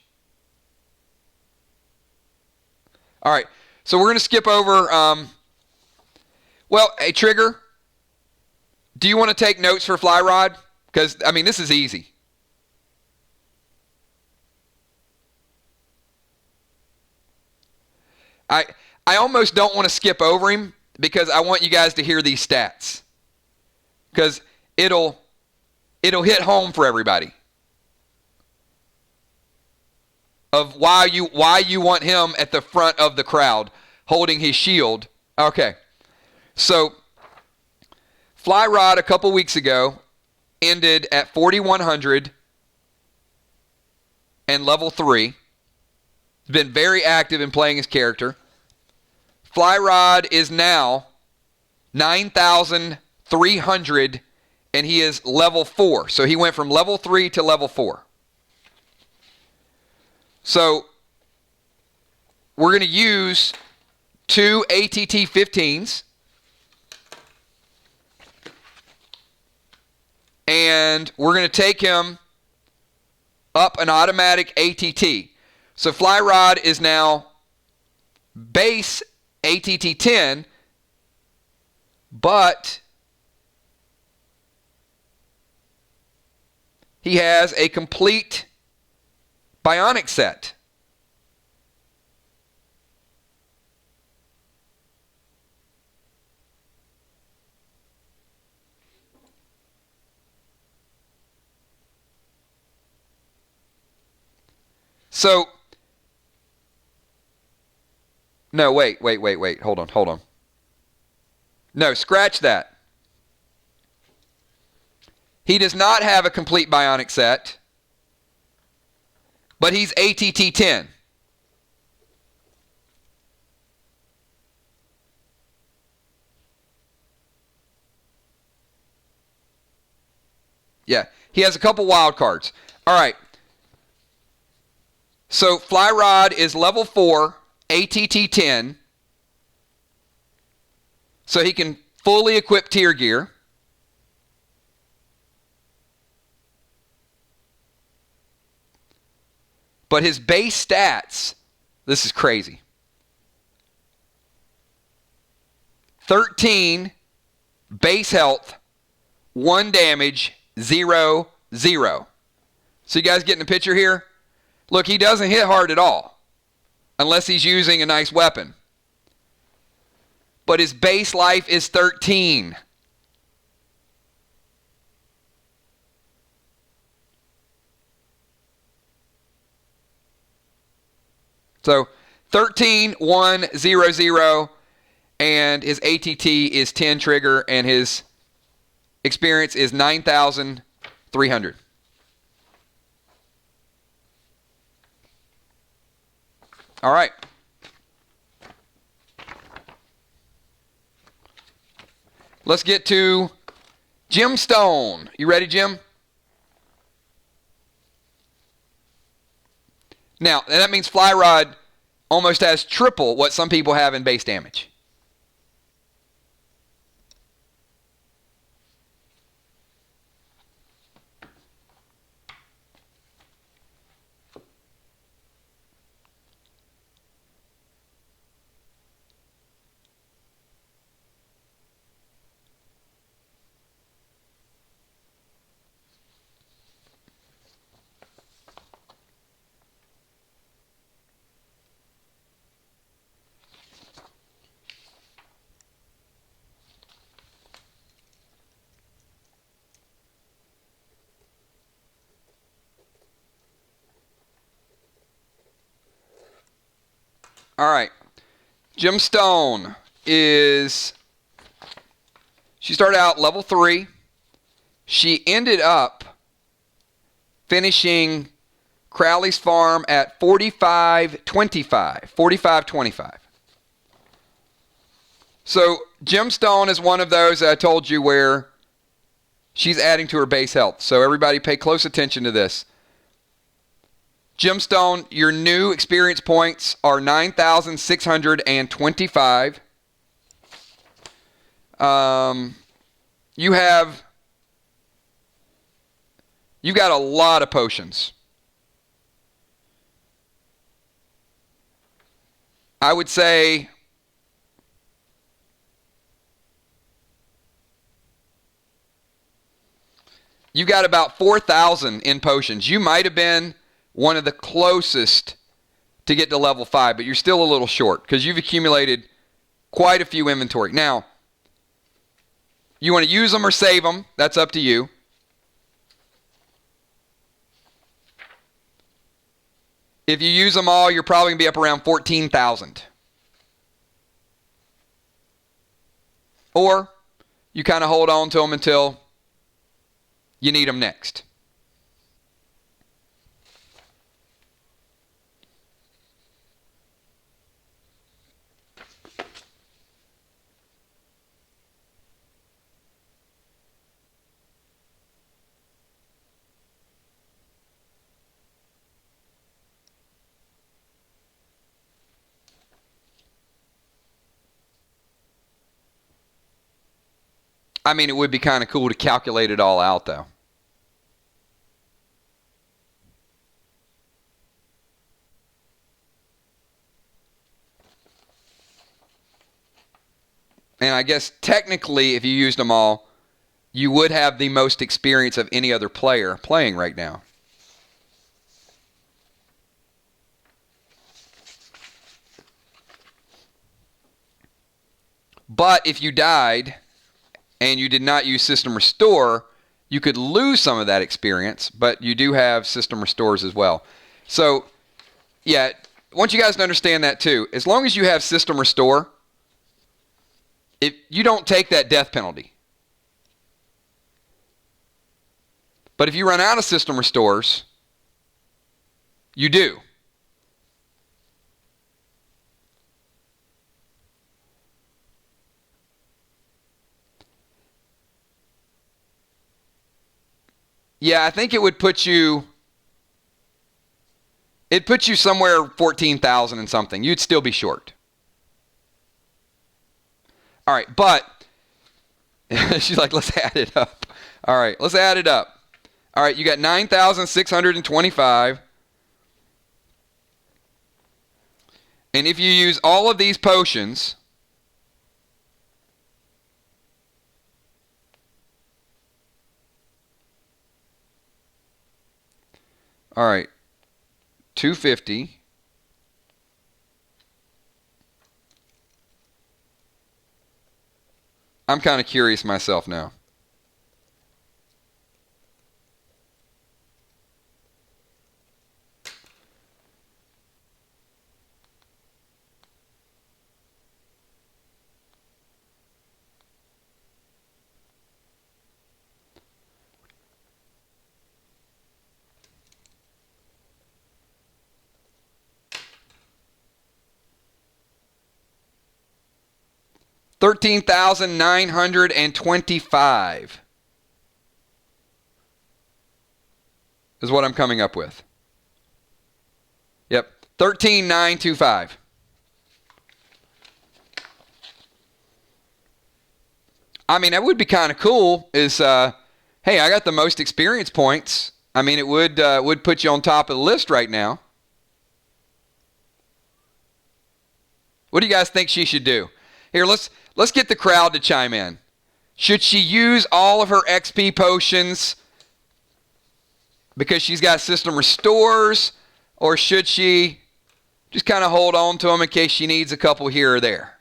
S1: All right, so we're going to skip over, hey, Trigger, do you want to take notes for Fly Rod? Because, I mean, this is easy. I almost don't want to skip over him because I want you guys to hear these stats. Because it'll hit home for everybody. Of why you want him at the front of the crowd holding his shield. Okay. So, Fly Rod a couple weeks ago ended at 4,100 and level 3. He's been very active in playing his character. Fly Rod is now 9,300 and he is level 4. So he went from level 3 to level 4. So we're going to use two ATT 15s. And we're going to take him up an automatic ATT. So Fly Rod is now base ATT 10, but he has a complete bionic set. So, no, wait. Hold on. No, scratch that. He does not have a complete bionic set, but he's ATT 10. Yeah, he has a couple wild cards. All right. So Fly Rod is level 4, ATT 10. So he can fully equip tier gear. But his base stats, this is crazy. 13 base health, 1 damage, 0, 0. So you guys getting the picture here? Look, he doesn't hit hard at all, unless he's using a nice weapon. But his base life is 13. So 13100, and his ATT is 10 trigger, and his experience is 9,300. All right. Let's get to Jim Stone. You ready, Jim? Now, that means Fly Rod almost has triple what some people have in base damage. All right. Jim Stone she started out level 3. She ended up finishing Crowley's Farm at 45-25. So Jim Stone is one of those that I told you where she's adding to her base health. So everybody pay close attention to this. Jim Stone, your new experience points are 9,625. You got a lot of potions. I would say you got about 4,000 in potions. You might have been one of the closest to get to level 5, but you're still a little short because you've accumulated quite a few inventory. Now, you want to use them or save them, that's up to you. If you use them all, you're probably going to be up around 14,000. Or you kind of hold on to them until you need them next. I mean, it would be kind of cool to calculate it all out, though. And I guess technically, if you used them all, you would have the most experience of any other player playing right now. But if you died and you did not use System Restore, you could lose some of that experience, but you do have System Restores as well. So, yeah, I want you guys to understand that too. As long as you have System Restore, if you don't take that death penalty. But if you run out of System Restores, you do. Yeah, I think it would put you... It puts you somewhere 14,000 and something. You'd still be short. All right, but... She's like, let's add it up. All right, let's add it up. All right, you got 9,625. And if you use all of these potions... All right, 250. I'm kind of curious myself now. 13,925 is what I'm coming up with. Yep, 13,925. I mean, that would be kind of cool is, hey, I got the most experience points. I mean, it would put you on top of the list right now. What do you guys think she should do? Here, let's get the crowd to chime in. Should she use all of her XP potions because she's got system restores, or should she just kind of hold on to them in case she needs a couple here or there?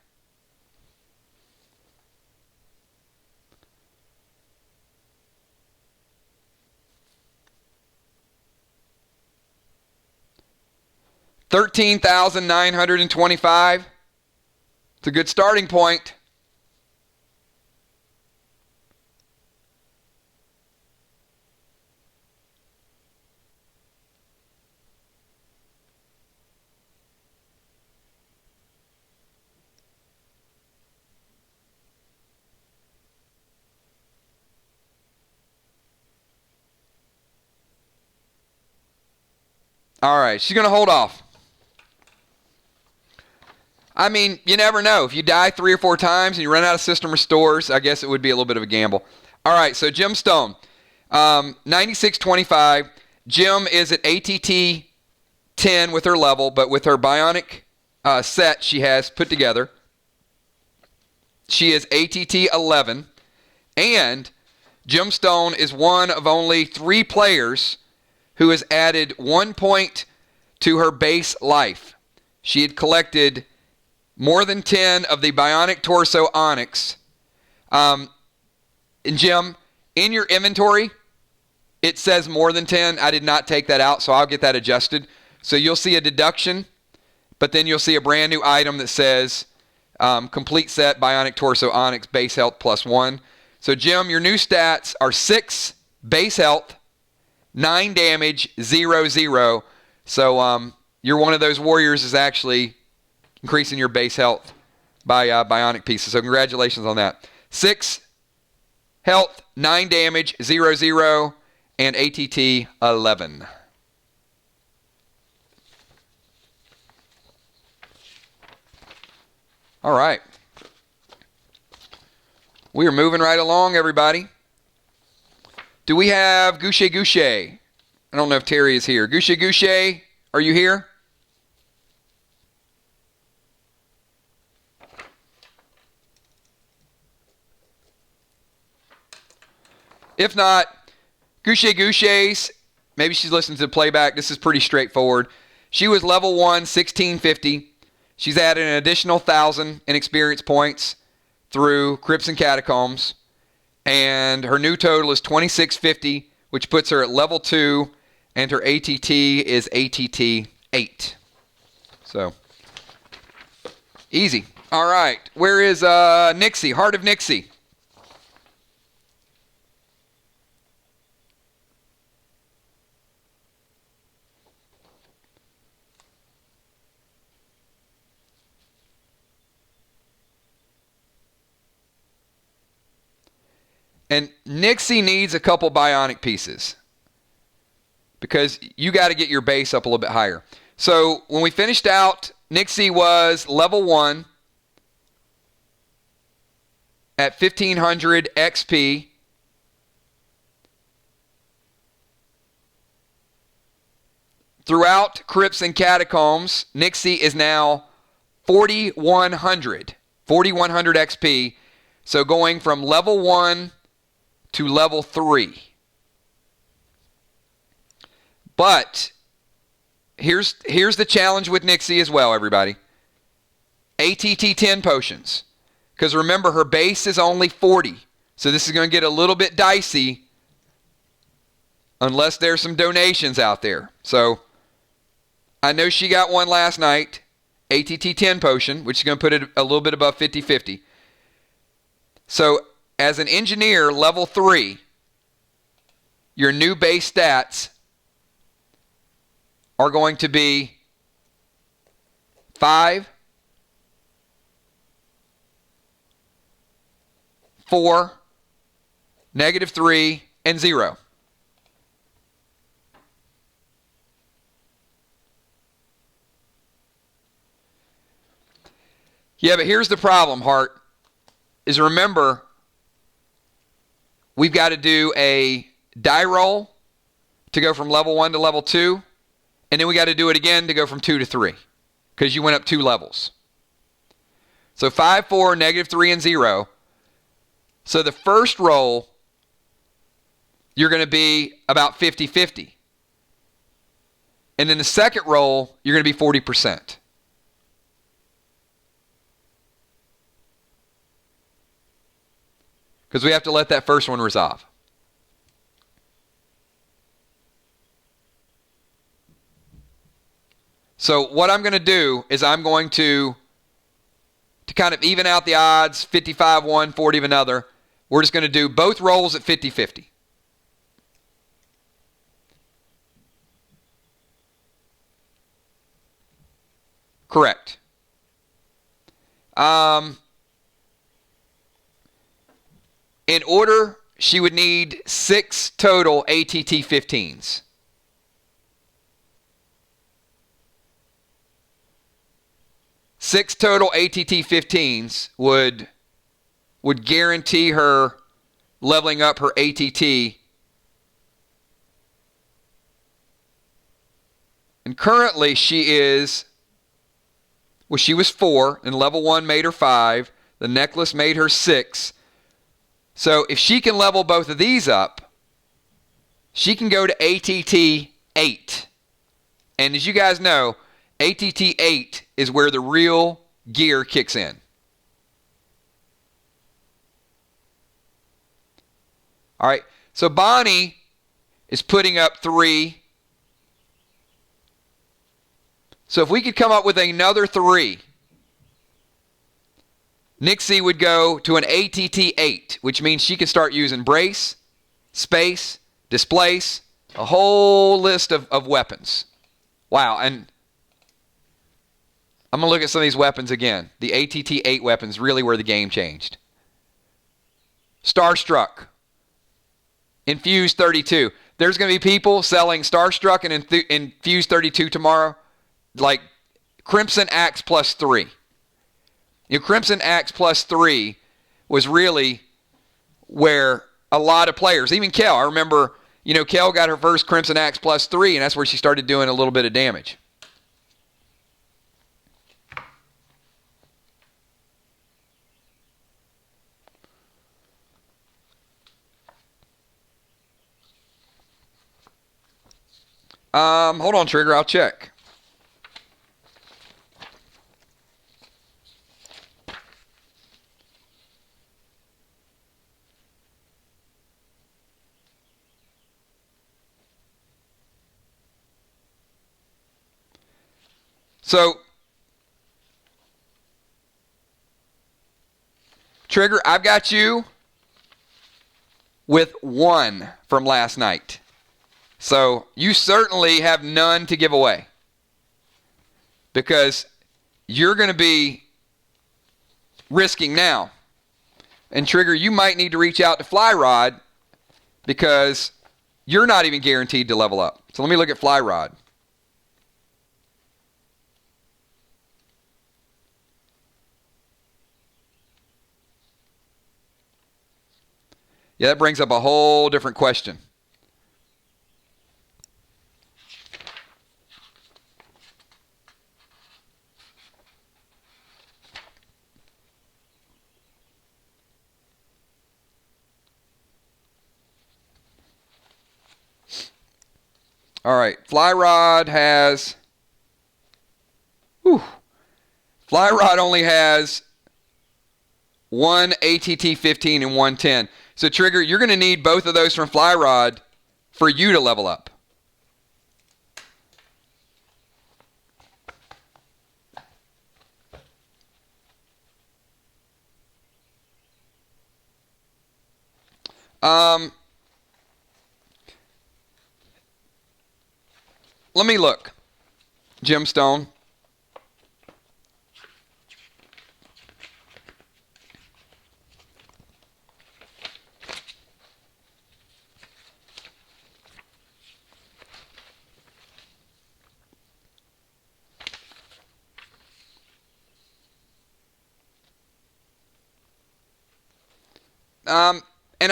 S1: $13,925. It's a good starting point. All right, she's going to hold off. I mean, you never know. If you die 3 or 4 times and you run out of system restores, I guess it would be a little bit of a gamble. All right, so Gemstone, 9625. Gem is at ATT 10 with her level, but with her bionic set she has put together, she is ATT 11. And Gemstone is one of only 3 players who has added 1 point to her base life. She had collected more than 10 of the Bionic Torso Onyx. And Jim, in your inventory, it says more than 10. I did not take that out, so I'll get that adjusted. So you'll see a deduction, but then you'll see a brand new item that says complete set Bionic Torso Onyx base health +1. So Jim, your new stats are 6 base health, 9 damage, 0/0. So you're one of those warriors is actually increasing your base health by bionic pieces. So congratulations on that. 6 health, 9 damage, 0/0, and ATT 11. All right. We are moving right along, everybody. Do we have Goucher Goucher? I don't know if Terry is here. Goucher Goucher, are you here? If not, Goucher Goucher's, maybe she's listening to the playback. This is pretty straightforward. She was level 1, 1650. She's added an additional 1,000 in experience points through Crypts and Catacombs. And her new total is 2650, which puts her at level 2, and her ATT is ATT 8. So, easy. All right. Where is Nixie? Heart of Nixie. And Nixie needs a couple bionic pieces because you got to get your base up a little bit higher. So when we finished out, Nixie was level 1 at 1,500 XP. Throughout Crypts and Catacombs, Nixie is now 4,100 XP. So going from level 1 to level 3. But here's the challenge with Nixie as well, everybody. ATT 10 potions. Because remember, her base is only 40. So this is going to get a little bit dicey unless there's some donations out there. So I know she got one last night, ATT 10 potion, which is going to put it a little bit above 50-50. So as an engineer, level 3, your new base stats are going to be 5, 4, -3, and 0. Yeah, but here's the problem, Hart, is remember, we've got to do a die roll to go from level 1 to level 2, and then we got to do it again to go from 2 to 3, because you went up 2 levels. So 5, 4, -3, and 0. So the first roll, you're going to be about 50-50. And then the second roll, you're going to be 40%. Because we have to let that first one resolve. So what I'm going to do is I'm going to kind of even out the odds, 55 one, 40 of another, we're just going to do both rolls at 50-50. Correct. In order, she would need 6 total ATT 15s. Six total ATT 15s would guarantee her leveling up her ATT. And currently she is, well, she was 4, and level 1 made her 5. The necklace made her 6. So if she can level both of these up, she can go to ATT 8. And as you guys know, ATT 8 is where the real gear kicks in. All right, so Bonnie is putting up 3. So if we could come up with another 3, Nixie would go to an ATT 8, which means she could start using brace, space, displace, a whole list of weapons. Wow, and I'm going to look at some of these weapons again. The ATT 8 weapons really where the game changed. Starstruck. Infuse 32. There's going to be people selling Starstruck and Infuse 32 tomorrow, like Crimson Axe plus 3. You know, Crimson Axe plus 3 was really where a lot of players, even Kel, I remember, you know, Kel got her first Crimson Axe plus 3, and that's where she started doing a little bit of damage. Hold on, Trigger, I'll check. So, Trigger, I've got you with 1 from last night. So, you certainly have none to give away. Because you're going to be risking now. And Trigger, you might need to reach out to Flyrod because you're not even guaranteed to level up. So let me look at Flyrod. Yeah, that brings up a whole different question. All right, Flyrod has... Flyrod only has 1 ATT 15 and 110. So, Trigger, you're going to need both of those from Flyrod for you to level up. Let me look. Gemstone. And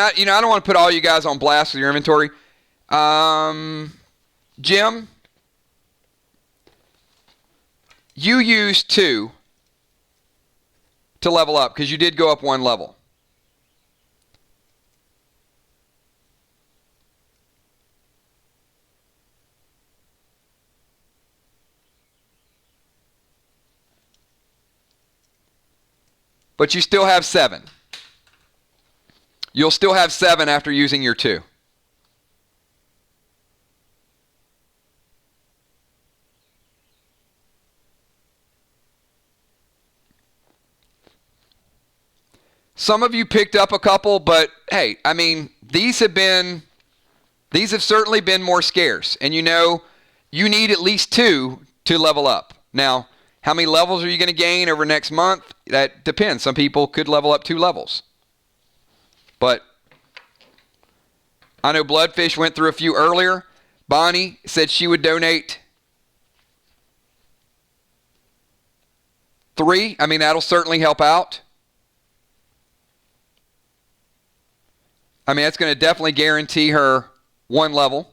S1: I don't want to put all you guys on blast with your inventory. Jim, you used 2 to level up because you did go up 1 level. But you still have 7. You'll still have 7 after using your 2. Some of you picked up a couple, but hey, I mean, these have certainly been more scarce. And you need at least 2 to level up. Now, how many levels are you going to gain over next month? That depends. Some people could level up 2 levels. But I know Bloodfish went through a few earlier. Bonnie said she would donate 3. I mean, that'll certainly help out. I mean, that's going to definitely guarantee her 1 level.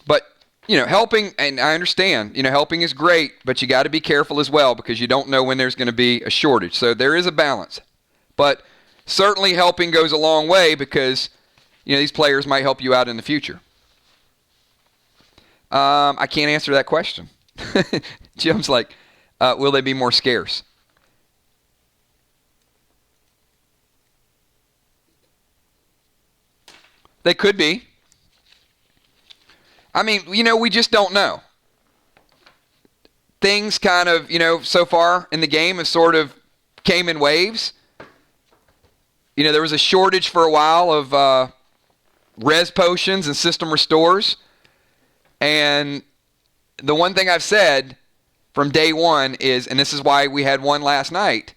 S1: But, helping, and I understand, helping is great, but you got to be careful as well because you don't know when there's going to be a shortage. So there is a balance. But certainly helping goes a long way because, these players might help you out in the future. I can't answer that question. Jim's like, will they be more scarce? They could be. I mean, we just don't know. Things kind of, so far in the game have sort of came in waves. There was a shortage for a while of res potions and system restores. And the one thing I've said from day one is, and this is why we had one last night,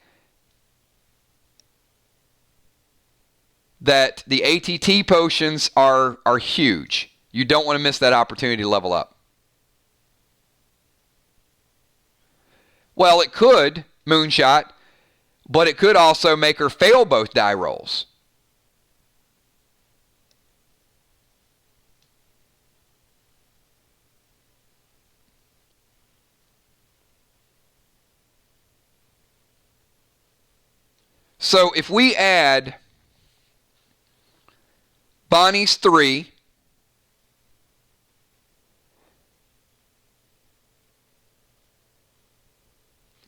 S1: that the ATT potions are huge. You don't want to miss that opportunity to level up. Well, it could, Moonshot, but it could also make her fail both die rolls. So if we add Bonnie's 3,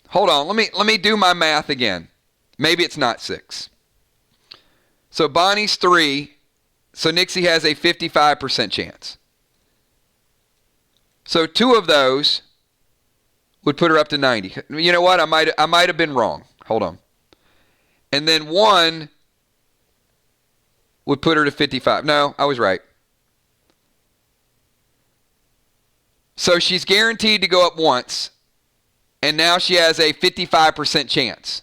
S1: hold on, let me do my math again. Maybe it's not 6. So Bonnie's 3, so Nixie has a 55% chance. So 2 of those would put her up to 90. You know what? I might have been wrong. Hold on. And then 1 would put her to 55. No, I was right. So she's guaranteed to go up once, and now she has a 55% chance.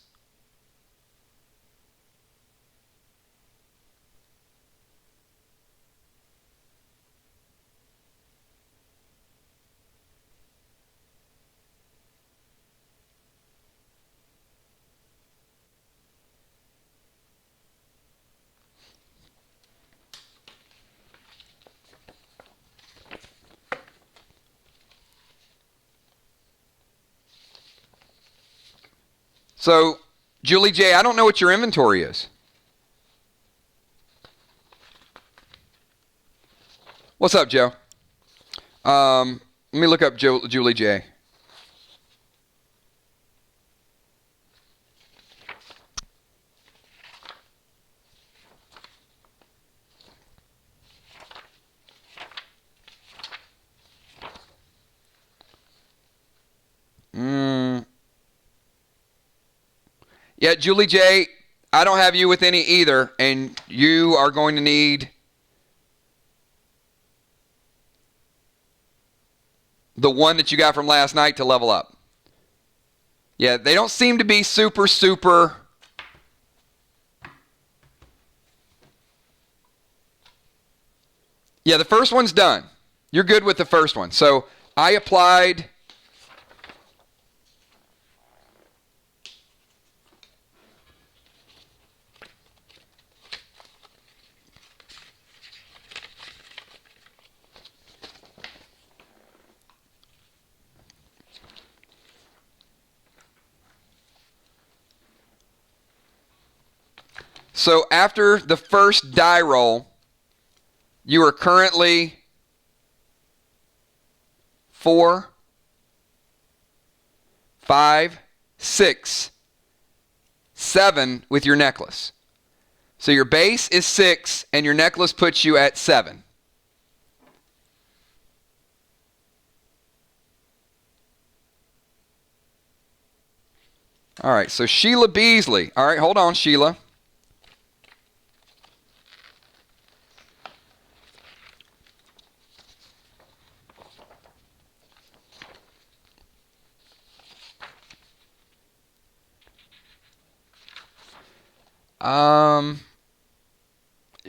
S1: So, Julie J., I don't know what your inventory is. What's up, Joe? Let me look up Julie J. Yeah, Julie J., I don't have you with any either, and you are going to need the one that you got from last night to level up. Yeah, they don't seem to be super. Yeah, the first one's done. You're good with the first one. So I applied so after the first die roll, you are currently 4, 5, 6, 7 with your necklace. So your base is 6 and your necklace puts you at 7. All right, so Sheila Beasley. All right, hold on, Sheila.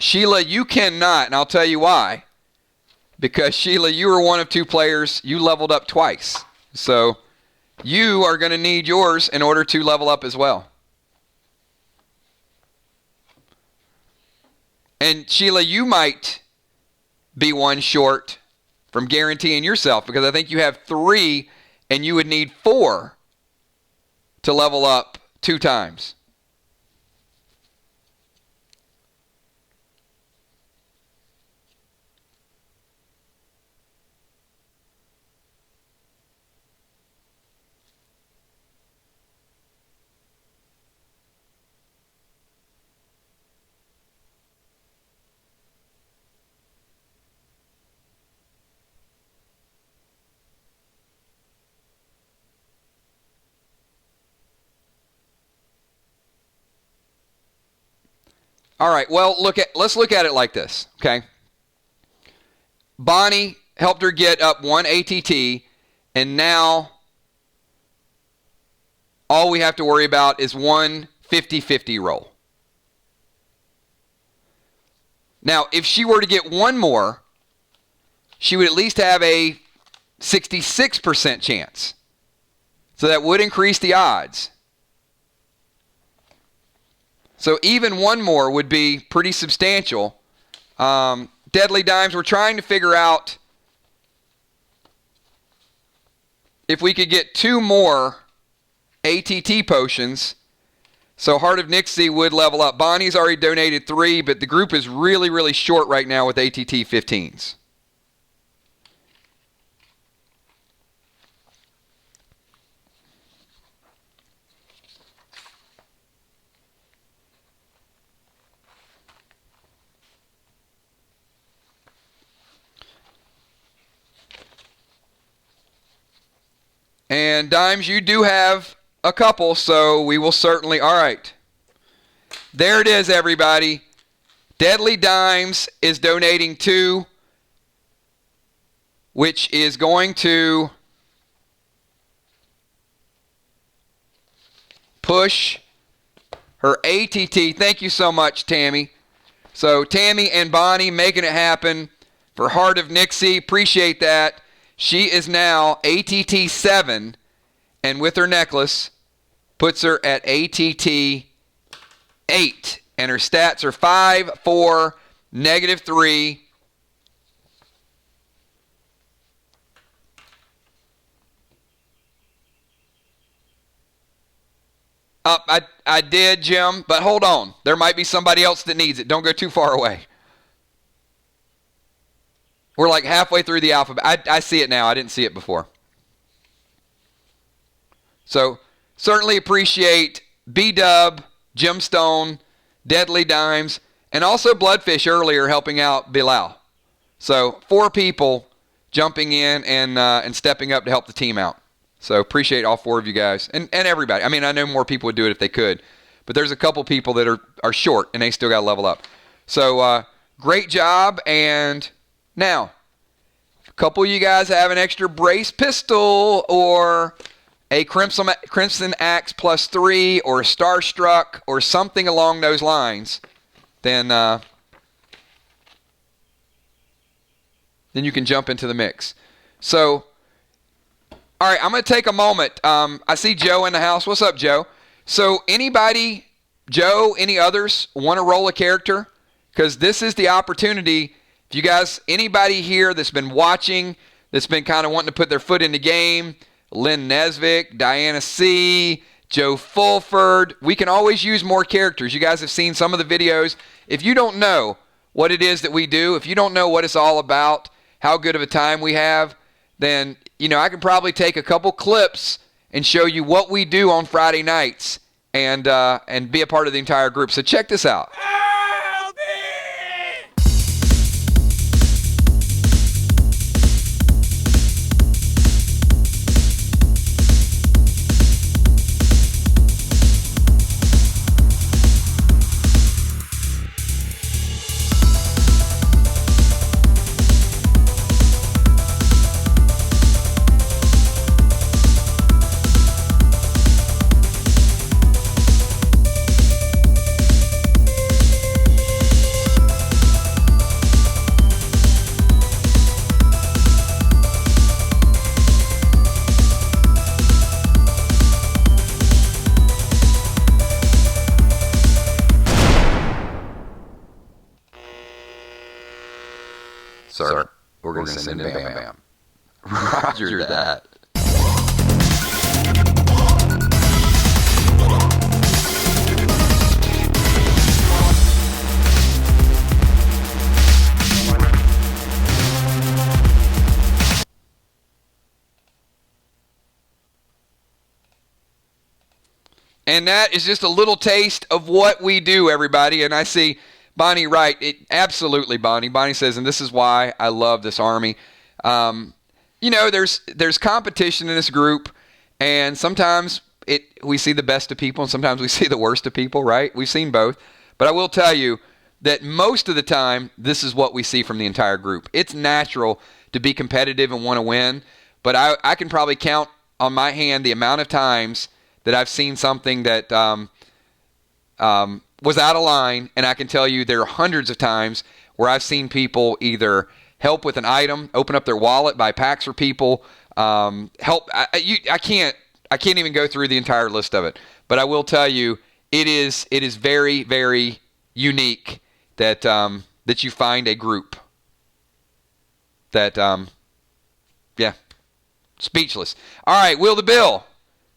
S1: Sheila, you cannot, and I'll tell you why. Because, Sheila, you were one of 2 players. You leveled up twice. So you are going to need yours in order to level up as well. And, Sheila, you might be one short from guaranteeing yourself because I think you have 3 and you would need 4 to level up 2 times. All right, well, let's look at it like this, okay? Bonnie helped her get up 1 ATT, and now all we have to worry about is 1 50-50 roll. Now, if she were to get 1 more, she would at least have a 66% chance. So that would increase the odds. So even 1 more would be pretty substantial. Deadly Dimes, we're trying to figure out if we could get 2 more ATT potions. So Heart of Nixie would level up. Bonnie's already donated 3, but the group is really, really short right now with ATT 15s. And Dimes, you do have a couple, so we will certainly... All right. There it is, everybody. Deadly Dimes is donating 2, which is going to push her ATT. Thank you so much, Tammy. So Tammy and Bonnie making it happen for Heart of Nixie. Appreciate that. She is now ATT 7, and with her necklace, puts her at ATT 8. And her stats are 5, 4, -3. I did, Jim, but hold on. There might be somebody else that needs it. Don't go too far away. We're like halfway through the alphabet. I see it now. I didn't see it before. So certainly appreciate B-Dub, Gemstone, Deadly Dimes, and also Bloodfish earlier helping out Bilal. So 4 people jumping in and stepping up to help the team out. So appreciate all 4 of you guys and everybody. I mean, I know more people would do it if they could, but there's a couple people that are short and they still got to level up. So great job. And now, if a couple of you guys have an extra brace pistol or a Crimson Axe +3 or a Starstruck or something along those lines, then you can jump into the mix. So All right, I'm going to take a moment. I see Joe in the house. What's up, Joe? So anybody, Joe, any others, want to roll a character? Because this is the opportunity. If you guys, anybody here that's been watching, that's been kind of wanting to put their foot in the game, Lynn Nesvik, Diana C., Joe Fulford, we can always use more characters. You guys have seen some of the videos. If you don't know what it is that we do, if you don't know what it's all about, how good of a time we have, then, I can probably take a couple clips and show you what we do on Friday nights and be a part of the entire group. So check this out. Sir, we're going to send in Bam Bam. Roger that. And that is just a little taste of what we do, everybody. And I see Bonnie Wright. Absolutely, Bonnie. Bonnie says, and this is why I love this Army. There's competition in this group, and sometimes we see the best of people, and sometimes we see the worst of people, right? We've seen both. But I will tell you that most of the time, this is what we see from the entire group. It's natural to be competitive and want to win, but I can probably count on my hand the amount of times that I've seen something that was out of line, and I can tell you there are hundreds of times where I've seen people either help with an item, open up their wallet, buy packs for people, help. I can't even go through the entire list of it, but I will tell you it is very, very unique that that you find a group that speechless. All right, Will the Bill.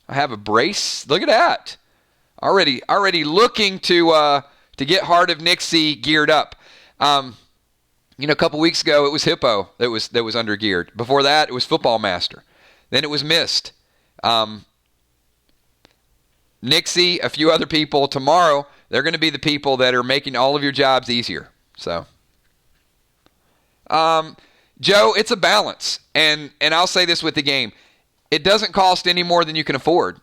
S1: I have a brace. Look at that. Already looking to get Heart of Nixie geared up. A couple weeks ago it was Hippo that was under geared. Before that it was Football Master. Then it was Mist. Nixie, a few other people. Tomorrow they're going to be the people that are making all of your jobs easier. So, Joe, it's a balance, and I'll say this with the game. It doesn't cost any more than you can afford.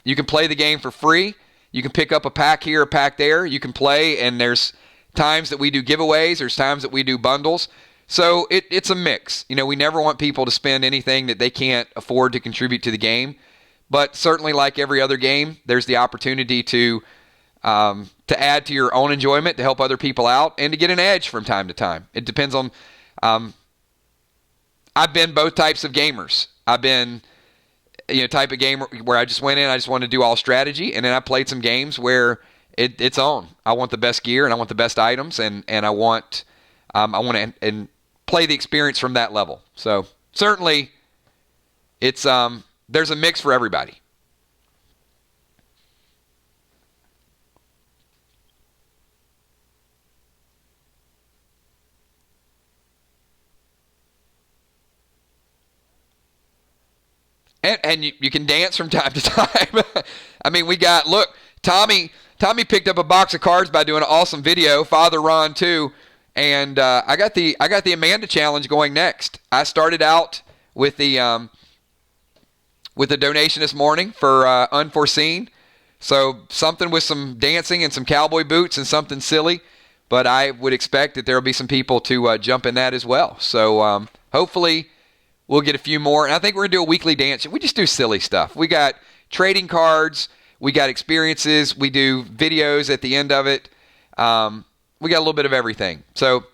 S1: You can play the game for free. You can pick up a pack here, a pack there. You can play, and there's times that we do giveaways. There's times that we do bundles. So it's a mix. We never want people to spend anything that they can't afford to contribute to the game. But certainly, like every other game, there's the opportunity to add to your own enjoyment, to help other people out, and to get an edge from time to time. It depends on. I've been both types of gamers. I've been type of gamer where I just went in, I just wanted to do all strategy, and then I played some games where it's on. I want the best gear, and I want the best items, and I want to and play the experience from that level. So certainly, it's there's a mix for everybody. And you can dance from time to time. I mean, Tommy picked up a box of cards by doing an awesome video. Father Ron too, and I got the Amanda challenge going next. I started out with the donation this morning for Unforeseen, so something with some dancing and some cowboy boots and something silly. But I would expect that there will be some people to jump in that as well. So hopefully. We'll get a few more. And I think we're going to do a weekly dance. We just do silly stuff. We got trading cards. We got experiences. We do videos at the end of it. We got a little bit of everything. So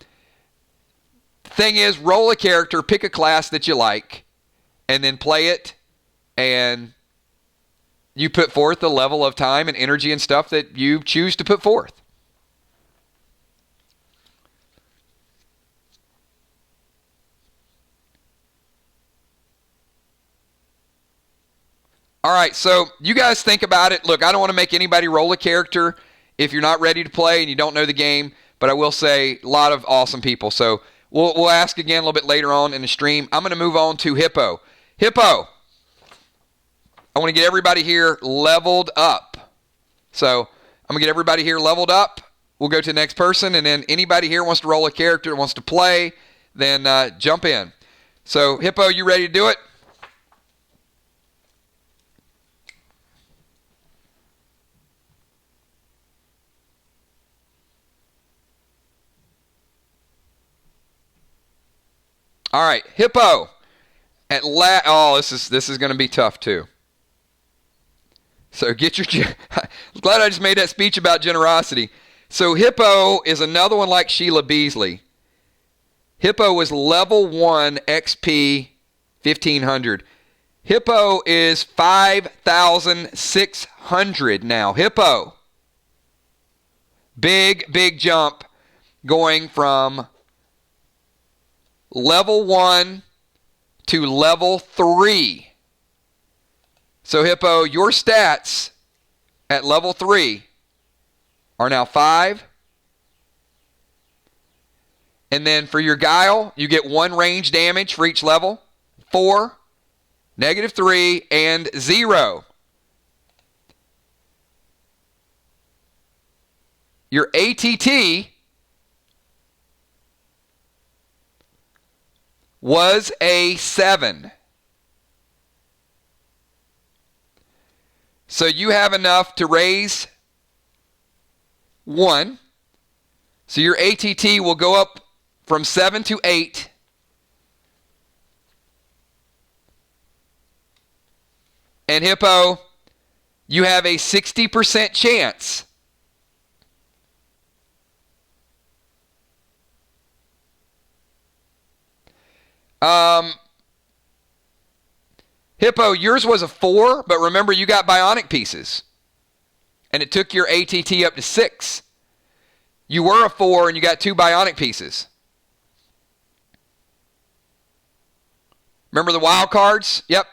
S1: the thing is, roll a character, pick a class that you like, and then play it and you put forth the level of time and energy and stuff that you choose to put forth. All right, so you guys think about it. Look, I don't want to make anybody roll a character if you're not ready to play and you don't know the game, but I will say a lot of awesome people. So we'll ask again a little bit later on in the stream. I'm going to move on to Hippo. Hippo, I want to get everybody here leveled up. So I'm going to get everybody here leveled up. We'll go to the next person, and then anybody here wants to roll a character, wants to play, then jump in. So Hippo, you ready to do it? All right, Hippo. This is going to be tough too. So get your. I'm glad I just made that speech about generosity. So Hippo is another one like Sheila Beasley. Hippo was level 1 XP 1500. Hippo is 5,600 now. Hippo. Big jump going from level 1 to level 3. So Hippo, your stats at level 3 are now 5. And then for your guile, you get 1 range damage for each level. 4, -3, and 0. Your ATT was a 7. So you have enough to raise 1. So your ATT will go up from 7 to 8. And Hippo, you have a 60% chance Hippo, yours was a 4, but remember you got bionic pieces. And it took your ATT up to 6. You were a 4 and you got 2 bionic pieces. Remember the wild cards? Yep.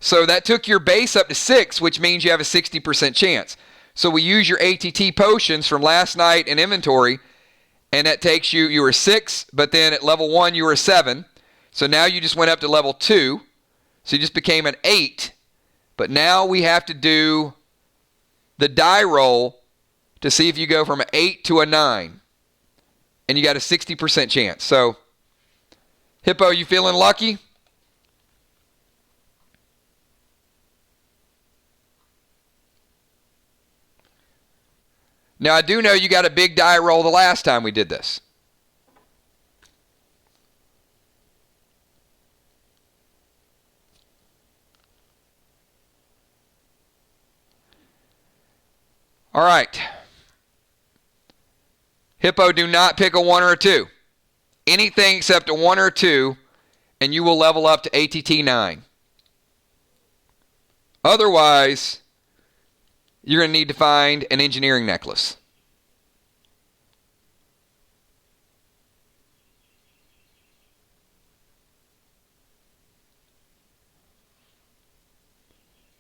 S1: So that took your base up to 6, which means you have a 60% chance. So we use your ATT potions from last night in inventory, and that takes you were 6, but then at level 1 you were a 7. So now you just went up to level 2. So you just became an 8. But now we have to do the die roll to see if you go from an 8 to a 9. And you got a 60% chance. So, Hippo, you feeling lucky? Now, I do know you got a big die roll the last time we did this. All right. Hippo, do not pick a 1 or a 2. Anything except a 1 or a 2, and you will level up to ATT 9. Otherwise, you're going to need to find an engineering necklace.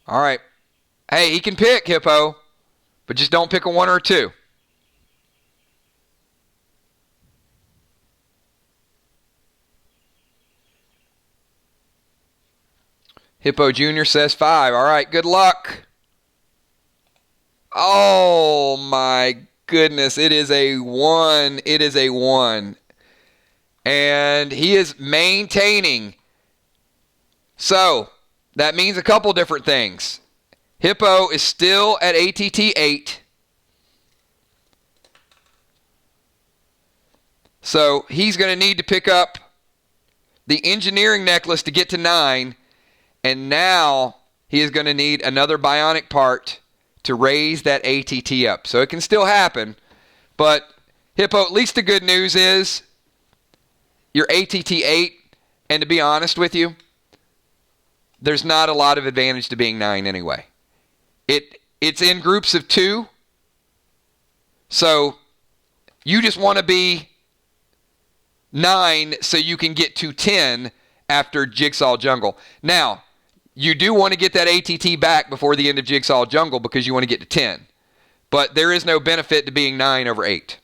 S1: All right. Hey, he can pick, Hippo, but just don't pick a 1 or a 2. Hippo Jr. says 5. All right, good luck. Oh, my goodness. It is a 1. It is a 1. And he is maintaining. So, that means a couple different things. Hippo is still at ATT 8. So, he's going to need to pick up the engineering necklace to get to 9. And now he is going to need another bionic part to raise that ATT up. So it can still happen. But Hippo, at least the good news is you're ATT 8. And to be honest with you, there's not a lot of advantage to being 9 anyway. It's in groups of 2. So you just want to be 9 so you can get to 10 after Jigsaw Jungle. Now, you do want to get that ATT back before the end of Jigsaw Jungle because you want to get to 10. But there is no benefit to being 9 over 8,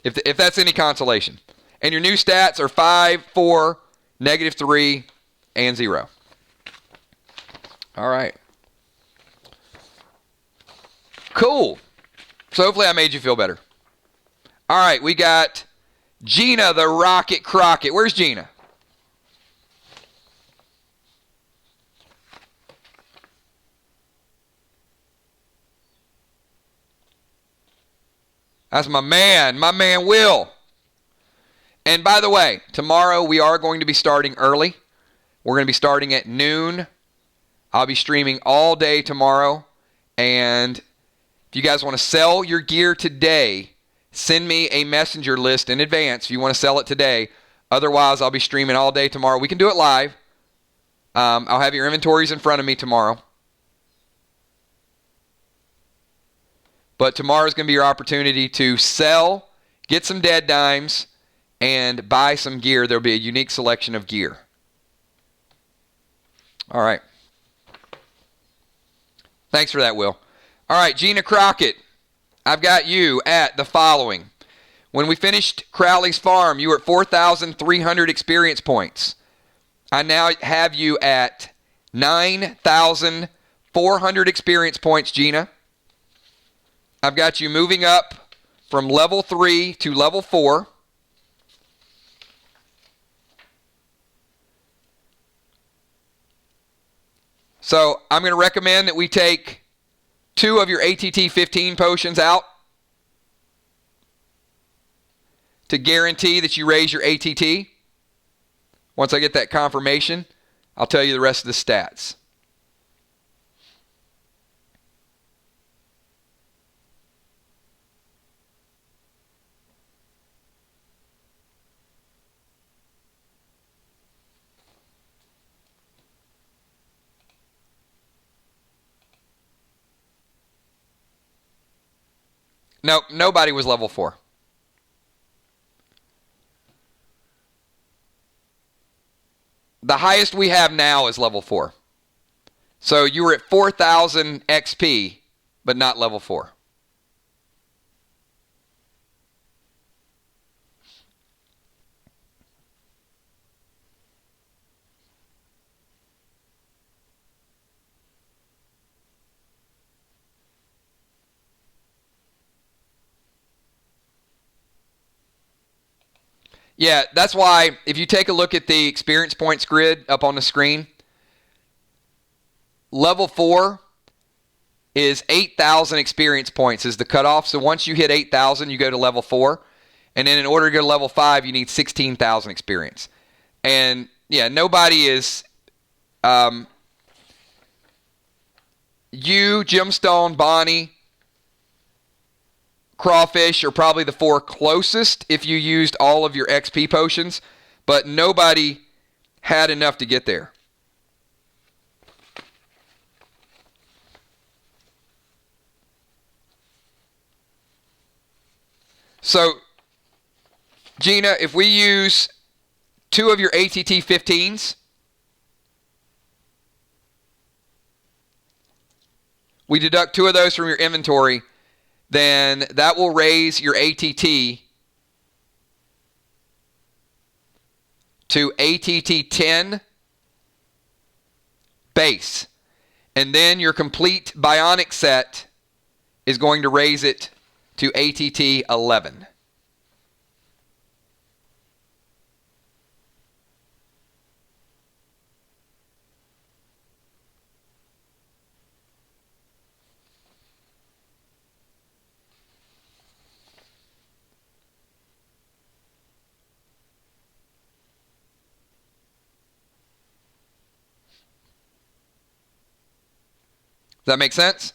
S1: if that's any consolation. And your new stats are 5, 4, -3, and 0. All right. Cool. So hopefully I made you feel better. All right, we got Gina the Rocket Crockett. Where's Gina? That's my man Will. And by the way, tomorrow we are going to be starting early. We're going to be starting at noon. I'll be streaming all day tomorrow. And if you guys want to sell your gear today, send me a messenger list in advance if you want to sell it today. Otherwise, I'll be streaming all day tomorrow. We can do it live. I'll have your inventories in front of me tomorrow. But tomorrow's going to be your opportunity to sell, get some dead dimes, and buy some gear. There'll be a unique selection of gear. All right. Thanks for that, Will. All right, Gina Crockett, I've got you at the following. When we finished Crowley's Farm, you were at 4,300 experience points. I now have you at 9,400 experience points, Gina. I've got you moving up from level 3 to level 4. So I'm going to recommend that we take 2 of your ATT 15 potions out to guarantee that you raise your ATT. Once I get that confirmation, I'll tell you the rest of the stats. Nope, nobody was level 4. The highest we have now is level 4. So you were at 4,000 XP, but not level 4. Yeah, that's why if you take a look at the experience points grid up on the screen, level 4 is 8,000 experience points is the cutoff. So once you hit 8,000, you go to level 4. And then in order to go to level 5, you need 16,000 experience. And yeah, nobody is... you, Gemstone, Bonnie, Crawfish are probably the 4 closest if you used all of your XP potions, but nobody had enough to get there. So, Gina, if we use 2 of your ATT 15s, we deduct 2 of those from your inventory, then that will raise your ATT to ATT 10 base. And then your complete bionic set is going to raise it to ATT 11. Does that make sense?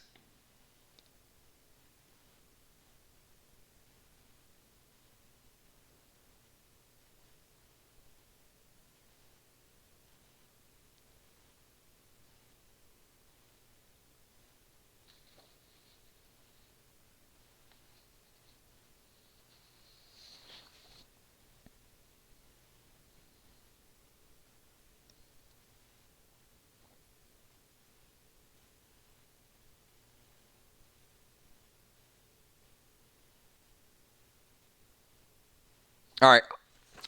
S1: All right.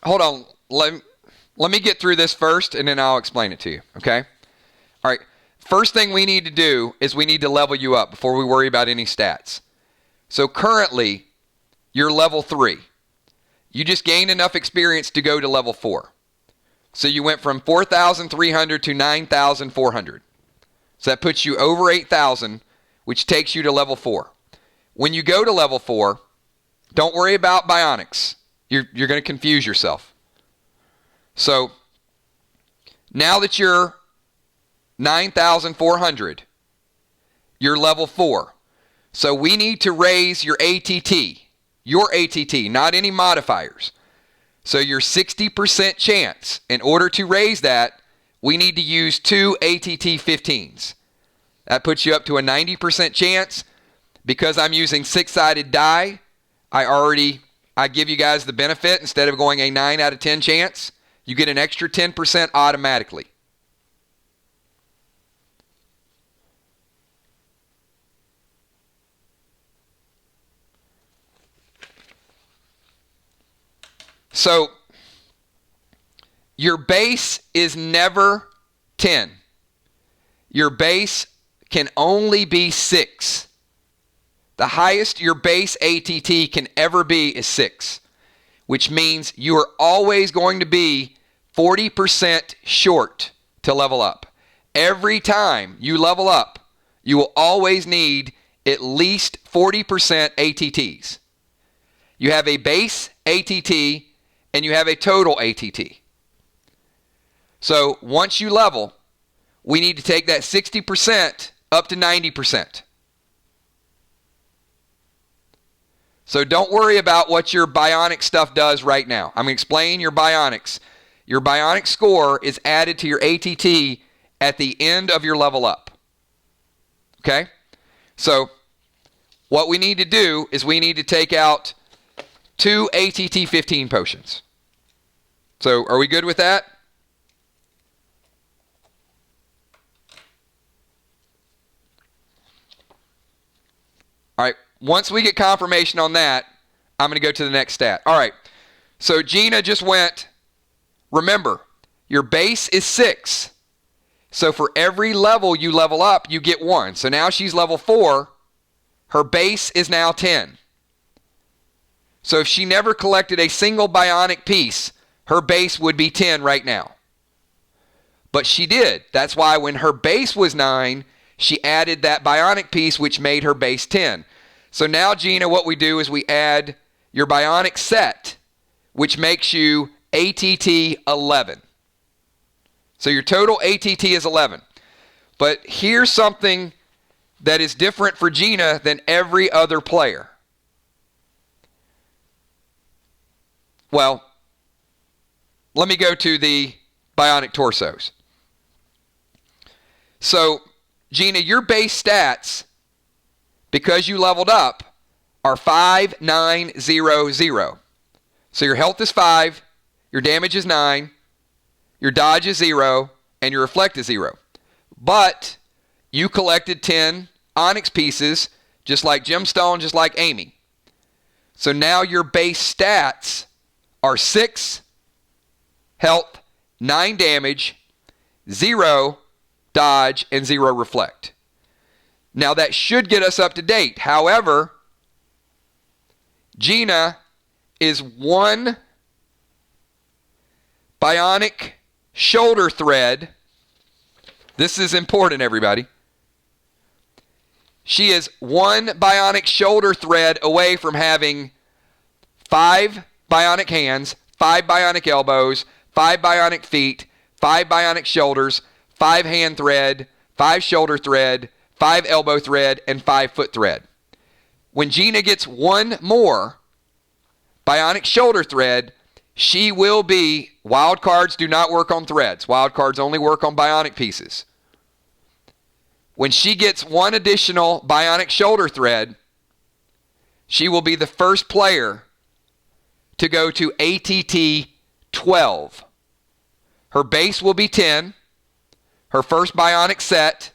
S1: Hold on. Let me get through this first, and then I'll explain it to you, okay? All right. First thing we need to do is we need to level you up before we worry about any stats. So currently, you're level 3. You just gained enough experience to go to level 4. So you went from 4,300 to 9,400. So that puts you over 8,000, which takes you to level 4. When you go to level 4, don't worry about bionics. You're going to confuse yourself. So now that you're 9,400, you're level 4. So we need to raise your ATT, not any modifiers. So your 60% chance, in order to raise that, we need to use 2 ATT 15s. That puts you up to a 90% chance. Because I'm using 6-sided die, I give you guys the benefit. Instead of going a 9 out of 10 chance, you get an extra 10% automatically. So your base is never 10. Your base can only be 6. The highest your base ATT can ever be is 6, which means you are always going to be 40% short to level up. Every time you level up, you will always need at least 40% ATTs. You have a base ATT and you have a total ATT. So once you level, we need to take that 60% up to 90%. So don't worry about what your bionic stuff does right now. I'm going to explain your bionics. Your bionic score is added to your ATT at the end of your level up. Okay? So what we need to do is we need to take out 2 ATT 15 potions. So are we good with that? All right. Once we get confirmation on that, I'm going to go to the next stat. All right. So Gina just went. Remember, your base is 6. So for every level you level up, you get 1. So now she's level 4. Her base is now 10. So if she never collected a single bionic piece, her base would be 10 right now. But she did. That's why when her base was 9, she added that bionic piece, which made her base 10. So now, Gina, what we do is we add your bionic set, which makes you ATT 11. So your total ATT is 11. But here's something that is different for Gina than every other player. Well, let me go to the bionic torsos. So, Gina, your base stats, because you leveled up, are 5, 9, 0, 0. So your health is 5, your damage is 9, your dodge is 0, and your reflect is 0. But you collected 10 onyx pieces, just like Gemstone, just like Amy. So now your base stats are 6 health, 9 damage, 0 dodge, and 0 reflect. Now that should get us up to date. However, Gina is 1 bionic shoulder thread. This is important, everybody. She is 1 bionic shoulder thread away from having 5 bionic hands, 5 bionic elbows, 5 bionic feet, 5 bionic shoulders, 5 hand thread, 5 shoulder thread, 5 elbow thread, and 5 foot thread. When Gina gets 1 more bionic shoulder thread, she will be, wild cards do not work on threads. Wild cards only work on bionic pieces. When she gets 1 additional bionic shoulder thread, she will be the first player to go to ATT 12. Her base will be 10. Her first bionic set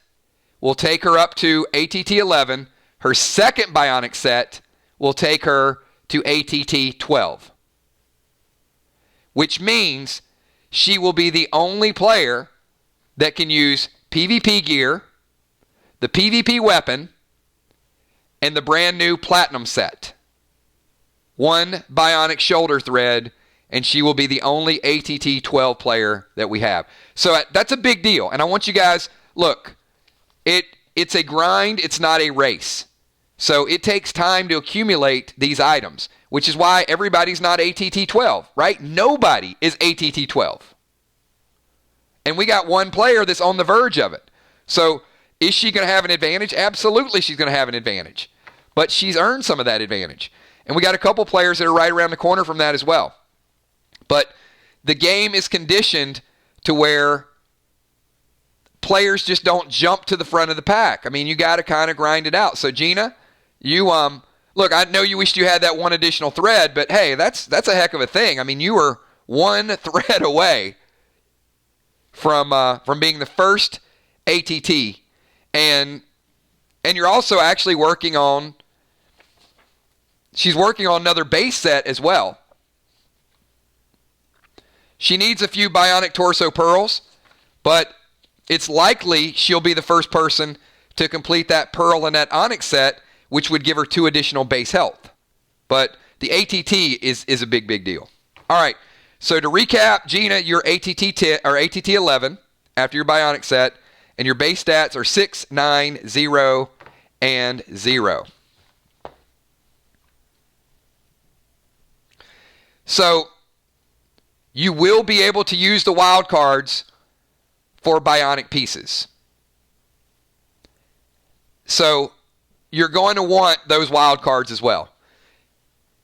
S1: will take her up to ATT 11. Her second bionic set will take her to ATT 12. which means she will be the only player that can use PvP gear, the PvP weapon, and the brand new Platinum set. One bionic shoulder thread, and she will be the only ATT 12 player that we have. So that's a big deal. And I want you guys, look, it's a grind. It's not a race. So it takes time to accumulate these items, which is why everybody's not ATT 12, right? Nobody is ATT 12. And we got one player that's on the verge of it. So is she going to have an advantage? Absolutely she's going to have an advantage. But she's earned some of that advantage. And we got a couple players that are right around the corner from that as well. But the game is conditioned to where players just don't jump to the front of the pack. I mean, you got to kind of grind it out. So Gina, you look, I know you wished you had that one additional thread, but hey, that's a heck of a thing. I mean, you were one thread away from being the first ATT, and you're also actually working on. She's working on another base set as well. She needs a few bionic torso pearls, but it's likely she'll be the first person to complete that pearl and that onyx set, which would give her 2 additional base health. But the ATT is a big deal. All right, so to recap, Gina, you're ATT 10, or ATT 11 after your bionic set, and your base stats are 6, 9, 0, and 0. So you will be able to use the wild cards for bionic pieces. So you're going to want those wild cards as well.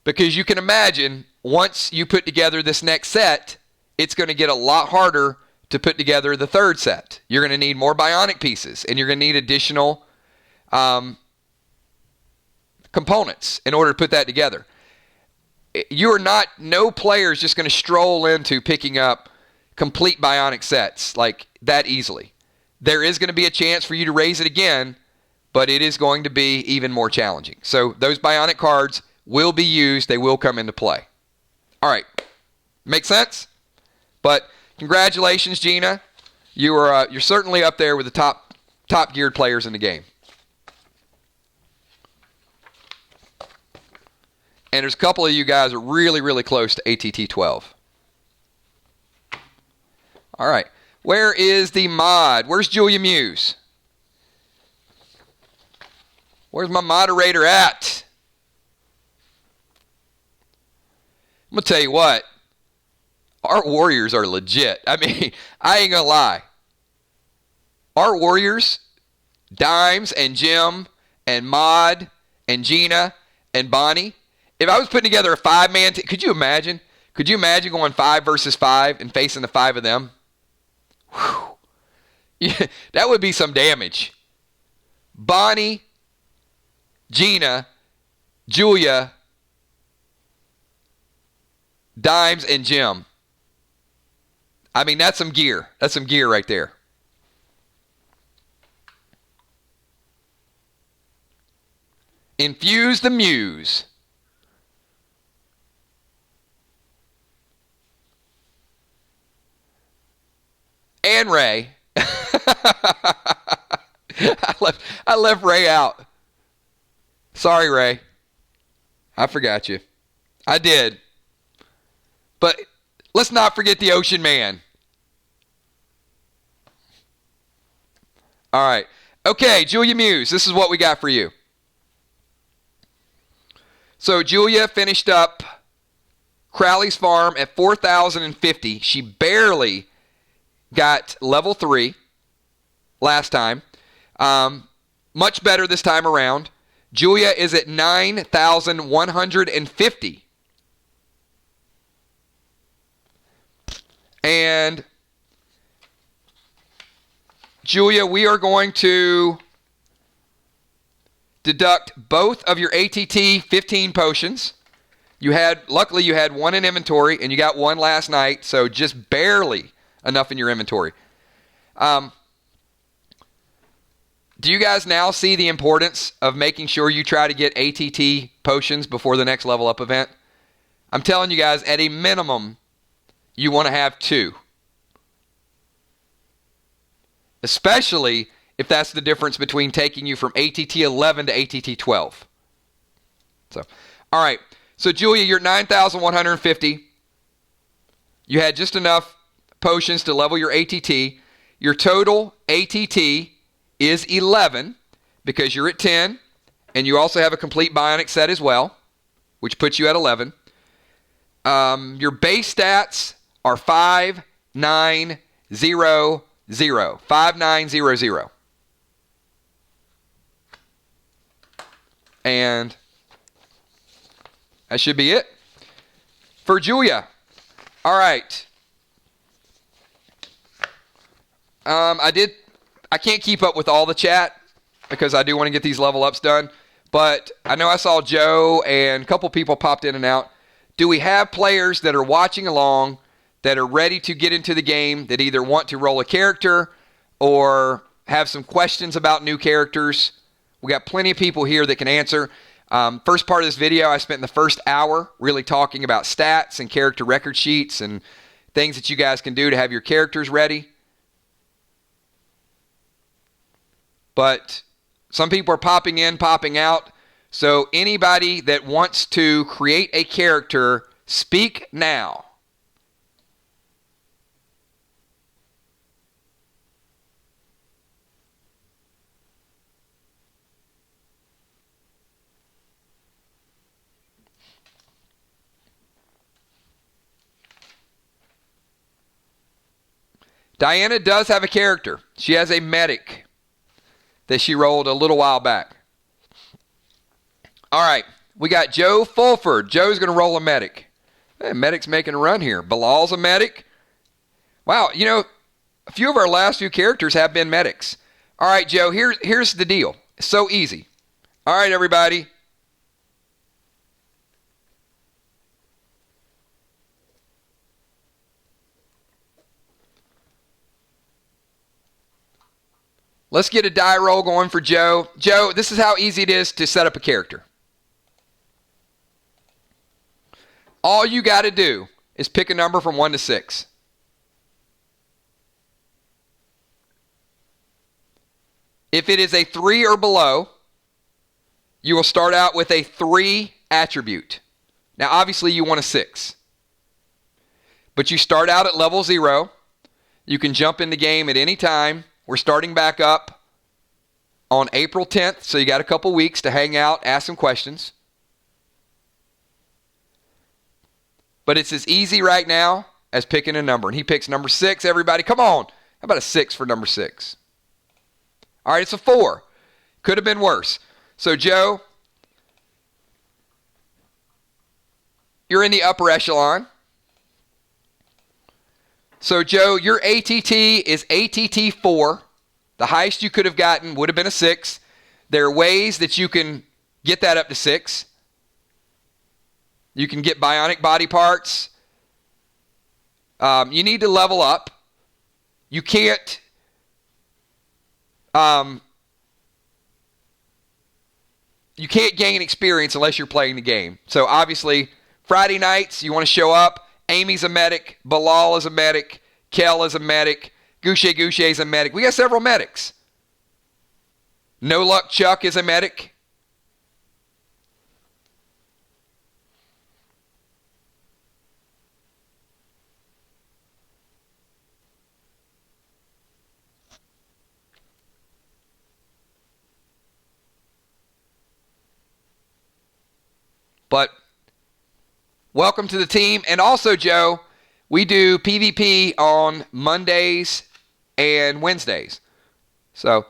S1: Because you can imagine, once you put together this next set, it's going to get a lot harder to put together the third set. You're going to need more bionic pieces, and you're going to need additional components in order to put that together. No player is just going to stroll into picking up complete bionic sets like that easily. There is going to be a chance for you to raise it again, but it is going to be even more challenging. So those bionic cards will be used. They will come into play. All right. Make sense? But congratulations, Gina. You're certainly up there with the top geared players in the game. And there's a couple of you guys are really close to ATT 12. All right. Where is the mod? Where's Julia Muse? Where's my moderator at? I'm going to tell you what. Our Warriors are legit. I mean, I ain't going to lie. Our Warriors, Dimes and Jim and Mod and Gina and Bonnie, if I was putting together a 5-man team, could you imagine? Could you imagine going 5 versus 5 and facing the 5 of them? Whew. Yeah, that would be some damage. Bonnie, Gina, Julia, Dimes, and Jim. I mean, that's some gear. That's some gear right there. Infuse the Muse. And Ray. I left Ray out. Sorry, Ray. I forgot you. I did. But let's not forget the Ocean Man. All right. Okay, Julia Muse, this is what we got for you. So Julia finished up Crowley's Farm at 4,050. She barely got level 3 last time. Much better this time around. Julia is at 9,150. And Julia, we are going to deduct both of your ATT 15 potions. Luckily you had one in inventory, and you got one last night, so just barely enough in your inventory. Do you guys now see the importance of making sure you try to get ATT potions before the next level up event? I'm telling you guys, at a minimum, you want to have 2. Especially if that's the difference between taking you from ATT 11 to ATT 12. So, all right. So, Julia, you're at 9,150. You had just enough potions to level your ATT. Your total ATT is 11 because you're at 10, and you also have a complete bionic set as well, which puts you at 11. Your base stats are 5900. 5900. And that should be it for Julia. All right. I can't keep up with all the chat because I do want to get these level ups done. But I know I saw Joe and a couple people popped in and out. Do we have players that are watching along that are ready to get into the game that either want to roll a character or have some questions about new characters? We got plenty of people here that can answer. First part of this video, I spent the first hour really talking about stats and character record sheets and things that you guys can do to have your characters ready. But some people are popping in, popping out. So anybody that wants to create a character, speak now. Diana does have a character. She has a medic that she rolled a little while back. All right, we got Joe Fulford. Joe's going to roll a medic. Hey, medic's making a run here. Bilal's a medic. Wow, you know, a few of our last few characters have been medics. All right, Joe, here's the deal. It's so easy. All right, everybody. Let's get a die roll going for Joe. Joe, this is how easy it is to set up a character. All you got to do is pick a number from 1 to 6. If it is a 3 or below, you will start out with a 3 attribute. Now, obviously, you want a 6. But you start out at level 0. You can jump in the game at any time. We're starting back up on April 10th, so you got a couple weeks to hang out, ask some questions. But it's as easy right now as picking a number. And he picks number 6, everybody. Come on. How about a 6 for number 6? All right, it's a 4. Could have been worse. So, Joe, you're in the upper echelon. So, Joe, your ATT is ATT 4. The highest you could have gotten would have been a 6. There are ways that you can get that up to 6. You can get bionic body parts. You need to level up. You can't gain experience unless you're playing the game. So obviously, Friday nights, you want to show up. Amy's a medic. Bilal is a medic. Kel is a medic. Goucher is a medic. We got several medics. No Luck Chuck is a medic. But welcome to the team. And also, Joe, we do PvP on Mondays and Wednesdays. So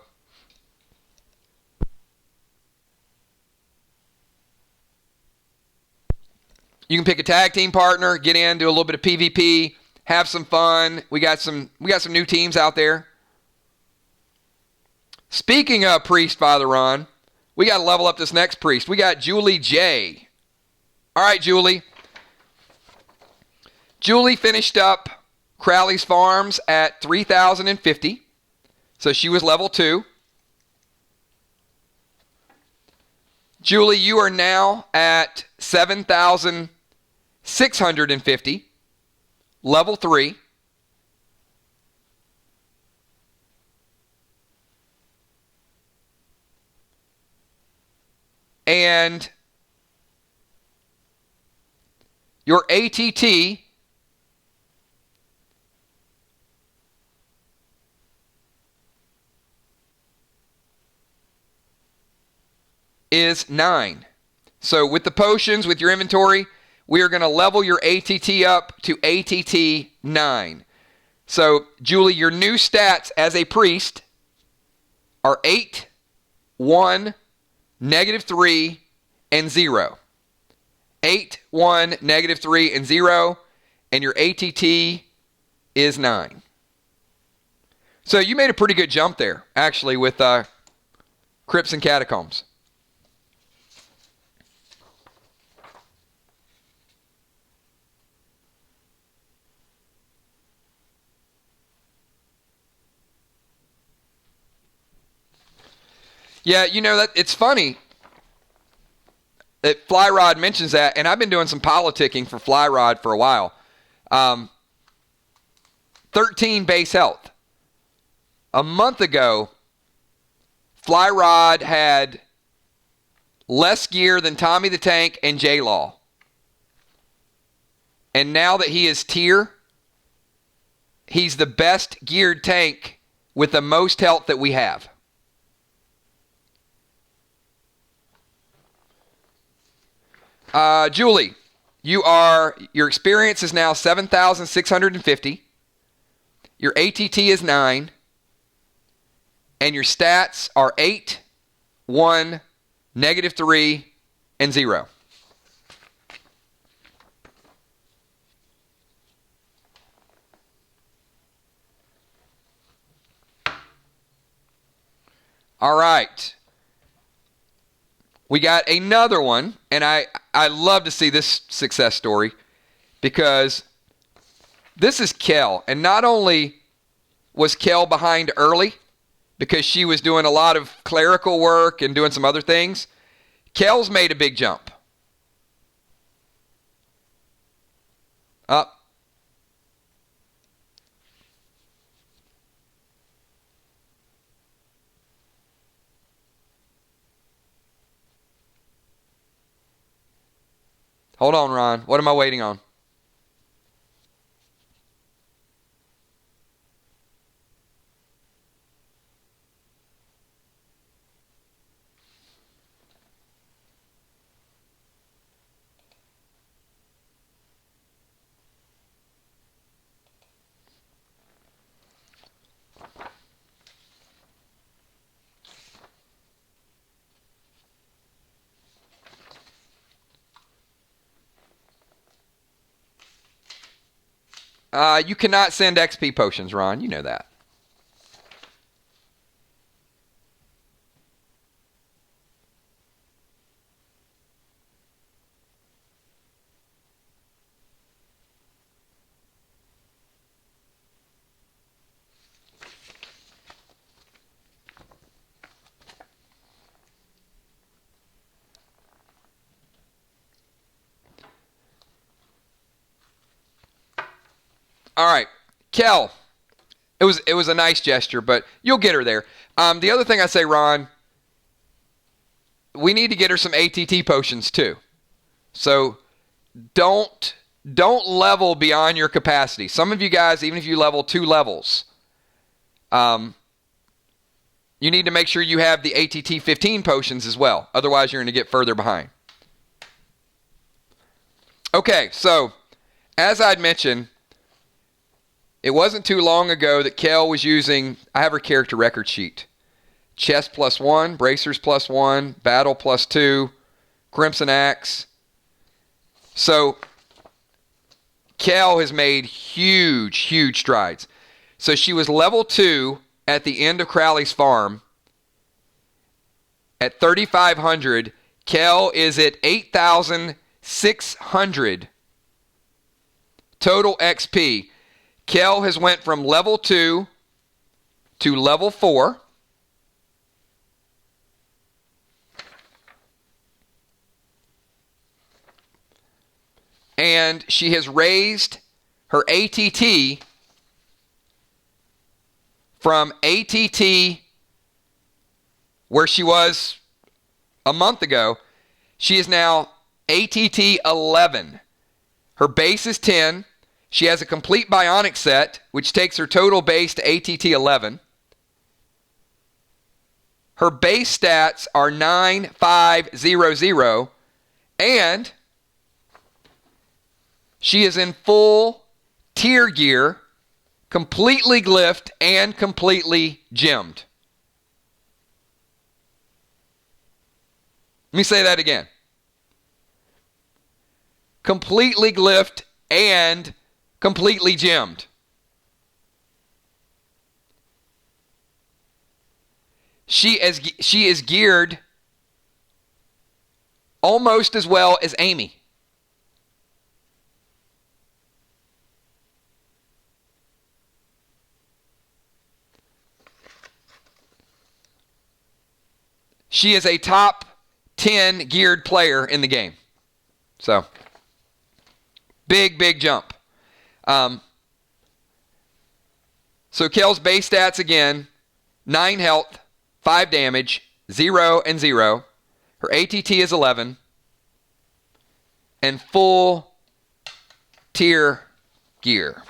S1: you can pick a tag team partner, get in, do a little bit of PvP, have some fun. We got some new teams out there. Speaking of Priest, Father Ron, we got to level up this next priest. We got Julie J. All right, Julie. Julie finished up Crowley's Farms at 3,050. So she was level 2. Julie, you are now at 7,650. level 3. And your ATT is 9. So with the potions, with your inventory, we are going to level your ATT up to ATT 9. So, Julie, your new stats as a priest are 8, 1, -3, and 0. 8, 1, -3, and 0, and your ATT is 9. So you made a pretty good jump there, actually, with Crypts and Catacombs. Yeah, you know, that it's funny that Flyrod mentions that, and I've been doing some politicking for Flyrod for a while. 13 base health. A month ago, Flyrod had less gear than Tommy the Tank and J-Law. And now that he is tier, he's the best geared tank with the most health that we have. Julie, your experience is now 7,650. Your ATT is 9. And your stats are 8, 1, -3, and 0. All right. We got another one, and I love to see this success story because this is Kel. And not only was Kel behind early because she was doing a lot of clerical work and doing some other things, Kel's made a big jump. Up. Hold on, Ron. What am I waiting on? You cannot send XP potions, Ron. You know that. All right, Kel. It was a nice gesture, but you'll get her there. The other thing I say, Ron, we need to get her some ATT potions too. So don't level beyond your capacity. Some of you guys, even if you level 2 levels, you need to make sure you have the ATT 15 potions as well. Otherwise, you're going to get further behind. Okay, so as I'd mentioned, it wasn't too long ago that Kel was using, I have her character record sheet. Chest +1, bracers +1, battle +2, Crimson Axe. So Kel has made huge strides. So she was level 2 at the end of Crowley's Farm. At 3,500, Kel is at 8,600 total XP. Kel has went from level 2 to level 4. And she has raised her ATT from ATT where she was a month ago, she is now ATT 11. Her base is 10. She has a complete bionic set, which takes her total base to ATT 11. Her base stats are 9500, and she is in full tier gear, completely glyphed and completely gemmed. Let me say that again. Completely glyphed and completely gemmed. She is geared almost as well as Amy. She is a top 10 geared player in the game. So, big jump. So Kel's base stats again, 9 health, 5 damage, 0 and 0. Her ATT is 11. And full tier gear.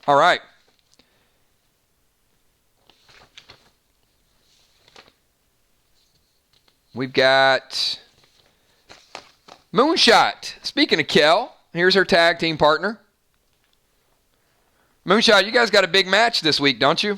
S1: All right. We've got Moonshot. Speaking of Kel, here's her tag team partner. Moonshot, you guys got a big match this week, don't you?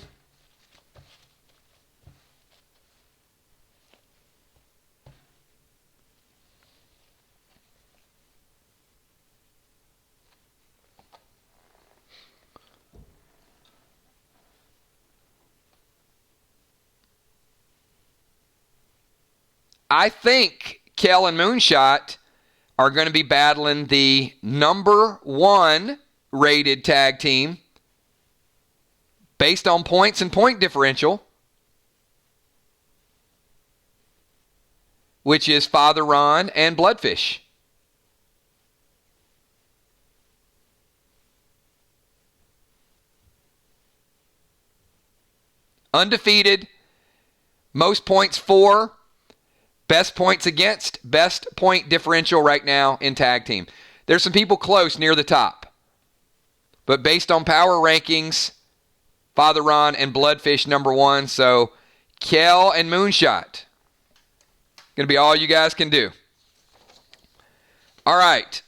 S1: I think Kel and Moonshot are going to be battling the number 1 rated tag team based on points and point differential, which is Father Ron and Bloodfish. Undefeated, most points for, best points against, best point differential right now in tag team. There's some people close near the top. But based on power rankings, Father Ron and Bloodfish number 1. So Kel and Moonshot. Going to be all you guys can do. All right.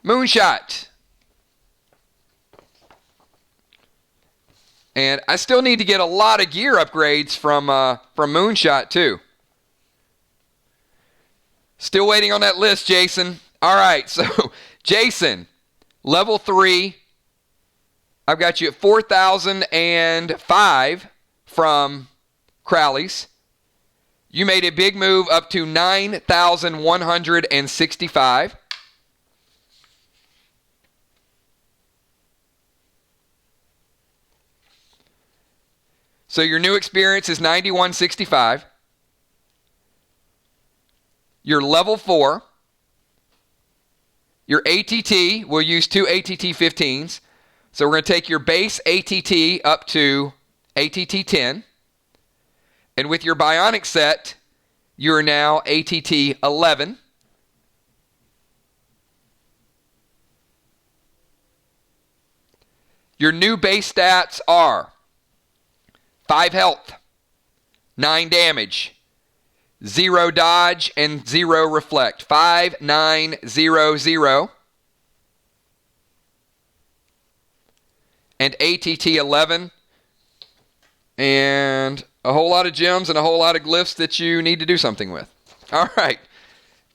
S1: Moonshot. And I still need to get a lot of gear upgrades from Moonshot too. Still waiting on that list, Jason. All right, so Jason, level 3. I've got you at 4,005 from Crowley's. You made a big move up to 9,165. So your new experience is 9165. Your level 4. Your ATT, we'll use 2 ATT 15s. So we're going to take your base ATT up to ATT 10. And with your bionic set, you're now ATT 11. Your new base stats are 5 health, 9 damage, 0 dodge, and 0 reflect. 5900. And ATT 11. And a whole lot of gems and a whole lot of glyphs that you need to do something with. All right.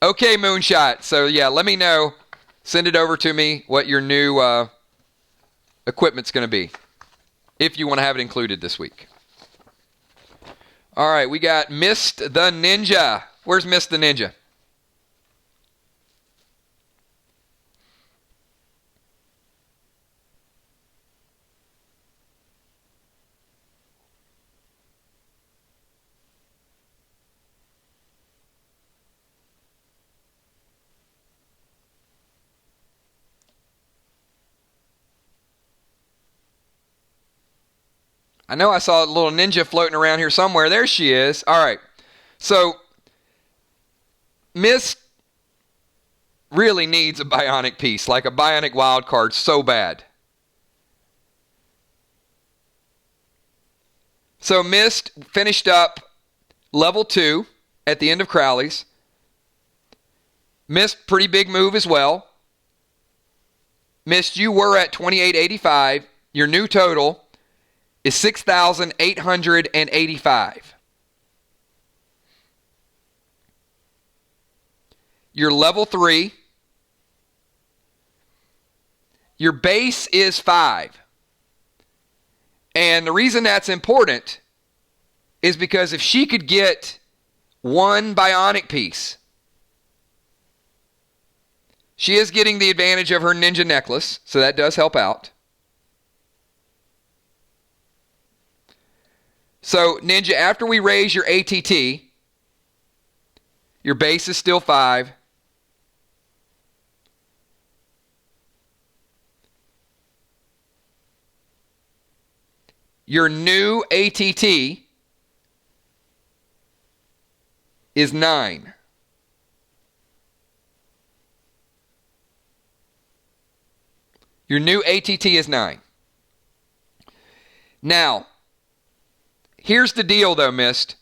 S1: Okay, Moonshot. So, yeah, let me know. Send it over to me what your new equipment's going to be, if you want to have it included this week. All right, we got Mist the Ninja. Where's Mist the Ninja? I know I saw a little ninja floating around here somewhere. There she is. All right. So, Miss really needs a bionic piece, like a bionic wild card so bad. So Mist finished up level 2 at the end of Crowley's. Mist, pretty big move as well. Mist, you were at 2885. Your new total is 6,885. You're level 3. Your base is 5. And the reason that's important is because if she could get one bionic piece, she is getting the advantage of her ninja necklace, so that does help out. So, Ninja, after we raise your ATT, your base is still 5. Your new ATT is 9. Your new ATT is 9. Now, here's the deal though, Mist.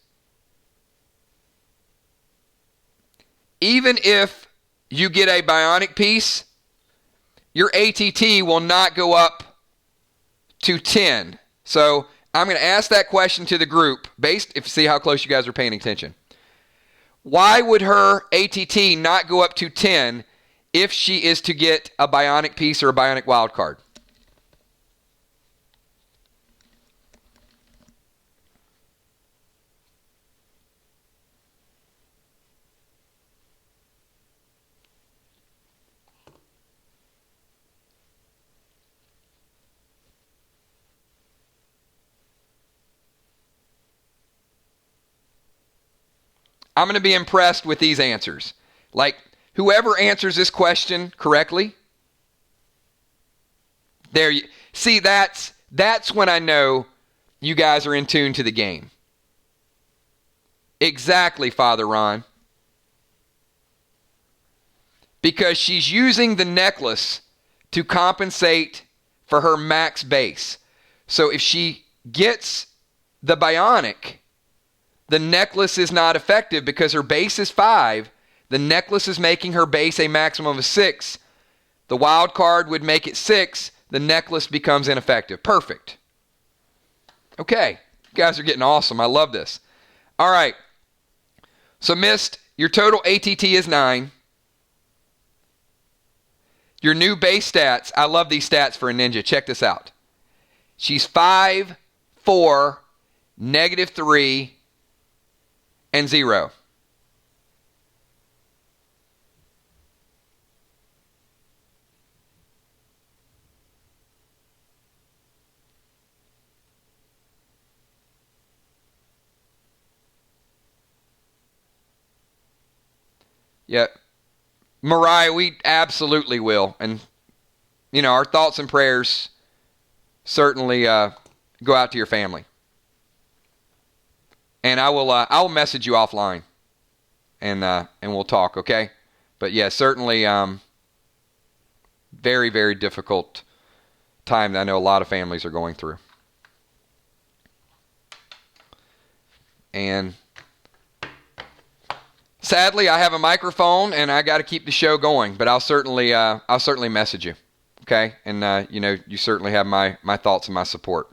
S1: Even if you get a bionic piece, your ATT will not go up to 10. So I'm going to ask that question to the group, see how close you guys are paying attention. Why would her ATT not go up to 10 if she is to get a bionic piece or a bionic wild card? I'm going to be impressed with these answers. Like, whoever answers this question correctly, there you see, that's when I know you guys are in tune to the game. Exactly, Father Ron. Because she's using the necklace to compensate for her max base. So if she gets the bionic, the necklace is not effective because her base is 5. The necklace is making her base a maximum of 6. The wild card would make it 6. The necklace becomes ineffective. Perfect. Okay. You guys are getting awesome. I love this. All right. So, Mist, your total ATT is 9. Your new base stats, I love these stats for a ninja. Check this out. She's 5, 4, -3, and 0. Yeah. Mariah, we absolutely will. And, our thoughts and prayers certainly go out to your family. And I will message you offline, and we'll talk, okay? But yeah, certainly very, very difficult time that I know a lot of families are going through. And sadly, I have a microphone, and I got to keep the show going. But I'll certainly message you, okay? And you certainly have my thoughts and my support.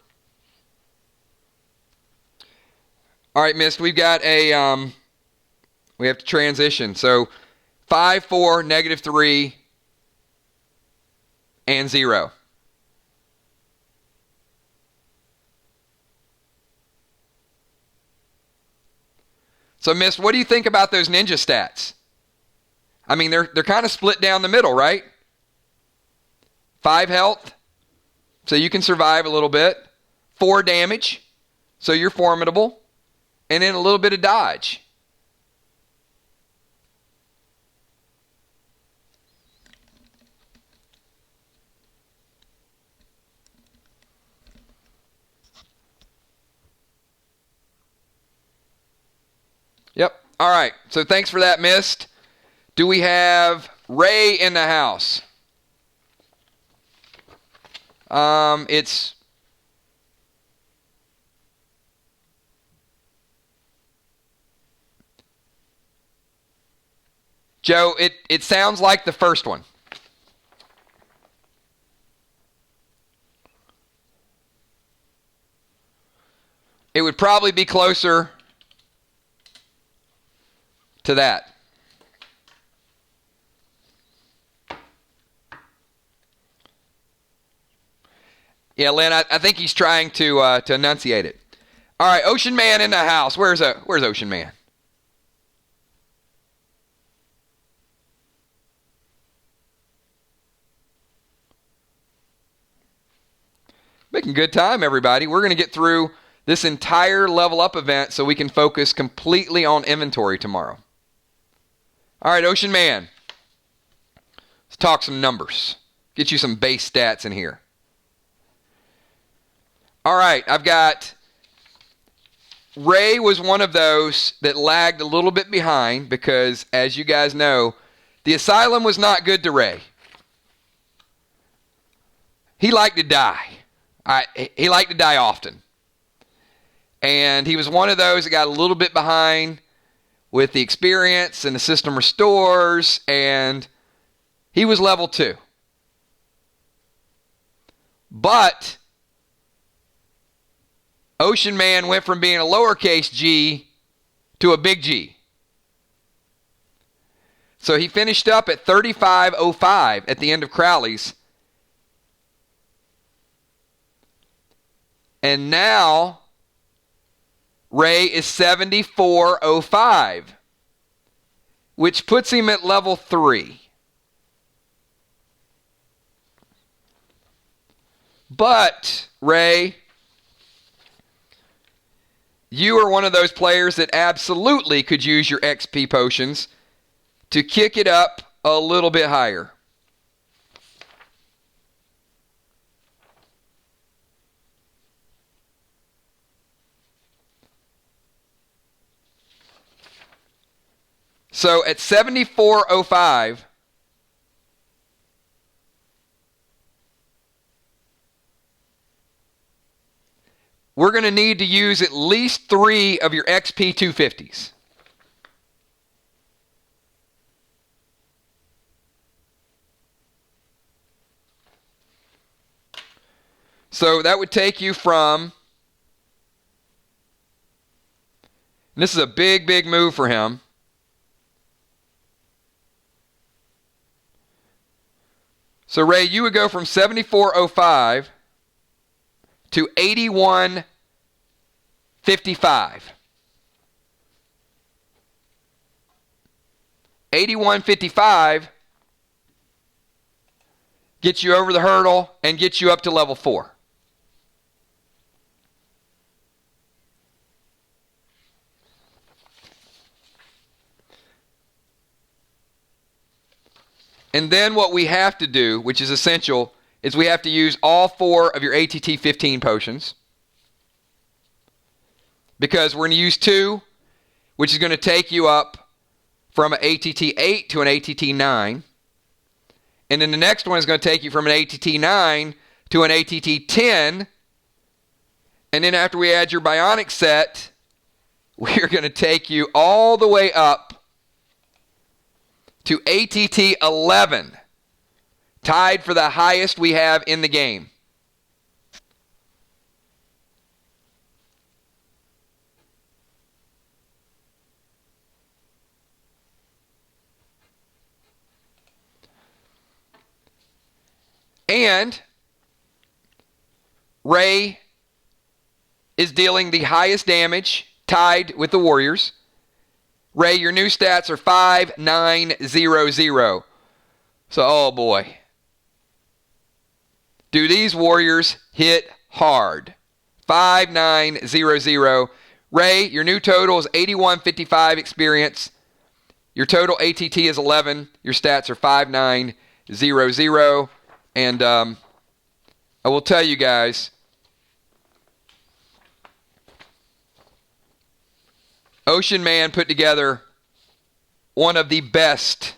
S1: All right, Mist, we've got we have to transition. So 5, 4, -3, and 0. So, Mist, what do you think about those ninja stats? I mean, they're kind of split down the middle, right? 5 health, so you can survive a little bit. 4 damage, so you're formidable. And then a little bit of dodge. All right. So thanks for that, Mist. Do we have Ray in the house? It's Joe. It sounds like the first one. It would probably be closer to that. Yeah, Lynn, I think he's trying to enunciate it. All right, Ocean Man in the house. Where's Ocean Man? Making good time, everybody. We're going to get through this entire level up event so we can focus completely on inventory tomorrow. All right, Ocean Man. Let's talk some numbers. Get you some base stats in here. All right, I've got Ray was one of those that lagged a little bit behind because, as you guys know, the Asylum was not good to Ray. He liked to die. He liked to die often. And he was one of those that got a little bit behind with the experience and the system restores, and he was level 2. But Ocean Man went from being a lowercase g to a big G. So he finished up at 3505 at the end of Crowley's. And now Ray is 7405, which puts him at level 3. But, Ray, you are one of those players that absolutely could use your XP potions to kick it up a little bit higher. So at 7405, we're going to need to use at least 3 of your XP 250s. So that would take you from, and this is a big, big move for him. So Ray, you would go from 7405 to 8155. 8155 gets you over the hurdle and gets you up to level 4. And then what we have to do, which is essential, is we have to use all 4 of your ATT 15 potions. Because we're going to use 2, which is going to take you up from an ATT 8 to an ATT 9. And then the next one is going to take you from an ATT 9 to an ATT 10. And then after we add your bionic set, we're going to take you all the way up to ATT 11, tied for the highest we have in the game. And Ray is dealing the highest damage, tied with the Warriors. Ray, your new stats are 5900. So, oh boy. Do these Warriors hit hard? 5900. Ray, your new total is 8155 experience. Your total ATT is 11. Your stats are 5900. And I will tell you guys, Ocean Man put together one of the best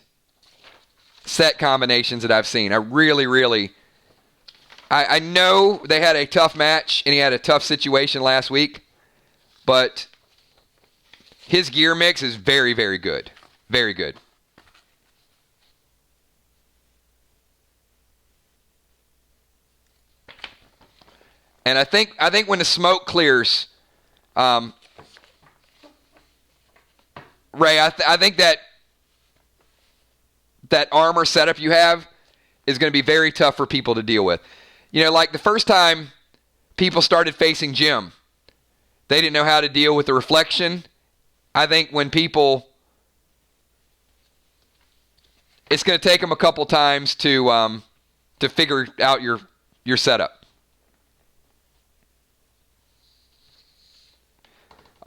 S1: set combinations that I've seen. I really, I know they had a tough match and he had a tough situation last week, but his gear mix is very, very good. Very good. And I think when the smoke clears, Ray, I think that armor setup you have is going to be very tough for people to deal with. You know, like the first time people started facing Jim, they didn't know how to deal with the reflection. I think when people, it's going to take them a couple times to figure out your setup.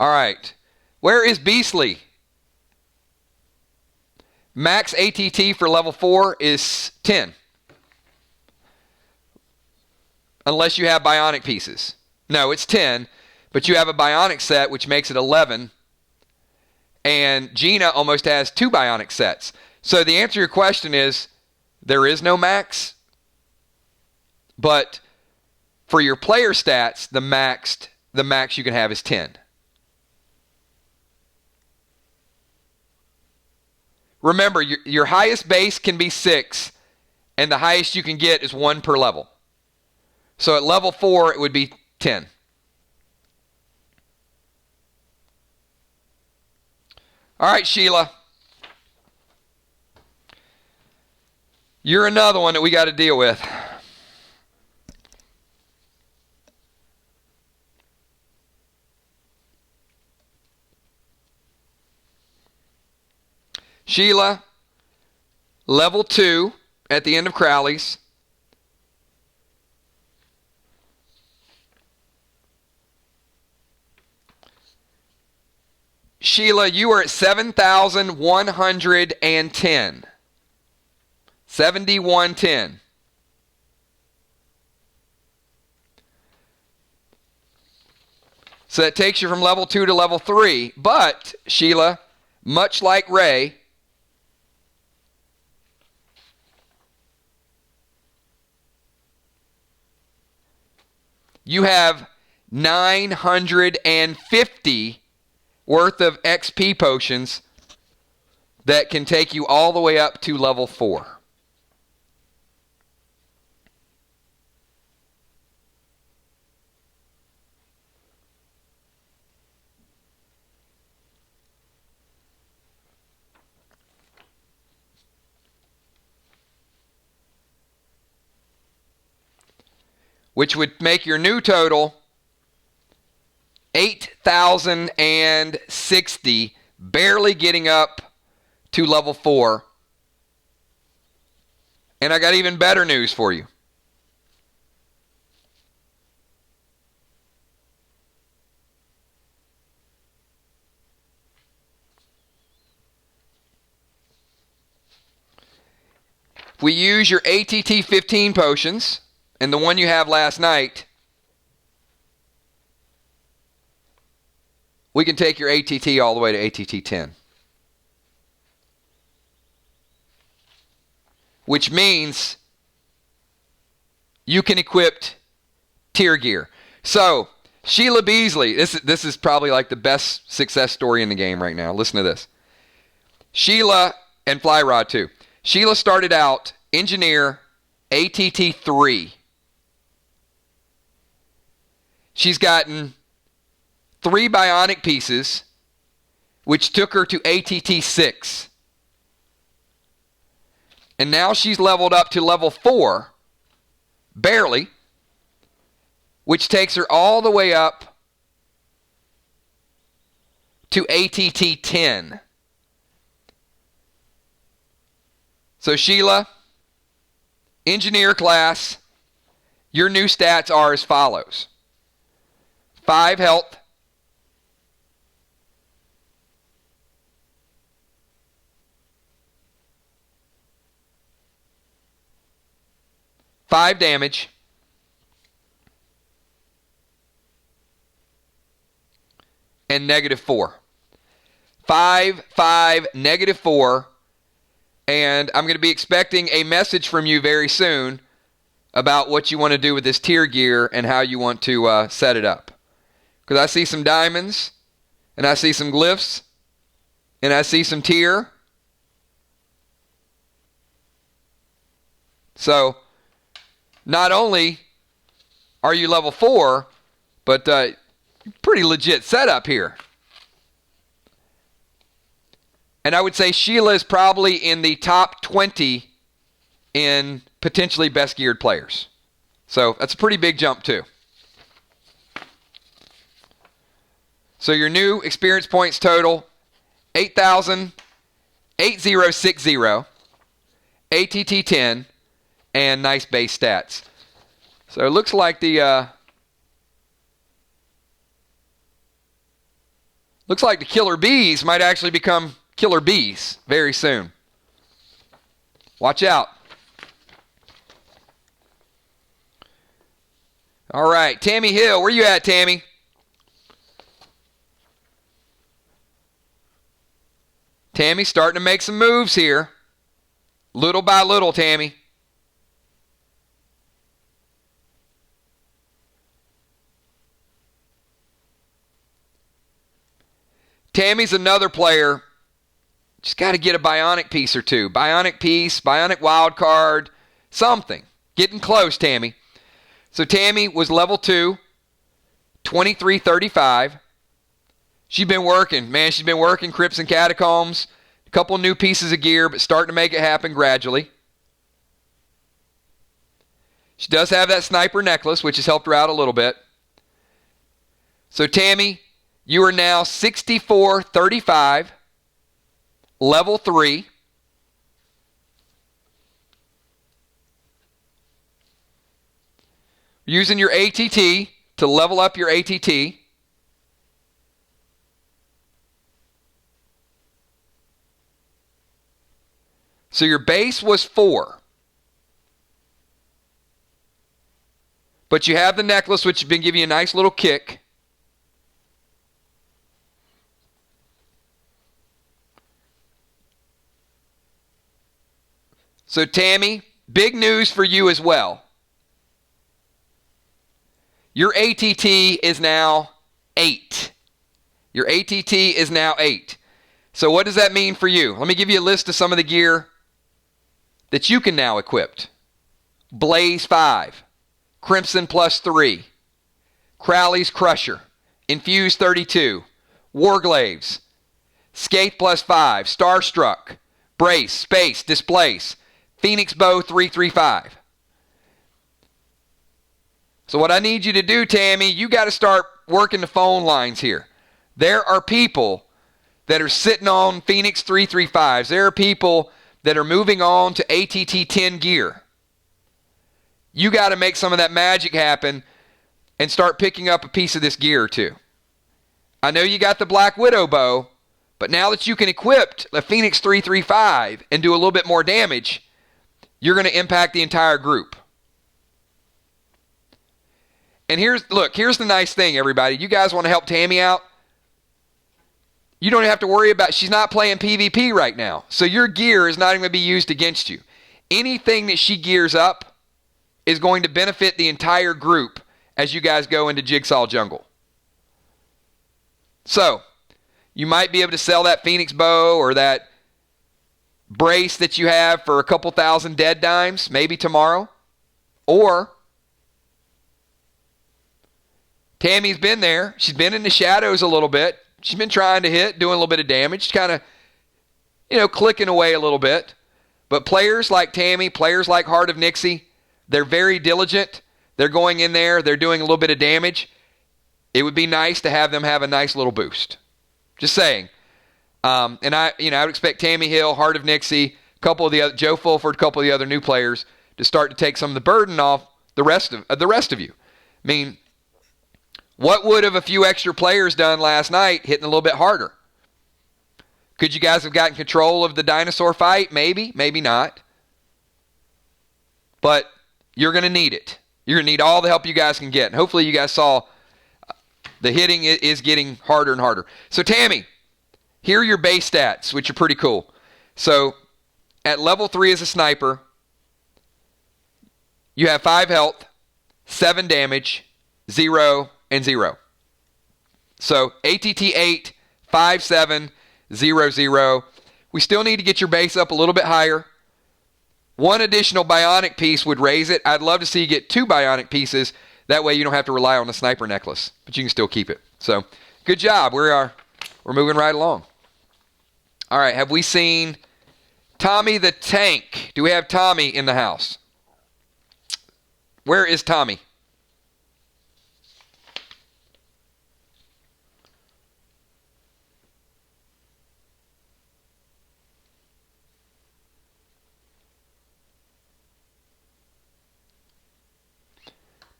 S1: All right. Where is Beastly? Max ATT for level 4 is 10. Unless you have bionic pieces. No, it's 10, but you have a bionic set, which makes it 11. And Gina almost has 2 bionic sets. So the answer to your question is, there is no max. But for your player stats, the max you can have is 10. Remember, your highest base can be 6, and the highest you can get is 1 per level. So at level 4, it would be 10. All right, Sheila. You're another one that we got to deal with. Sheila, level 2 at the end of Crowley's. Sheila, you are at 7,110. 7,110. So that takes you from level 2 to level 3. But, Sheila, much like Ray, you have 950 worth of XP potions that can take you all the way up to level 4. Which would make your new total 8,060, barely getting up to level 4. And I got even better news for you. If we use your ATT 15 potions, and the one you have last night, we can take your ATT all the way to ATT 10. Which means you can equip tier gear. So, Sheila Beasley, this is probably like the best success story in the game right now. Listen to this. Sheila, and Flyrod too. Sheila started out Engineer ATT 3. She's gotten 3 bionic pieces, which took her to ATT 6. And now she's leveled up to level 4, barely, which takes her all the way up to ATT 10. So Sheila, Engineer class, your new stats are as follows. 5 health, 5 damage, and -4. 5, 5, -4. And I'm going to be expecting a message from you very soon about what you want to do with this tier gear and how you want to set it up. Because I see some diamonds, and I see some glyphs, and I see some tier. So, not only are you level 4, but pretty legit setup here. And I would say Sheila is probably in the top 20 in potentially best geared players. So that's a pretty big jump too. So your new experience points total, 8,8060, ATT 10, and nice base stats. So it looks like the killer bees might actually become killer bees very soon. Watch out. All right, Tammy Hill, where you at, Tammy? Tammy's starting to make some moves here. Little by little, Tammy. Tammy's another player. Just got to get a bionic piece or two. Bionic piece, bionic wild card, something. Getting close, Tammy. So Tammy was level 2, 2335. She's been working. Man, she's been working Crypts and Catacombs. A couple new pieces of gear, but starting to make it happen gradually. She does have that sniper necklace, which has helped her out a little bit. So Tammy, you are now 6435, level 3. Using your ATT to level up your ATT. So your base was 4. But you have the necklace, which has been giving you a nice little kick. So Tammy, big news for you as well. Your ATT is now 8. Your ATT is now 8. So what does that mean for you? Let me give you a list of some of the gear that you can now equip. Blaze 5, Crimson +3, Crowley's Crusher, Infuse 32, Warglaves, Scathe +5, Starstruck, Brace, Space, Displace, Phoenix Bow 335. So what I need you to do, Tammy, you got to start working the phone lines here. There are people that are sitting on Phoenix 335s. There are people that are moving on to ATT 10 gear. You got to make some of that magic happen and start picking up a piece of this gear or two. I know you got the Black Widow bow, but now that you can equip the Phoenix 335 and do a little bit more damage, you're going to impact the entire group. And here's the nice thing, everybody. You guys want to help Tammy out? You don't have to worry about, she's not playing PvP right now. So your gear is not even going to be used against you. Anything that she gears up is going to benefit the entire group as you guys go into Jigsaw Jungle. So, you might be able to sell that Phoenix bow or that brace that you have for a couple thousand dead dimes, maybe tomorrow. Or Tammy's been there. She's been in the shadows a little bit. She's been trying to hit, doing a little bit of damage, kind of, clicking away a little bit. But players like Tammy, players like Heart of Nixie, they're very diligent. They're going in there. They're doing a little bit of damage. It would be nice to have them have a nice little boost. Just saying. And I would expect Tammy Hill, Heart of Nixie, a couple of the other, Joe Fulford, a couple of the other new players to start to take some of the burden off the rest of you. I mean, what would have a few extra players done last night hitting a little bit harder? Could you guys have gotten control of the dinosaur fight? Maybe, maybe not. But you're going to need it. You're going to need all the help you guys can get. And hopefully you guys saw the hitting is getting harder and harder. So Tammy, Here are your base stats, which are pretty cool. So at level 3 as a sniper, you have 5 health, 7 damage, 0, and 0. So ATT 8, 5, 7, 0, 0. We still need to get your base up a little bit higher. One additional bionic piece would raise it. I'd love to see you get 2 bionic pieces. That way you don't have to rely on the sniper necklace, but you can still keep it. So good job. We're moving right along. All right, have we seen Tommy the Tank? Do we have Tommy in the house? Where is Tommy?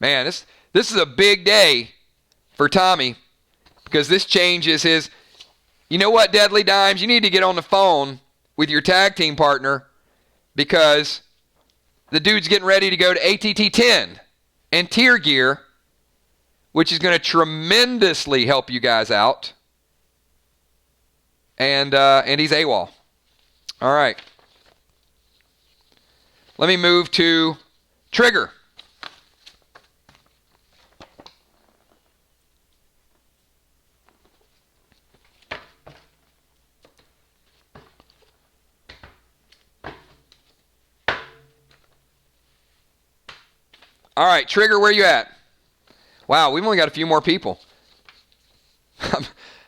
S1: Man, this is a big day for Tommy because this changes his... You know what, Deadly Dimes? You need to get on the phone with your tag team partner because the dude's getting ready to go to ATT 10 and tier gear, which is going to tremendously help you guys out. And he's AWOL. All right. Let me move to Trigger. All right, Trigger, where you at? Wow, we've only got a few more people.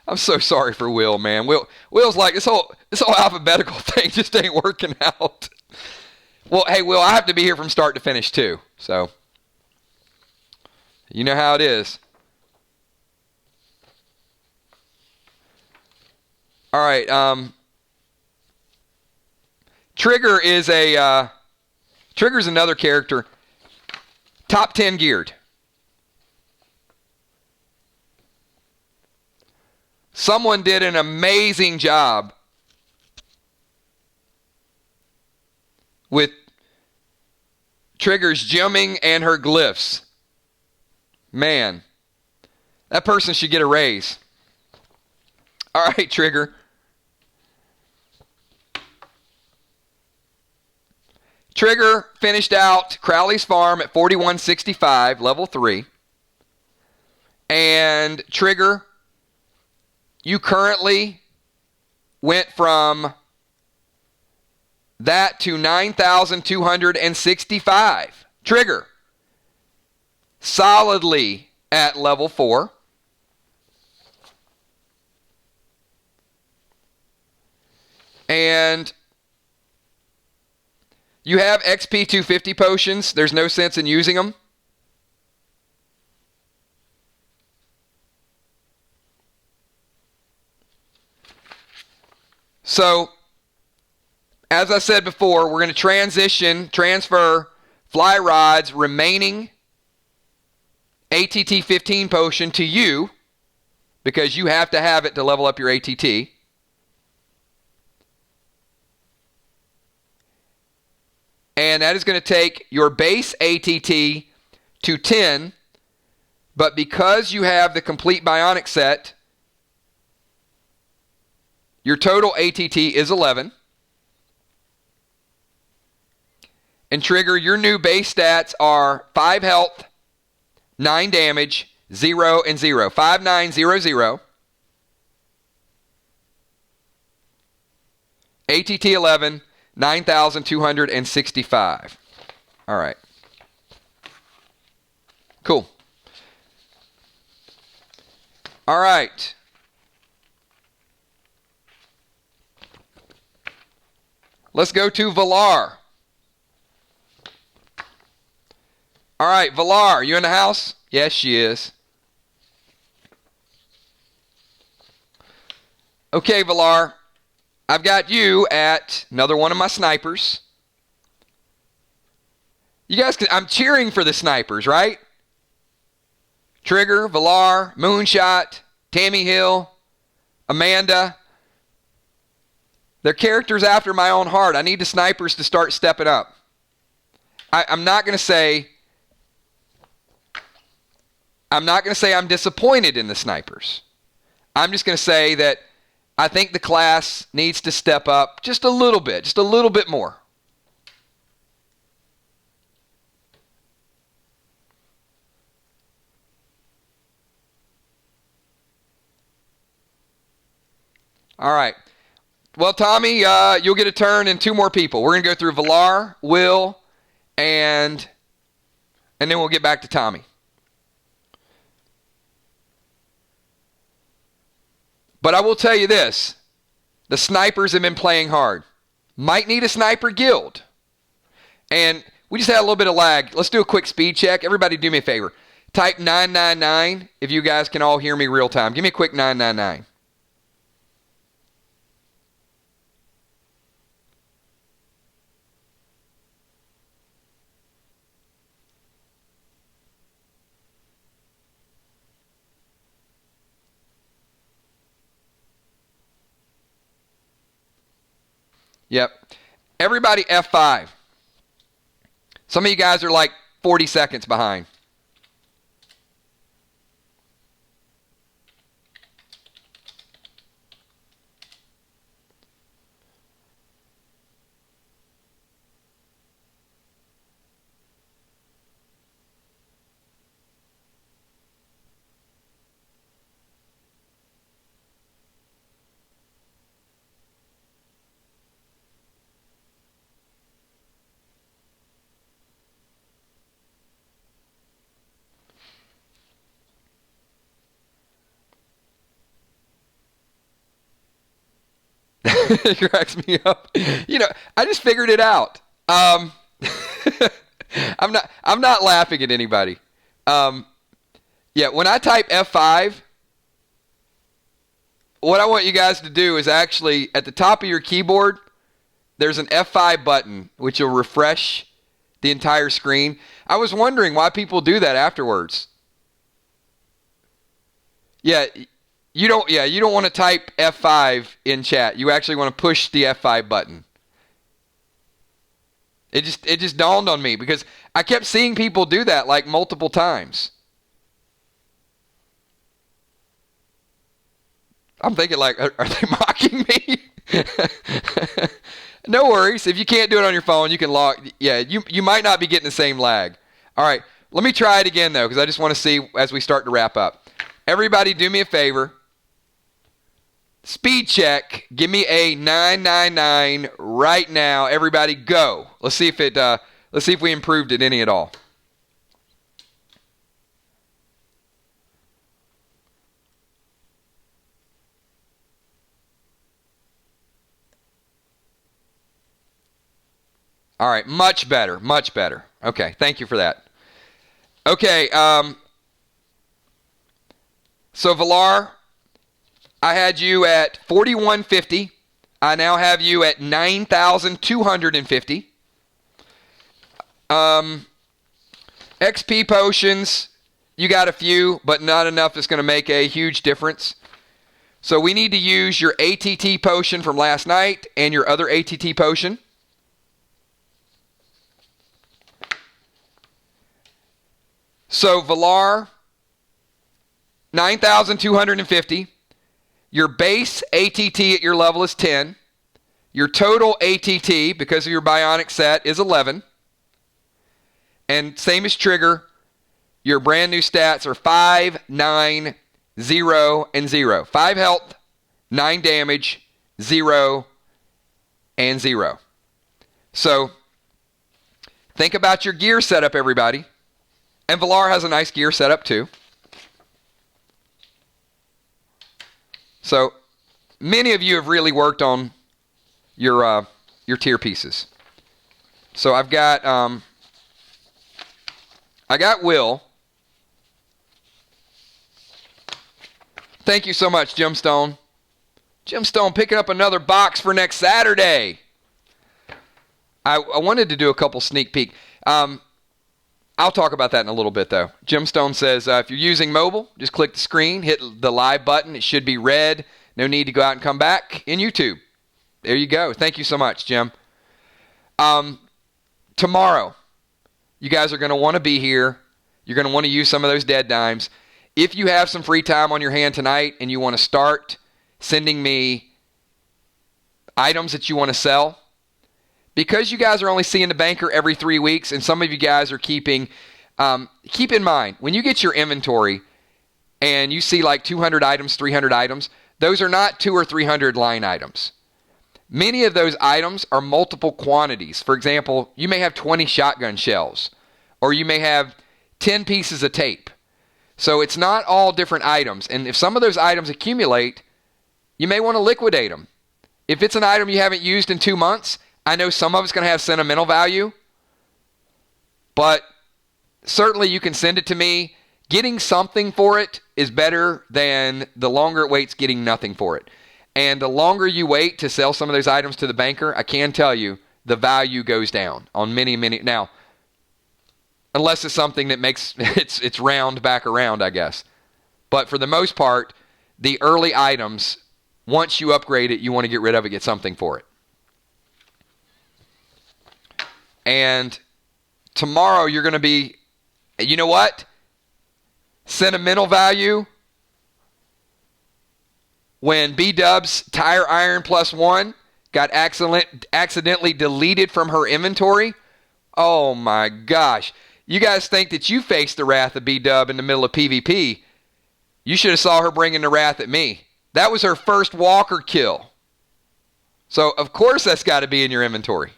S1: I'm so sorry for Will, man. Will's like, this whole alphabetical thing just ain't working out. Well, hey, Will, I have to be here from start to finish too. So, you know how it is. All right, Trigger's another character. Top 10 geared. Someone did an amazing job with Trigger's gemming and her glyphs. Man, that person should get a raise. All right, Trigger. Trigger finished out Crowley's Farm at 4165, level 3. And Trigger, you currently went from that to 9,265. Trigger, solidly at level 4. And you have XP 250 potions. There's no sense in using them. So, as I said before, we're going to transfer Fly Rod's remaining ATT 15 potion to you because you have to have it to level up your ATT. And that is going to take your base ATT to 10. But because you have the complete bionic set, your total ATT is 11. And Trigger, your new base stats are 5 health, 9 damage, 0, and 0. 5, 9, 0, 0. ATT 11. 9,265. All right. Cool. All right. Let's go to Valar. All right, Valar, you in the house? Yes, she is. Okay, Valar. I've got you at another one of my snipers. You guys, I'm cheering for the snipers, right? Trigger, Valar, Moonshot, Tammy Hill, Amanda. They're characters after my own heart. I need the snipers to start stepping up. I'm not going to say I'm disappointed in the snipers. I'm just going to say that I think the class needs to step up just a little bit more. All right. Well, Tommy, you'll get a turn and two more people. We're going to go through Villar, Will, and then we'll get back to Tommy. But I will tell you this. The snipers have been playing hard. Might need a sniper guild. And we just had a little bit of lag. Let's do a quick speed check. Everybody do me a favor. Type 999 if you guys can all hear me real time. Give me a quick 999. Yep. Everybody F5. Some of you guys are like 40 seconds behind. It cracks me up. You know, I just figured it out. I'm not laughing at anybody. Yeah, when I type F5, what I want you guys to do is actually at the top of your keyboard, there's an F5 button which will refresh the entire screen. I was wondering why people do that afterwards. Yeah. You don't want to type F5 in chat. You actually want to push the F5 button. It just dawned on me because I kept seeing people do that like multiple times. I'm thinking like, are they mocking me? No worries. If you can't do it on your phone, you can log. Yeah, you might not be getting the same lag. All right, let me try it again though because I just want to see as we start to wrap up. Everybody do me a favor. Speed check. Give me a 999 right now. Everybody go. Let's see if we improved it any at all. All right, much better, much better. Okay, thank you for that. Okay, so Villar, I had you at 4150. I now have you at 9,250. XP potions, you got a few, but not enough that's going to make a huge difference. So we need to use your ATT potion from last night and your other ATT potion. So Villar, 9,250. Your base ATT at your level is 10. Your total ATT, because of your bionic set, is 11. And same as Trigger, your brand new stats are 5, 9, 0, and 0. 5 health, 9 damage, 0, and 0. So think about your gear setup, everybody. And Villar has a nice gear setup too. So many of you have really worked on your tier pieces. So I got Will. Thank you so much, Gemstone. Gemstone picking up another box for next Saturday. I wanted to do a couple sneak peek. I'll talk about that in a little bit, though. Gemstone says, if you're using mobile, just click the screen, hit the live button. It should be red. No need to go out and come back in YouTube. There you go. Thank you so much, Jim. Tomorrow, you guys are going to want to be here. You're going to want to use some of those dead dimes. If you have some free time on your hand tonight and you want to start sending me items that you want to sell. Because you guys are only seeing the banker every 3 weeks, and some of you guys are keeping, keep in mind, when you get your inventory and you see like 200 items, 300 items, those are not 200 or 300 line items. Many of those items are multiple quantities. For example, you may have 20 shotgun shells, or you may have 10 pieces of tape. So it's not all different items. And if some of those items accumulate, you may want to liquidate them. If it's an item you haven't used in 2 months, I know some of it's going to have sentimental value, but certainly you can send it to me. Getting something for it is better than the longer it waits getting nothing for it. And the longer you wait to sell some of those items to the banker, I can tell you the value goes down on many. Now, unless it's something that makes it's round back around, I guess. But for the most part, the early items, once you upgrade it, you want to get rid of it, get something for it. And tomorrow you're going to be, you know what? Sentimental value. When B-Dub's Tire Iron +1 got accidentally deleted from her inventory. Oh my gosh. You guys think that you faced the wrath of B-Dub in the middle of PvP. You should have saw her bringing the wrath at me. That was her first walker kill. So of course that's got to be in your inventory.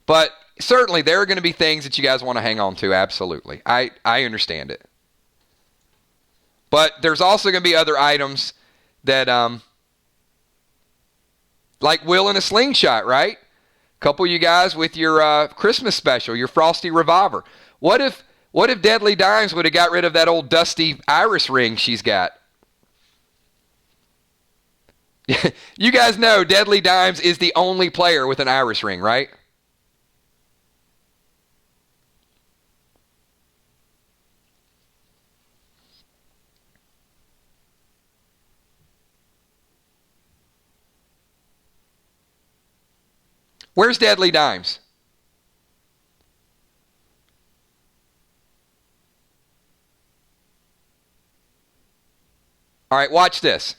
S1: But certainly there are going to be things that you guys want to hang on to, absolutely. I understand it. But there's also going to be other items that, like Will in a slingshot, right? A couple of you guys with your Christmas special, your Frosty Revolver. What if Deadly Dimes would have got rid of that old dusty iris ring she's got? You guys know Deadly Dimes is the only player with an iris ring, right? Where's Deadly Dimes? All right, watch this.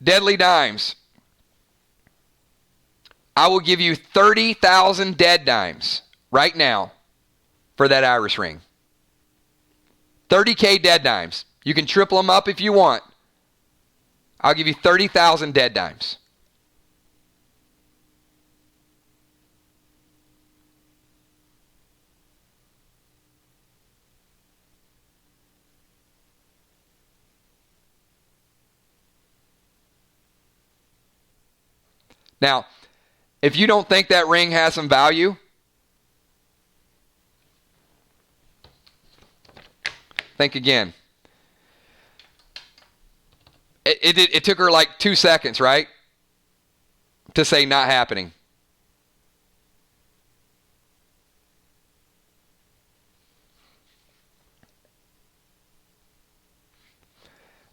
S1: Deadly Dimes. I will give you 30,000 dead dimes right now for that iris ring. 30K dead dimes. You can triple them up if you want. I'll give you 30,000 dead dimes. Now, if you don't think that ring has some value, think again. It took her like 2 seconds, right? To say not happening.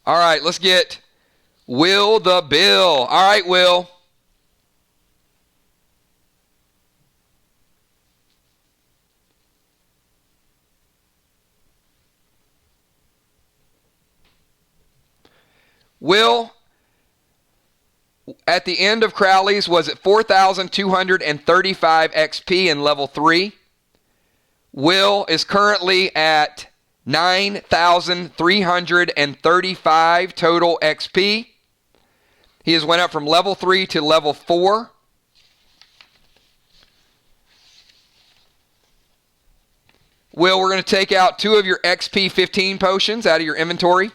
S1: All right, let's get Will the Bill. All right, Will. Will, at the end of Crowley's, was at 4,235 XP in level 3. Will is currently at 9,335 total XP. He has went up from level 3 to level 4. Will, we're going to take out 2 of your XP 15 potions out of your inventory.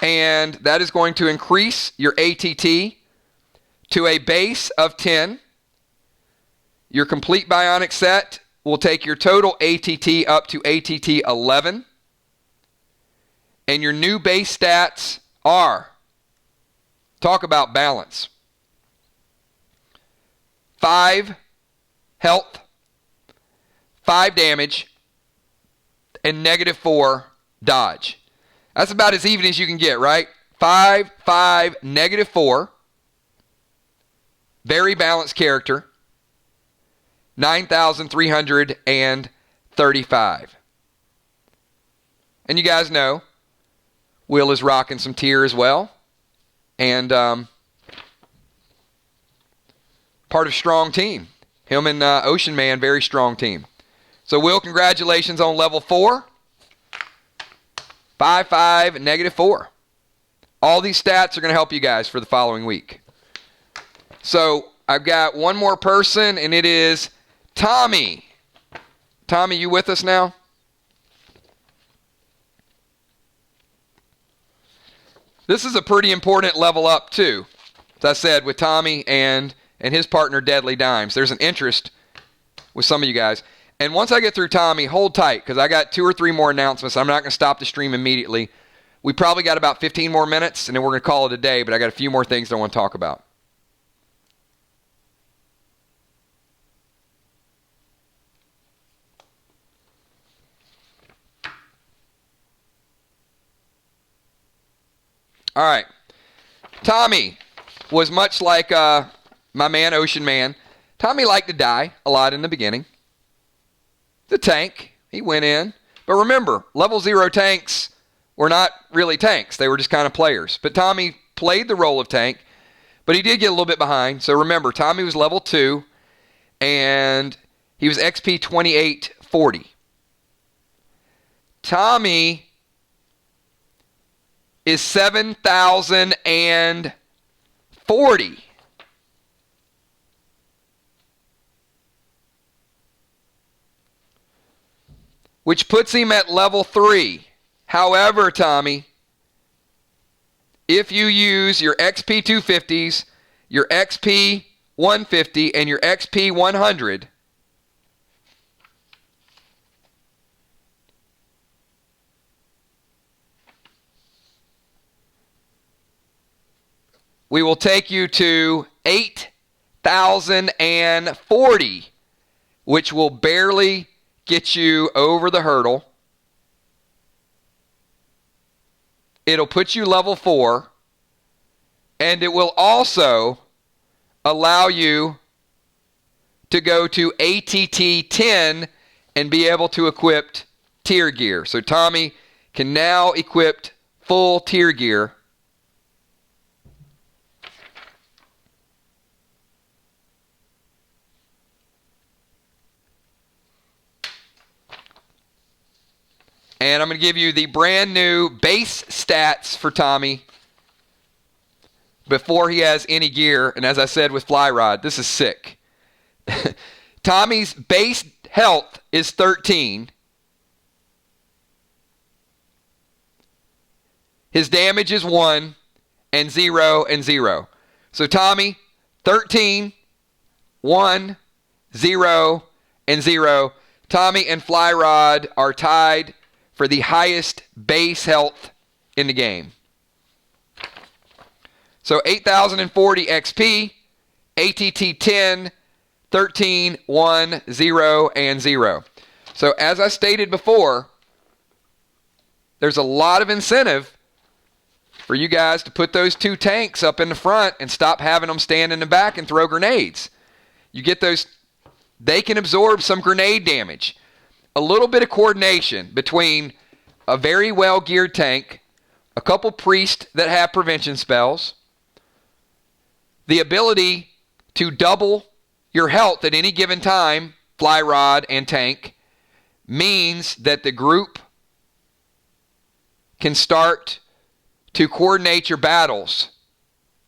S1: And that is going to increase your ATT to a base of 10. Your complete bionic set will take your total ATT up to ATT 11. And your new base stats are, talk about balance, 5 health, 5 damage, and -4 dodge. That's about as even as you can get, right? 5, 5, -4. Very balanced character. 9,335. And you guys know, Will is rocking some tier as well. And part of strong team. Him and Ocean Man, very strong team. So, Will, congratulations on level 4. 5, 5, and -4. All these stats are going to help you guys for the following week. So, I've got one more person, and it is Tommy. Tommy, you with us now? This is a pretty important level up, too. As I said, with Tommy and his partner, Deadly Dimes. There's an interest with some of you guys. And once I get through Tommy, hold tight, because I got 2 or 3 more announcements. I'm not going to stop the stream immediately. We probably got about 15 more minutes, and then we're going to call it a day, but I got a few more things I want to talk about. All right. Tommy was much like my man, Ocean Man. Tommy liked to die a lot in the beginning. The tank, he went in. But remember, level 0 tanks were not really tanks. They were just kind of players. But Tommy played the role of tank, but he did get a little bit behind. So remember, Tommy was level 2, and he was XP 2840. Tommy is 7,040. Which puts him at level 3. However, Tommy, if you use your XP 250s, your XP 150, and your XP 100, we will take you to 8,040, which will barely get you over the hurdle. It'll put you level 4, and it will also allow you to go to ATT 10 and be able to equip tier gear. So Tommy can now equip full tier gear. And I'm going to give you the brand new base stats for Tommy before he has any gear. And as I said with Fly Rod, this is sick. Tommy's base health is 13. His damage is 1 and 0 and 0. So Tommy, 13, 1, 0, and 0. Tommy and Fly Rod are tied for the highest base health in the game. So 8,040 XP, ATT 10, 13, 1, 0, and 0. So as I stated before, there's a lot of incentive for you guys to put those 2 tanks up in the front and stop having them stand in the back and throw grenades. You get those, they can absorb some grenade damage. A little bit of coordination between a very well-geared tank, a couple priests that have prevention spells, the ability to double your health at any given time, Fly Rod and tank, means that the group can start to coordinate your battles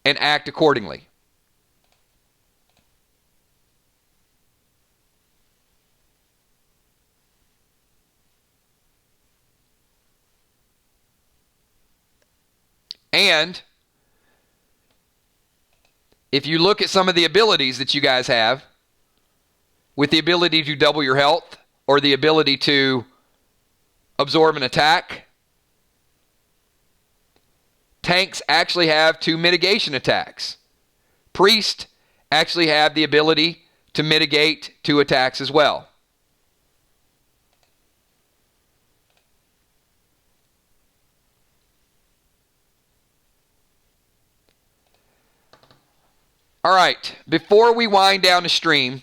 S1: and act accordingly. And if you look at some of the abilities that you guys have, with the ability to double your health or the ability to absorb an attack, tanks actually have 2 mitigation attacks. Priests actually have the ability to mitigate 2 attacks as well. All right, before we wind down the stream,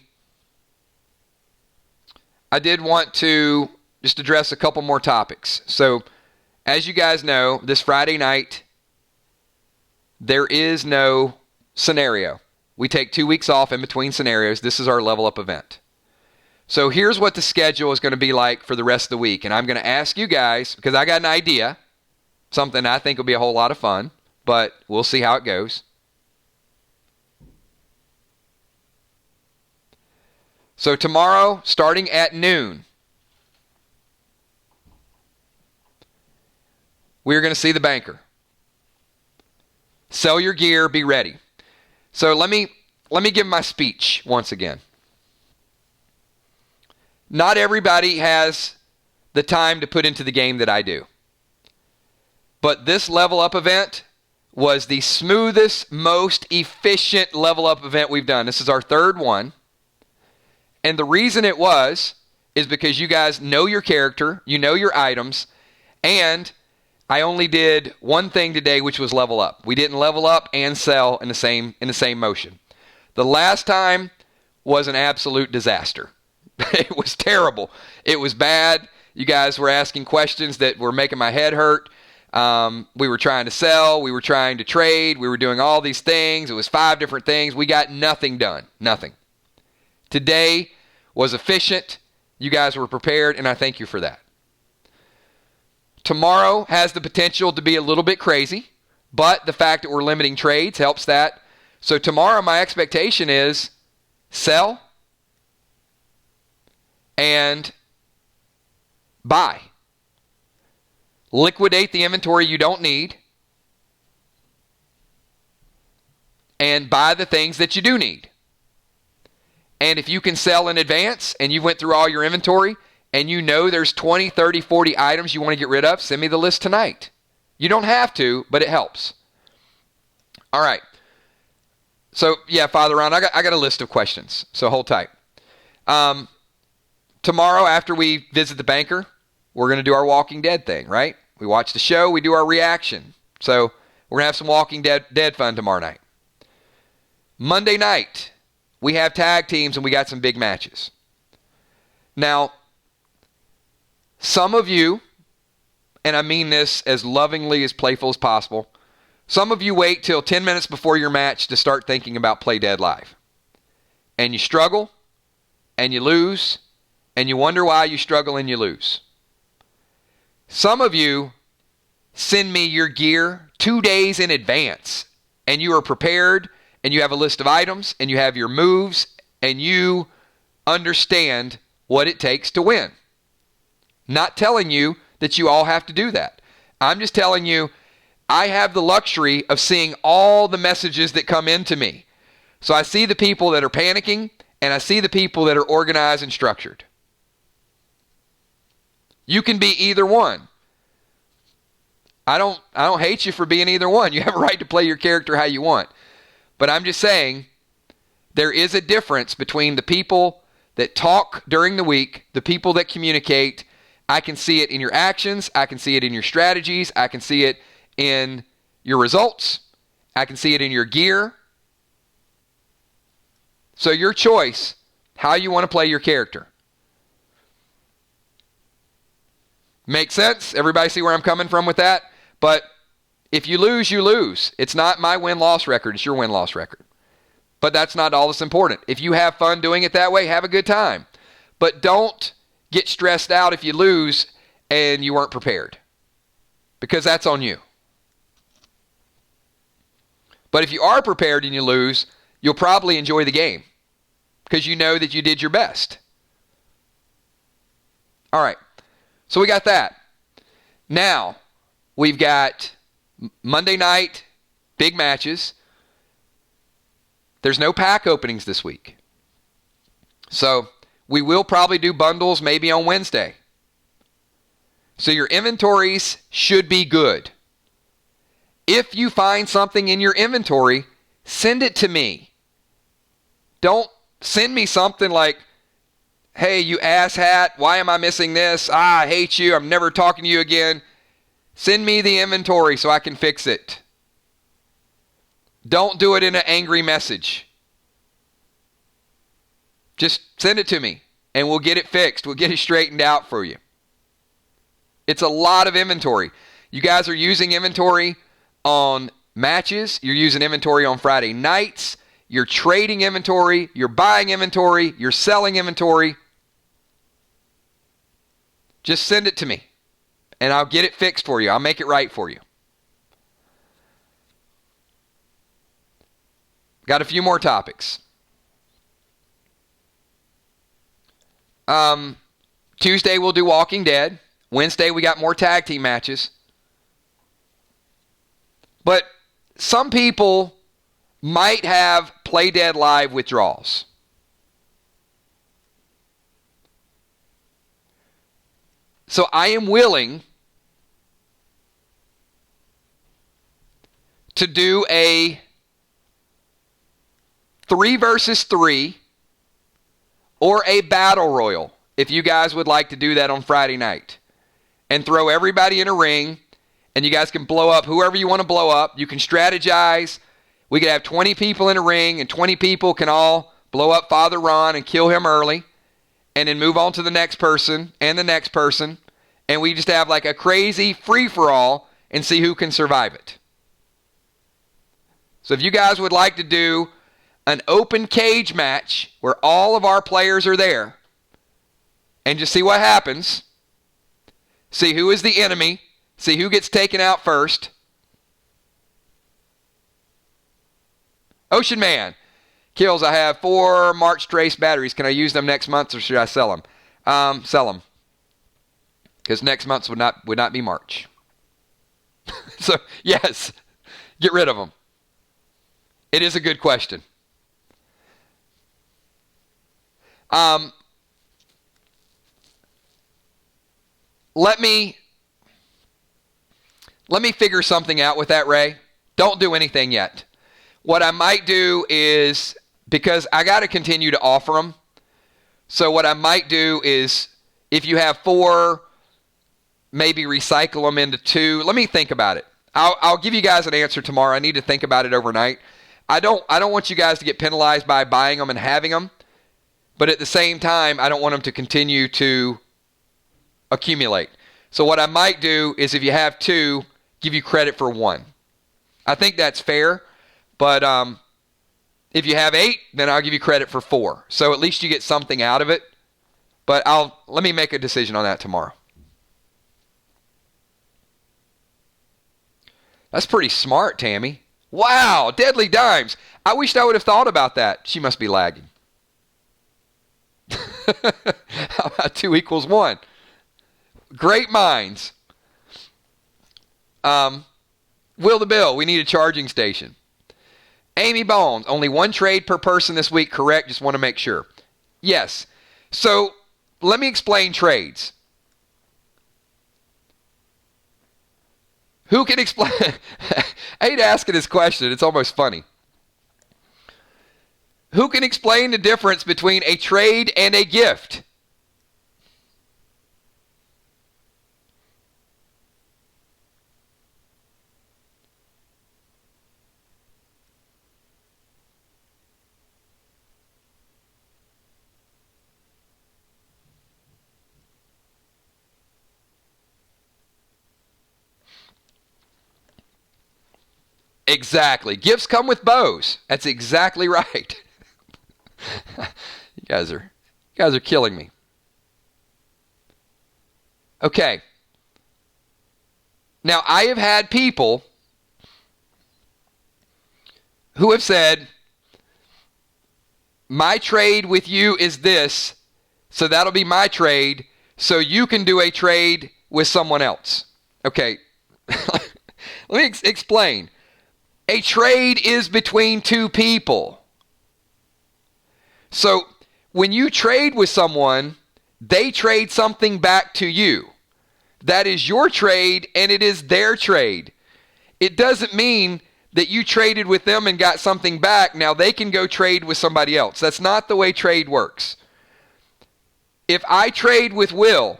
S1: I did want to just address a couple more topics. So, as you guys know, this Friday night, there is no scenario. We take 2 weeks off in between scenarios. This is our level up event. So here's what the schedule is going to be like for the rest of the week. And I'm going to ask you guys, because I got an idea, something I think will be a whole lot of fun, but we'll see how it goes. So tomorrow, starting at noon, we're going to see the banker. Sell your gear, be ready. So let me give my speech once again. Not everybody has the time to put into the game that I do. But this level up event was the smoothest, most efficient level up event we've done. This is our third one. And the reason it is because you guys know your character, you know your items, and I only did one thing today, which was level up. We didn't level up and sell in the same motion. The last time was an absolute disaster. It was terrible. It was bad. You guys were asking questions that were making my head hurt. We were trying to sell. We were trying to trade. We were doing all these things. It was 5 different things. We got nothing done. Nothing. Today was efficient. You guys were prepared, and I thank you for that. Tomorrow has the potential to be a little bit crazy, but the fact that we're limiting trades helps that. So tomorrow my expectation is sell and buy. Liquidate the inventory you don't need and buy the things that you do need. And if you can sell in advance and you went through all your inventory and you know there's 20, 30, 40 items you want to get rid of, send me the list tonight. You don't have to, but it helps. All right. So, yeah, Father Ron, I got a list of questions, so hold tight. Tomorrow after we visit the banker, we're going to do our Walking Dead thing, right? We watch the show, we do our reaction. So we're going to have some Walking Dead fun tomorrow night. Monday night, we have tag teams and we got some big matches. Now, some of you, and I mean this as lovingly as playful as possible, some of you wait till 10 minutes before your match to start thinking about Play Dead Live. And you struggle, and you lose, and you wonder why you struggle and you lose. Some of you send me your gear 2 days in advance, and you are prepared, and you have a list of items, and you have your moves, and you understand what it takes to win. Not telling you that you all have to do that. I'm just telling you, I have the luxury of seeing all the messages that come into me. So I see the people that are panicking, and I see the people that are organized and structured. You can be either one. I don't hate you for being either one. You have a right to play your character how you want. But I'm just saying, there is a difference between the people that talk during the week, the people that communicate. I can see it in your actions. I can see it in your strategies. I can see it in your results. I can see it in your gear. So your choice, how you want to play your character. Make sense? Everybody see where I'm coming from with that? But if you lose, you lose. It's not my win-loss record. It's your win-loss record. But that's not all that's important. If you have fun doing it that way, have a good time. But don't get stressed out if you lose and you weren't prepared, because that's on you. But if you are prepared and you lose, you'll probably enjoy the game because you know that you did your best. All right. So we got that. Now, we've got Monday night, big matches. There's no pack openings this week. So we will probably do bundles maybe on Wednesday. So your inventories should be good. If you find something in your inventory, send it to me. Don't send me something like, hey, you asshat, why am I missing this? I hate you. I'm never talking to you again. Send me the inventory so I can fix it. Don't do it in an angry message. Just send it to me, and we'll get it fixed. We'll get it straightened out for you. It's a lot of inventory. You guys are using inventory on matches. You're using inventory on Friday nights. You're trading inventory. You're buying inventory. You're selling inventory. Just send it to me, and I'll get it fixed for you. I'll make it right for you. Got a few more topics. Tuesday we'll do Walking Dead. Wednesday we got more tag team matches. But some people might have Play Dead Live withdrawals. So I am willing to do a 3 versus 3 or a battle royal if you guys would like to do that on Friday night and throw everybody in a ring, and you guys can blow up whoever you want to blow up. You can strategize. We could have 20 people in a ring, and 20 people can all blow up Father Ron and kill him early, and then move on to the next person and the next person, and we just have like a crazy free-for-all and see who can survive it. So if you guys would like to do an open cage match where all of our players are there and just see what happens, see who is the enemy, see who gets taken out first. Ocean Man kills. I have 4 March Trace batteries. Can I use them next month, or should I sell them? Sell them, because next month would not be March. So yes, get rid of them. It is a good question. Let me figure something out with that, Ray. Don't do anything yet. What I might do is, because I got to continue to offer them, so what I might do is, if you have 4, maybe recycle them into 2. Let me think about it. I'll give you guys an answer tomorrow. I need to think about it overnight. I don't want you guys to get penalized by buying them and having them, but at the same time, I don't want them to continue to accumulate. So what I might do is, if you have 2, give you credit for 1. I think that's fair, but if you have 8, then I'll give you credit for 4. So at least you get something out of it. But let me make a decision on that tomorrow. That's pretty smart, Tammy. Wow, Deadly Dimes. I wished I would have thought about that. She must be lagging. How about 2 equals 1? Great minds. Will the Bill, we need a charging station. Amy Bones, only 1 trade per person this week, correct? Just want to make sure. Yes. So let me explain trades. Who can explain? I hate asking this question. It's almost funny. Who can explain the difference between a trade and a gift? Exactly. Gifts come with bows. That's exactly right. You guys are killing me. Okay. Now, I have had people who have said, my trade with you is this, so that'll be my trade, so you can do a trade with someone else. Okay. Let me explain. A trade is between 2 people. So when you trade with someone, they trade something back to you. That is your trade, and it is their trade. It doesn't mean that you traded with them and got something back. Now they can go trade with somebody else. That's not the way trade works. If I trade with Will,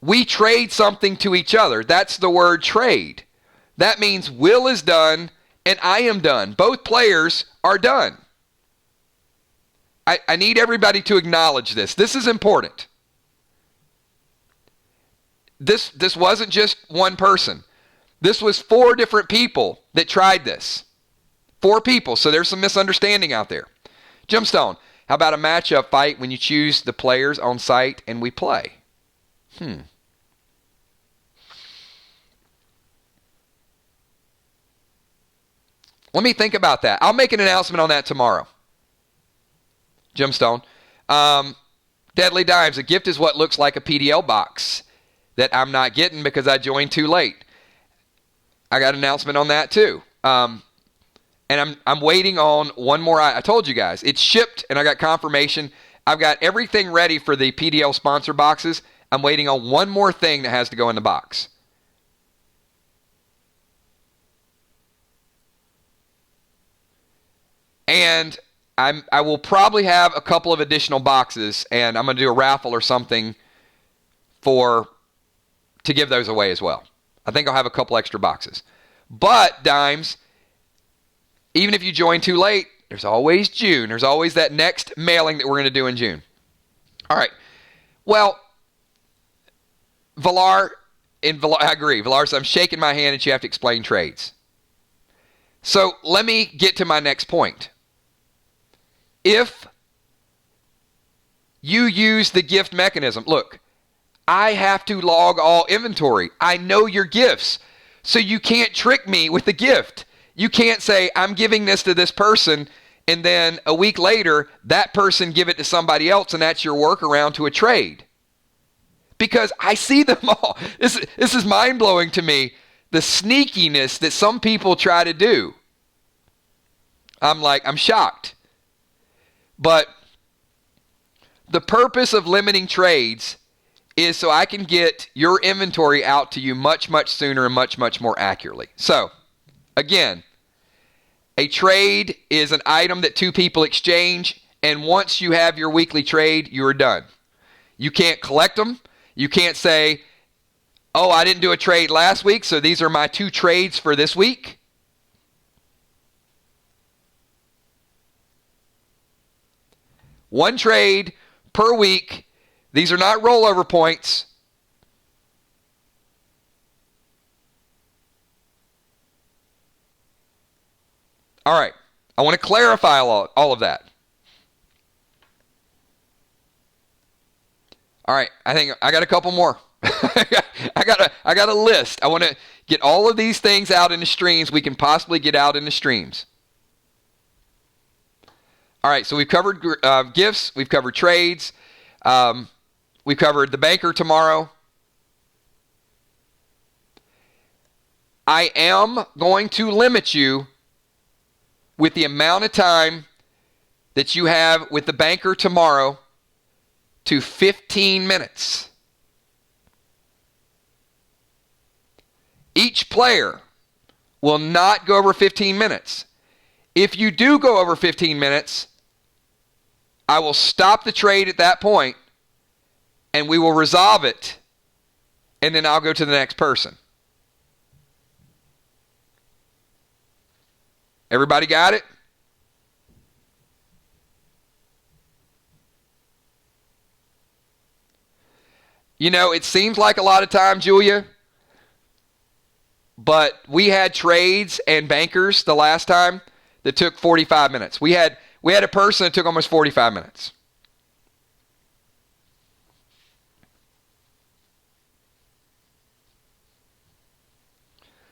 S1: we trade something to each other. That's the word trade. That means Will is done and I am done. Both players are done. I need everybody to acknowledge this. This is important. This wasn't just one person. This was 4 different people that tried this. 4 people, so there's some misunderstanding out there. Gemstone, how about a matchup fight when you choose the players on site and we play? Let me think about that. I'll make an announcement on that tomorrow. Gemstone. Deadly Dimes, a gift is what looks like a PDL box that I'm not getting because I joined too late. I got an announcement on that too. And I'm waiting on one more. I told you guys, it's shipped and I got confirmation. I've got everything ready for the PDL sponsor boxes. I'm waiting on one more thing that has to go in the box. And I will probably have a couple of additional boxes, and I'm going to do a raffle or something to give those away as well. I think I'll have a couple extra boxes. But, Dimes, even if you join too late, there's always June. There's always that next mailing that we're going to do in June. All right. Well, Villar, I agree. Villar says, I'm shaking my hand and you have to explain trades. So let me get to my next point. If you use the gift mechanism, look, I have to log all inventory. I know your gifts. So you can't trick me with the gift. You can't say, I'm giving this to this person, and then a week later, that person give it to somebody else, and that's your workaround to a trade. Because I see them all. This is mind-blowing to me, the sneakiness that some people try to do. I'm shocked. But the purpose of limiting trades is so I can get your inventory out to you much, much sooner and much, much more accurately. So, again, a trade is an item that 2 people exchange, and once you have your weekly trade, you are done. You can't collect them. You can't say, oh, I didn't do a trade last week, so these are my 2 trades for this week. One trade per week. These are not rollover points. All right. I want to clarify all of that. All right. I think I got a couple more. I got a list. I want to get all of these things out in the streams we can possibly get out in the streams. All right, so we've covered gifts, we've covered trades, we've covered the banker tomorrow. I am going to limit you with the amount of time that you have with the banker tomorrow to 15 minutes. Each player will not go over 15 minutes. If you do go over 15 minutes, I will stop the trade at that point, and we will resolve it, and then I'll go to the next person. Everybody got it? You know, it seems like a lot of time, Julia, but we had trades and bankers the last time that took 45 minutes. We had a person that took almost 45 minutes.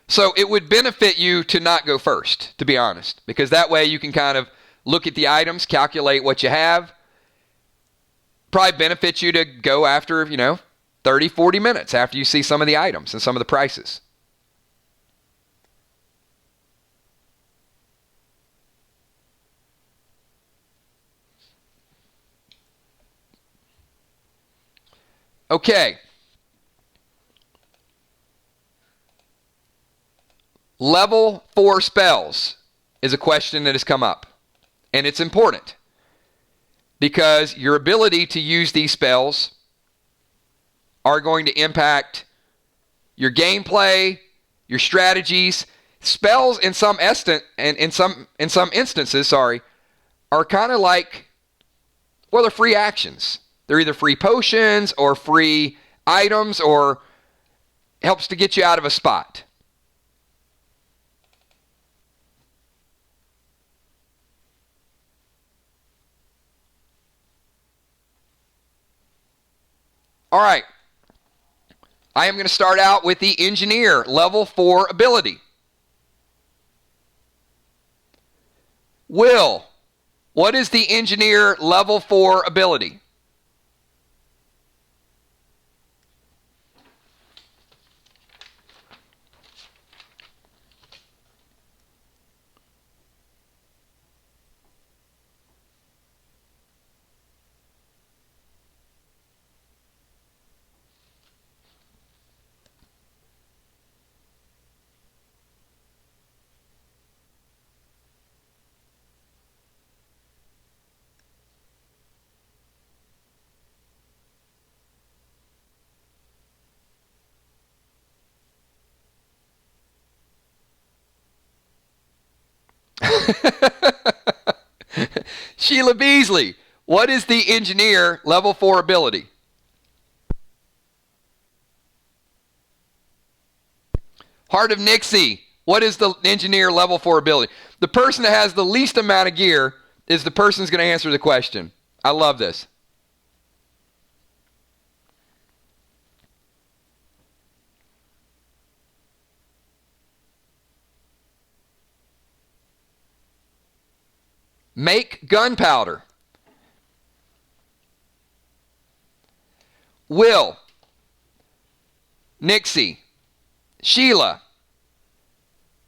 S1: So it would benefit you to not go first, to be honest, because that way you can kind of look at the items, calculate what you have. Probably benefits you to go after, 30, 40 minutes after you see some of the items and some of the prices. Okay. Level 4 spells is a question that has come up. And it's important because your ability to use these spells are going to impact your gameplay, your strategies. Spells in some instances, are kind of like, they're free actions. They're either free potions or free items or helps to get you out of a spot. All right. I am going to start out with the engineer level 4 ability. Will, what is the engineer level 4 ability? Sheila Beasley, what is the engineer level 4 ability? Heart of Nixie, what is the engineer level 4 ability? The person that has the least amount of gear is the person who's going to answer the question. I love this. Make gunpowder. Will, Nixie, Sheila,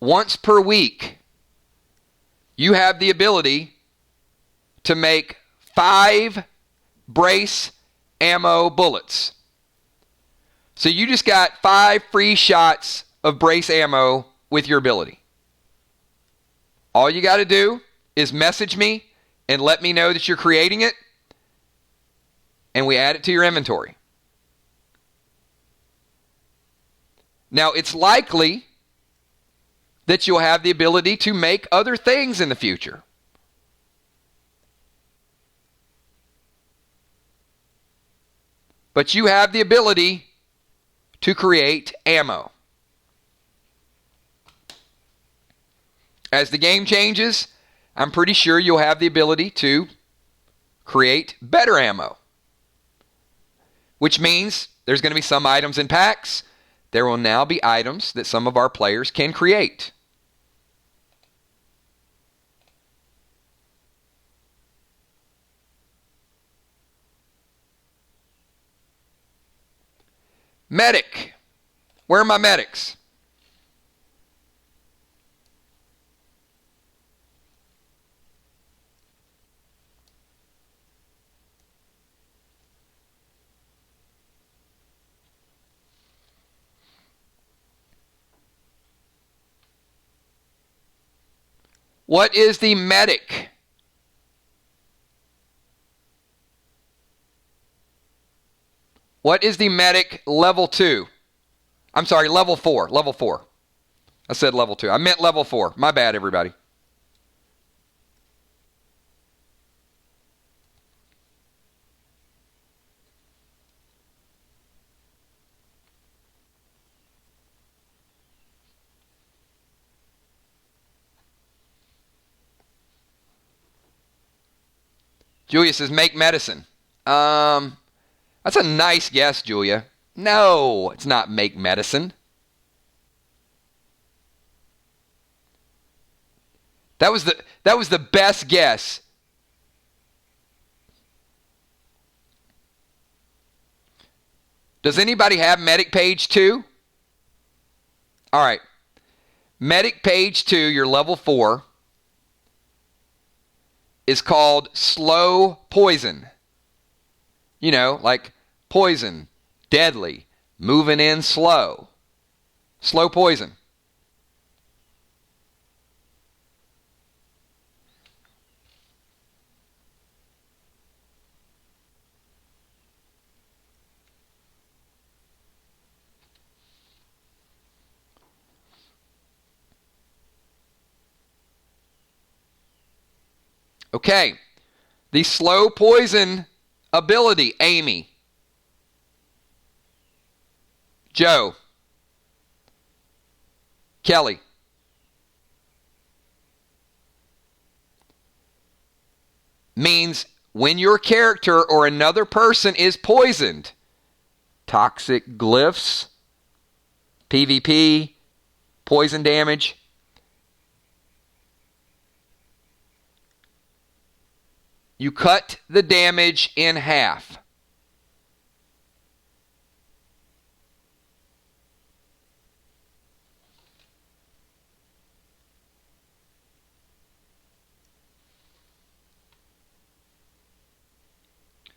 S1: once per week, you have the ability to make 5 brace ammo bullets. So you just got 5 free shots of brace ammo with your ability. All you got to do is message me and let me know that you're creating it, and we add it to your inventory. Now, it's likely that you'll have the ability to make other things in the future. But you have the ability to create ammo. As the game changes, I'm pretty sure you'll have the ability to create better ammo. Which means there's going to be some items in packs. There will now be items that some of our players can create. Medic. Where are my medics? What is the medic? What is the medic level 2? I'm sorry, level 4. Level 4. I said level 2. I meant level 4. My bad, everybody. Julia says, make medicine. That's a nice guess, Julia. No, it's not make medicine. That was the best guess. Does anybody have Medic Page 2? All right. Medic Page 2, your level 4, is called Slow Poison. You know, like poison, deadly, moving in slow. Slow poison. Okay. The slow poison ability, Amy. Joe, Kelly. Means when your character or another person is poisoned. Toxic glyphs, PvP, poison damage. You cut the damage in half.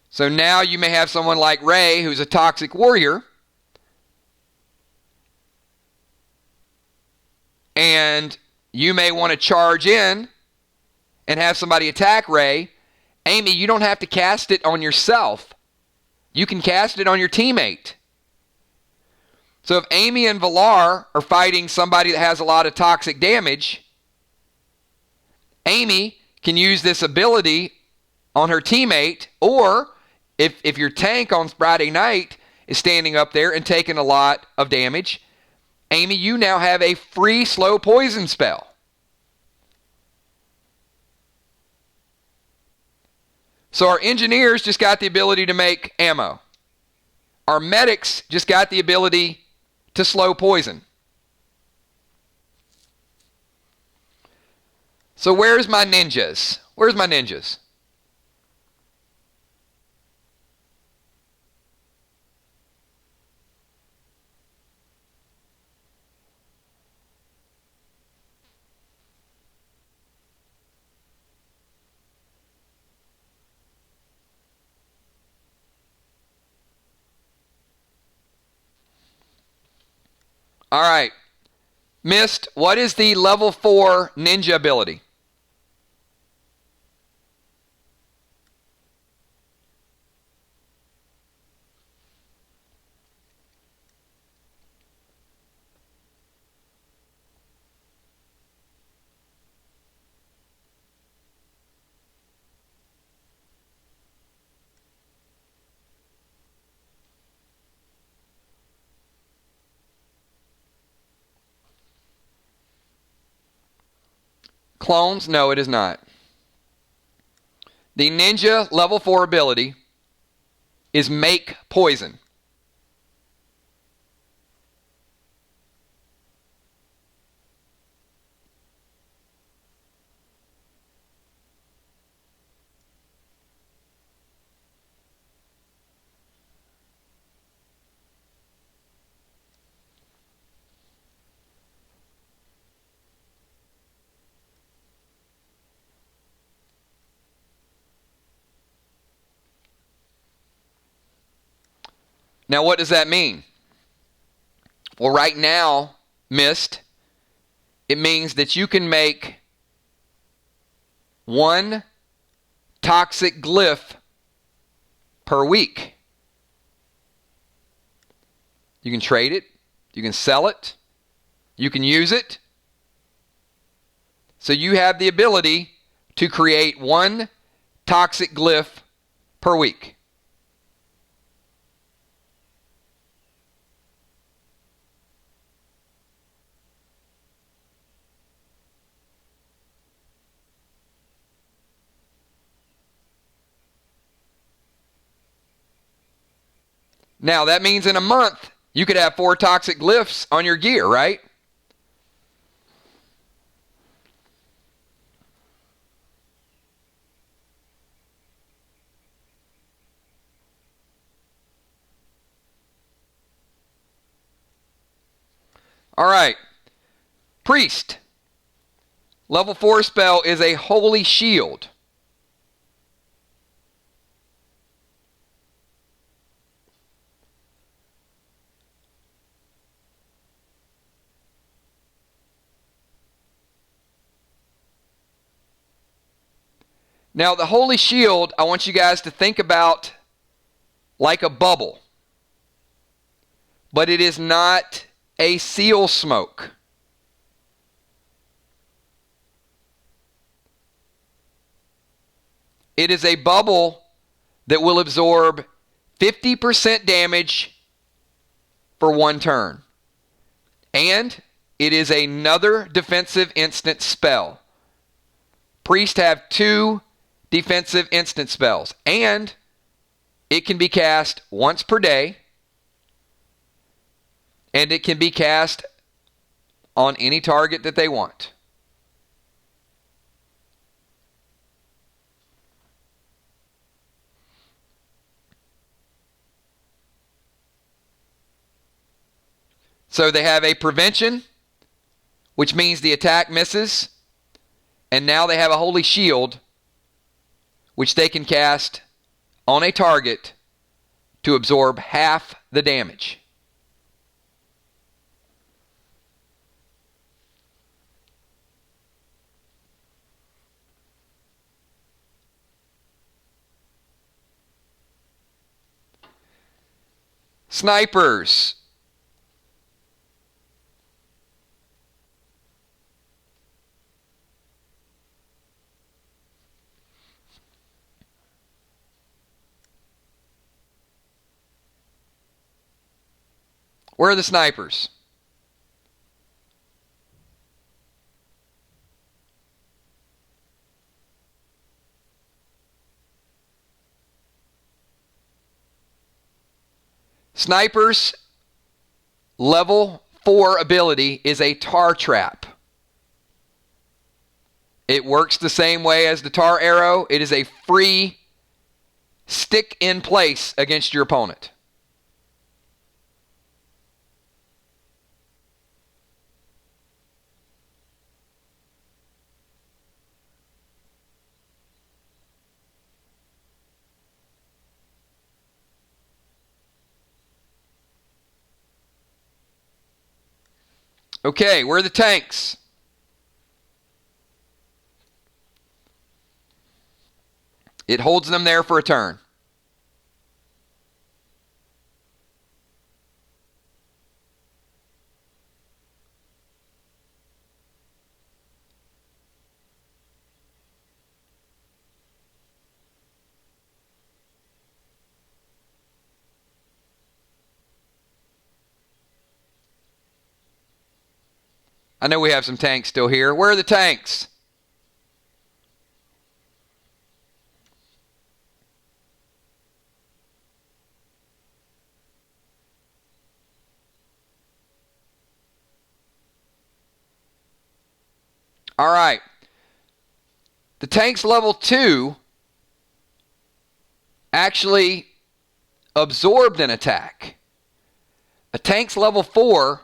S1: So now you may have someone like Ray, who's a toxic warrior, and you may want to charge in and have somebody attack Ray. Amy, you don't have to cast it on yourself. You can cast it on your teammate. So if Amy and Valar are fighting somebody that has a lot of toxic damage, Amy can use this ability on her teammate, or if your tank on Friday night is standing up there and taking a lot of damage, Amy, you now have a free slow poison spell. So our engineers just got the ability to make ammo. Our medics just got the ability to slow poison. So where's my ninjas? Where's my ninjas? All right. Mist, what is the level 4 ninja ability? Clones? No, it is not. The ninja level 4 ability is make poison. Now, what does that mean? Well, right now, Mist, it means that you can make one toxic glyph per week. You can trade it. You can sell it. You can use it. So you have the ability to create one toxic glyph per week. Now, that means in a month, you could have 4 toxic glyphs on your gear, right? All right. Priest. Level 4 spell is a holy shield. Now, the holy shield, I want you guys to think about like a bubble. But it is not a seal smoke. It is a bubble that will absorb 50% damage for one turn. And it is another defensive instant spell. Priests have 2 defensive instant spells, and it can be cast once per day, and it can be cast on any target that they want. So they have a prevention, which means the attack misses, and now they have a holy shield, which they can cast on a target to absorb half the damage. Snipers. Where are the snipers? Snipers level 4 ability is a tar trap. It works the same way as the tar arrow. It is a free stick in place against your opponent. Okay, where are the tanks? It holds them there for a turn. I know we have some tanks still here. Where are the tanks? All right. The tanks level 2 actually absorbed an attack. A tank's level 4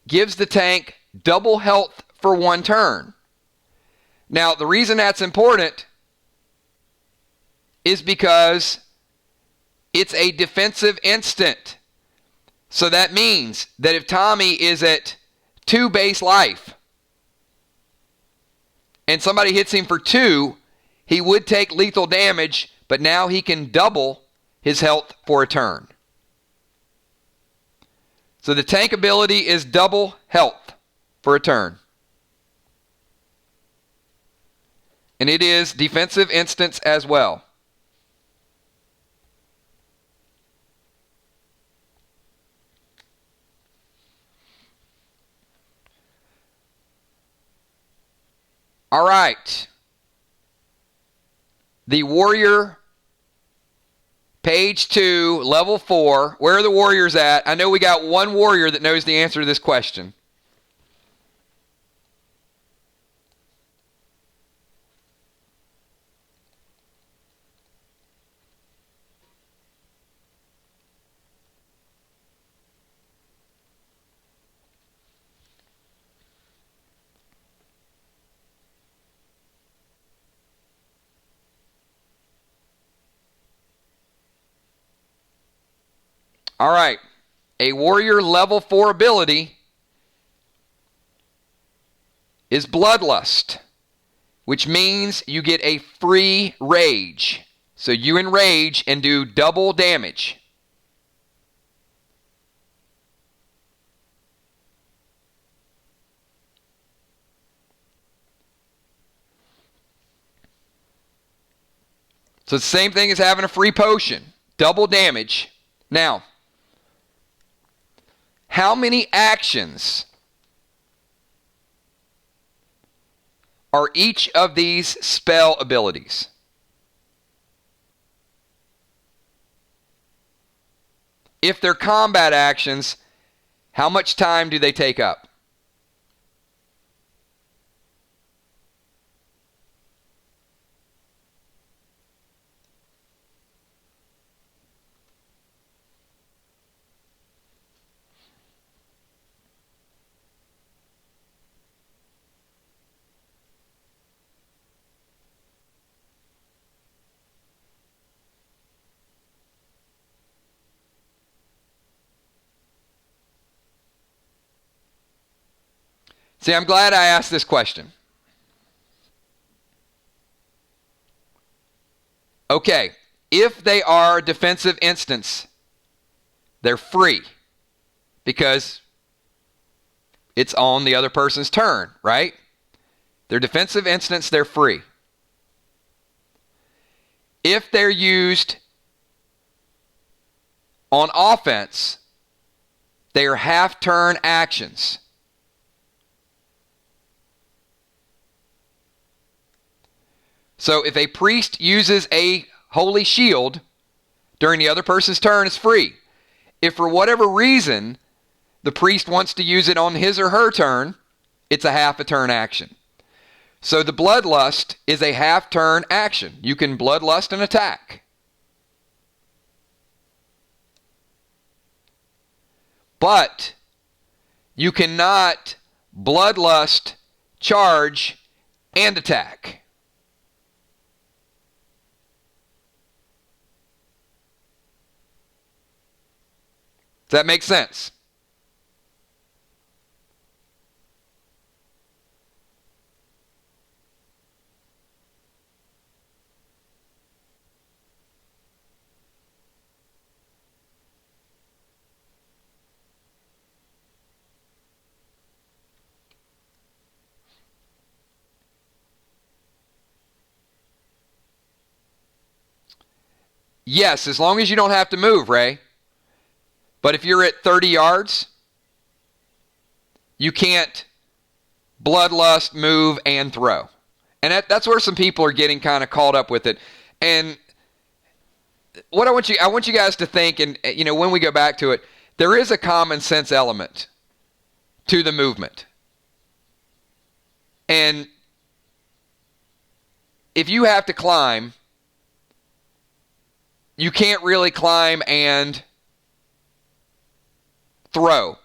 S1: gives the tank double health for 1 turn. Now, the reason that's important is because it's a defensive instant. So that means that if Tommy is at 2 base life and somebody hits him for 2, he would take lethal damage, but now he can double his health for a turn. So the tank ability is double health for a turn. And it is defensive instance as well. All right. The warrior, page 2, level 4. Where are the warriors at? I know we got one warrior that knows the answer to this question. All right. A warrior level 4 ability is Bloodlust, which means you get a free rage. So you enrage and do double damage. So it's the same thing as having a free potion. Double damage. Now, How many actions are each of these spell abilities? If they're combat actions, how much time do they take up? See, I'm glad I asked this question. Okay, if they are defensive instants, they're free because it's on the other person's turn, right? They're defensive instants, they're free. If they're used on offense, they are half-turn actions. So if a priest uses a holy shield during the other person's turn, it's free. If for whatever reason the priest wants to use it on his or her turn, it's a half a turn action. So the bloodlust is a half turn action. You can bloodlust an attack. But you cannot bloodlust, charge, and attack. Does that make sense? Yes, as long as you don't have to move, Ray. But if you're at 30 yards, you can't bloodlust, move, and throw. And that's where some people are getting kind of caught up with it. And what I want you guys to think, and when we go back to it, there is a common sense element to the movement. And if you have to climb, you can't really climb and throw.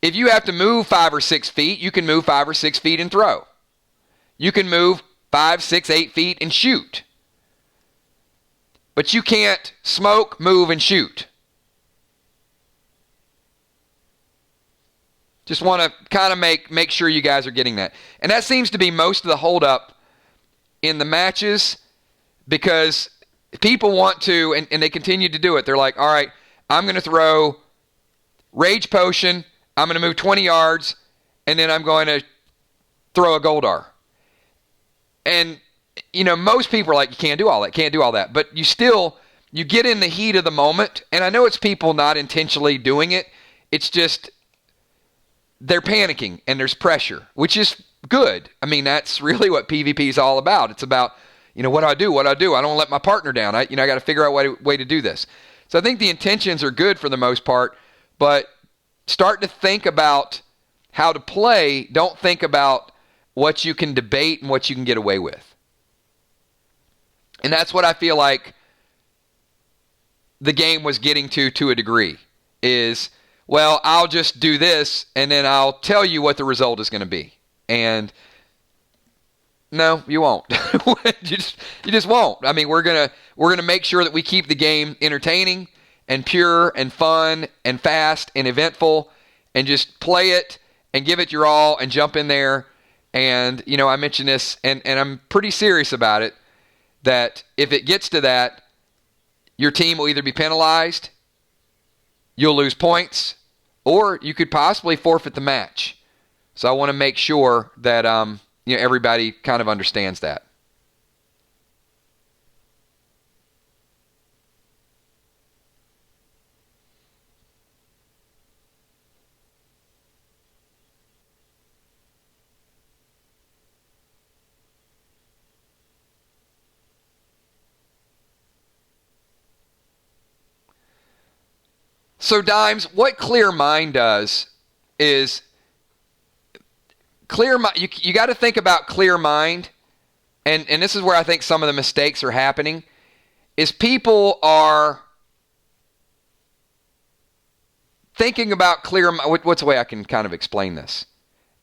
S1: If you have to move 5 or 6 feet, you can move 5 or 6 feet and throw. You can move 5, 6, 8 feet and shoot. But you can't smoke, move, and shoot. Just want to kind of make sure you guys are getting that. And that seems to be most of the holdup in the matches, because people want to, and they continue to do it. They're like, all right, I'm going to throw Rage Potion, I'm going to move 20 yards, and then I'm going to throw a Goldar. And, most people are like, you can't do all that. But you get in the heat of the moment, and I know it's people not intentionally doing it. It's just they're panicking, and there's pressure, which is good. I mean, that's really what PvP is all about. It's about, what do I do? I don't want to let my partner down. I got to figure out a way to do this. So I think the intentions are good for the most part, but start to think about how to play. Don't think about what you can debate and what you can get away with. And that's what I feel like the game was getting to a degree, is, well, I'll just do this and then I'll tell you what the result is going to be. And no, you won't. you just won't. I mean, we're gonna make sure that we keep the game entertaining and pure and fun and fast and eventful, and just play it and give it your all and jump in there. And, I mentioned this, and I'm pretty serious about it, that if it gets to that, your team will either be penalized, you'll lose points, or you could possibly forfeit the match. So I want to make sure that everybody kind of understands that. So Dimes, what Clear Mind does is clear mind. You got to think about clear mind, and this is where I think some of the mistakes are happening. Is people are thinking about clear mind. What's the way I can kind of explain this?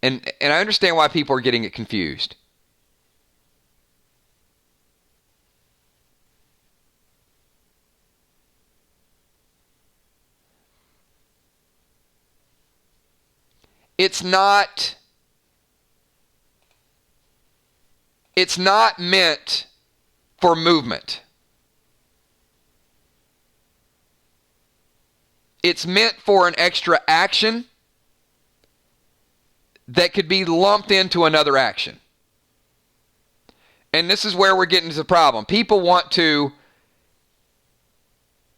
S1: And I understand why people are getting it confused. It's not meant for movement. It's meant for an extra action that could be lumped into another action. And this is where we're getting to the problem. People want to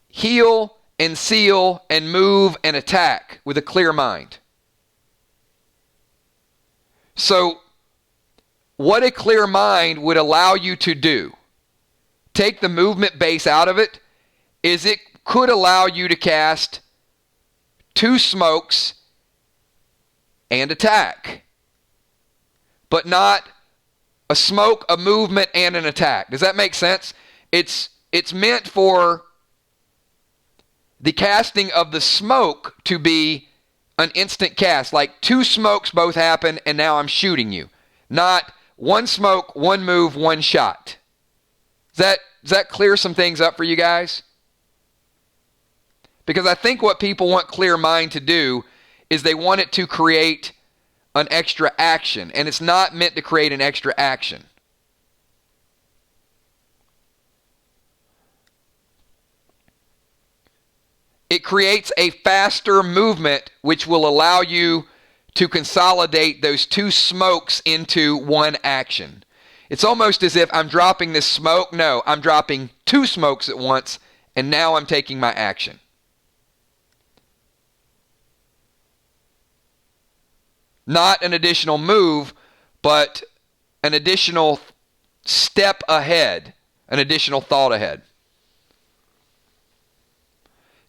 S1: heal and seal and move and attack with a clear mind. So, what a clear mind would allow you to do, take the movement base out of it, is it could allow you to cast 2 smokes and attack, but not a smoke, a movement, and an attack. Does that make sense? It's meant for the casting of the smoke to be an instant cast, like 2 smokes both happen and now I'm shooting you. Not 1 smoke, 1 move, 1 shot. Does that clear some things up for you guys? Because I think what people want clear mind to do is they want it to create an extra action, and it's not meant to create an extra action. It creates a faster movement which will allow you to consolidate those 2 smokes into 1 action. It's almost as if I'm dropping this smoke. No, I'm dropping 2 smokes at once, and now I'm taking my action. Not an additional move, but an additional step ahead, an additional thought ahead.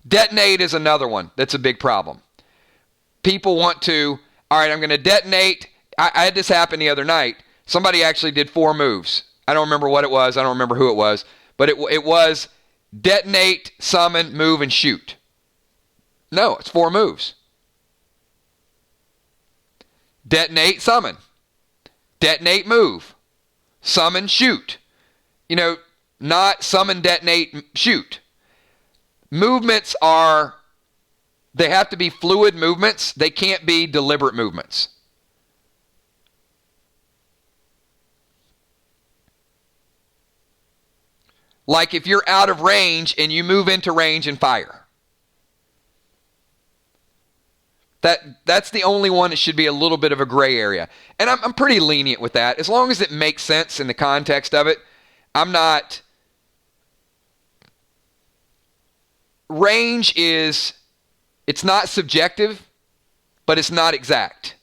S1: Detonate is another one that's a big problem. People want to, all right, I'm going to detonate. I had this happen the other night. Somebody actually did 4 moves. I don't remember what it was. I don't remember who it was. But it was detonate, summon, move, and shoot. No, it's 4 moves. Detonate, summon. Detonate, move. Summon, shoot. Not summon, detonate, shoot. Movements they have to be fluid movements. They can't be deliberate movements. Like if you're out of range and you move into range and fire. That's the only one that should be a little bit of a gray area. And I'm pretty lenient with that. As long as it makes sense in the context of it, I'm not... Range it's not subjective, but it's not exact.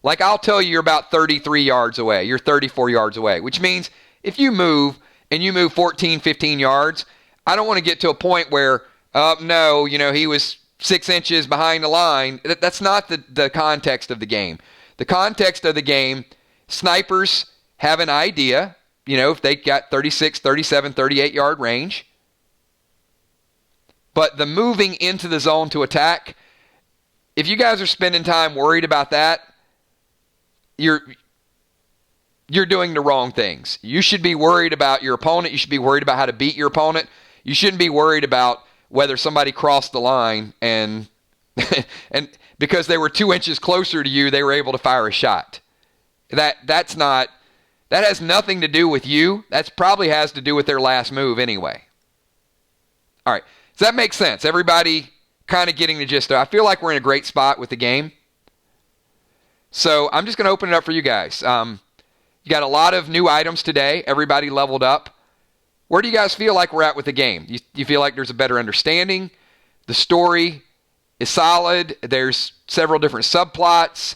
S1: Like I'll tell you you're about 33 yards away. You're 34 yards away, which means if you move and you move 14, 15 yards, I don't want to get to a point where, no, he was 6 inches behind the line. That's not the context of the game. The context of the game, snipers have an idea, if they got 36, 37, 38 yard range. But the moving into the zone to attack, if you guys are spending time worried about that, you're doing the wrong things. You should be worried about your opponent. You should be worried about how to beat your opponent. You shouldn't be worried about whether somebody crossed the line and and because they were 2 inches closer to you, they were able to fire a shot. That has nothing to do with you. That probably has to do with their last move anyway. All right. Does that make sense? Everybody kind of getting the gist of it? I feel like we're in a great spot with the game. So I'm just going to open it up for you guys. You got a lot of new items today. Everybody leveled up. Where do you guys feel like we're at with the game? You feel like there's a better understanding? The story is solid. There's several different subplots.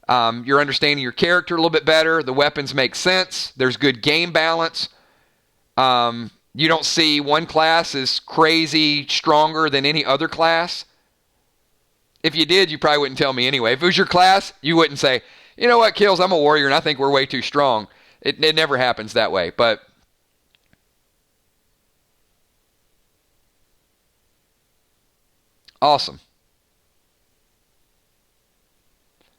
S1: You're understanding your character a little bit better. The weapons make sense. There's good game balance. You don't see one class is crazy stronger than any other class. If you did, you probably wouldn't tell me anyway. If it was your class, you wouldn't say, you know what, Kills, I'm a warrior and I think we're way too strong. It never happens that way. But awesome.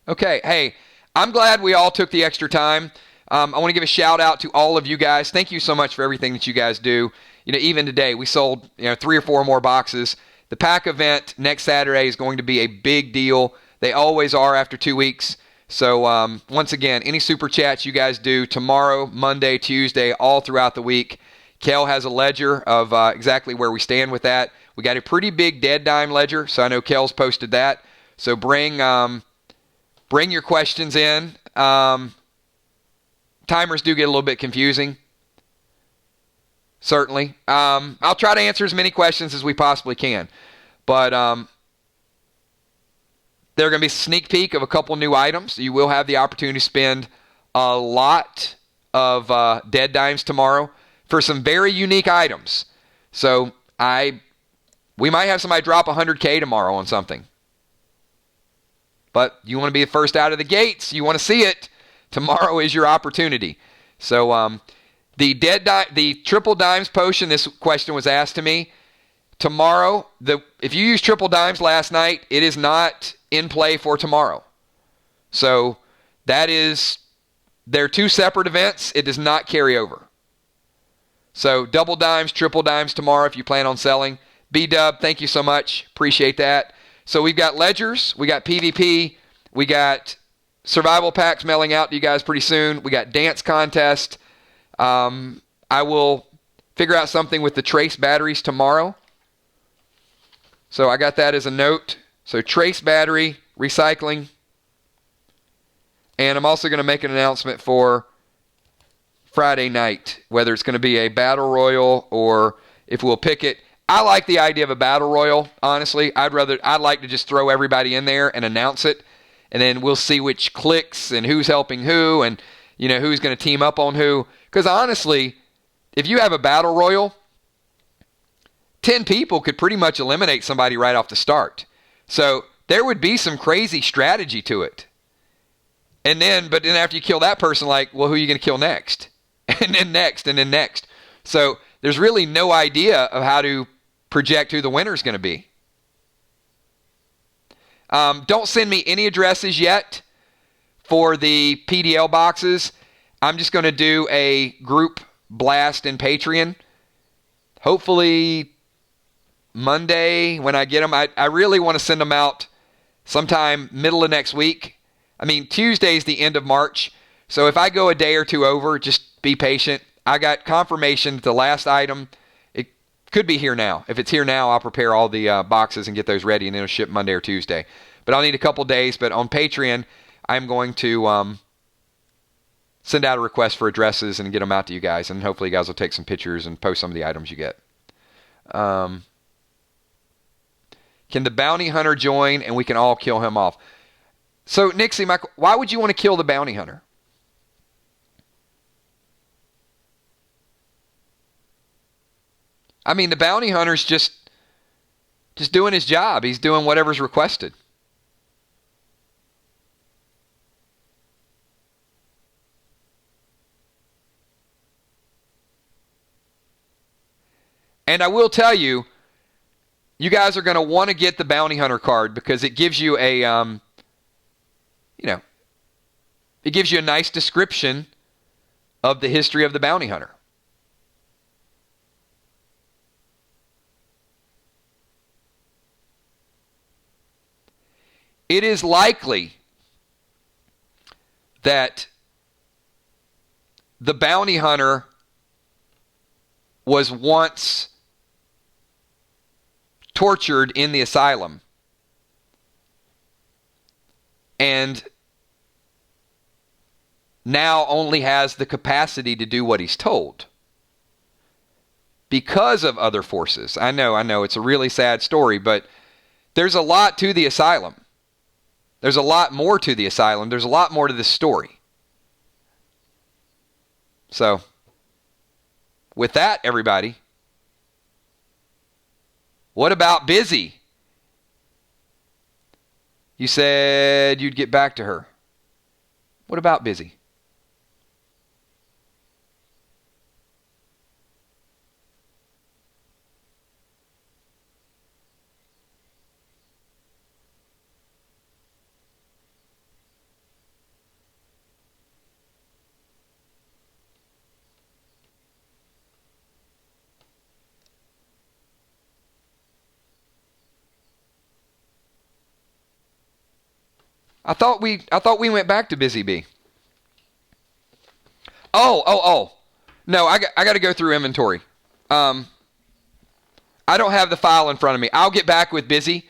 S1: Okay, hey, I'm glad we all took the extra time. I want to give a shout out to all of you guys. Thank you so much for everything that you guys do. Even today, we sold 3 or 4 more boxes. The pack event next Saturday is going to be a big deal. They always are after 2 weeks. So once again, any super chats you guys do tomorrow, Monday, Tuesday, all throughout the week, Kel has a ledger of exactly where we stand with that. We got a pretty big dead dime ledger, so I know Kel's posted that. So bring your questions in. Timers do get a little bit confusing. Certainly. I'll try to answer as many questions as we possibly can. But they're going to be a sneak peek of a couple new items. You will have the opportunity to spend a lot of dead dimes tomorrow for some very unique items. So we might have somebody drop 100K tomorrow on something. But you want to be the first out of the gates. You want to see it. Tomorrow is your opportunity. So the triple dimes potion, this question was asked to me. Tomorrow, if you used triple dimes last night, it is not in play for tomorrow. So they're 2 separate events. It does not carry over. So double dimes, triple dimes tomorrow if you plan on selling. B-Dub, thank you so much. Appreciate that. So we've got ledgers, we got PvP, we got survival packs mailing out to you guys pretty soon. We got dance contest. I will figure out something with the trace batteries tomorrow. So I got that as a note. So trace battery, recycling. And I'm also going to make an announcement for Friday night, whether it's going to be a battle royal or if we'll pick it. I like the idea of a battle royal, honestly. I'd like to just throw everybody in there and announce it, and then we'll see which clicks and who's helping who and who's going to team up on who. Because honestly, if you have a battle royal, 10 people could pretty much eliminate somebody right off the start. So there would be some crazy strategy to it. But then after you kill that person, well, who are you going to kill next? And then next, and then next. So there's really no idea of how to project who the winner is going to be. Don't send me any addresses yet for the PDL boxes. I'm just going to do a group blast in Patreon. Hopefully Monday when I get them. I really want to send them out sometime middle of next week. Tuesday's the end of March. So if I go a day or two over, just be patient. I got confirmation that the last item, it could be here now. If it's here now, I'll prepare all the boxes and get those ready, and it'll ship Monday or Tuesday. But I'll need a couple days. But on Patreon, I'm going to send out a request for addresses and get them out to you guys. And hopefully you guys will take some pictures and post some of the items you get. Can the bounty hunter join and we can all kill him off? So, Nixie, why would you want to kill the bounty hunter? The bounty hunter's just doing his job. He's doing whatever's requested. And I will tell you, you guys are going to want to get the bounty hunter card because it gives you it gives you a nice description of the history of the bounty hunter. It is likely that the bounty hunter was once tortured in the asylum and now only has the capacity to do what he's told because of other forces. I know, it's a really sad story, but there's a lot to the asylum. There's a lot more to the asylum. There's a lot more to this story. So, with that, everybody, what about Busy? You said you'd get back to her. What about busy? I thought we went back to busy bee. Oh. No, I got to go through inventory. I don't have the file in front of me. I'll get back with busy.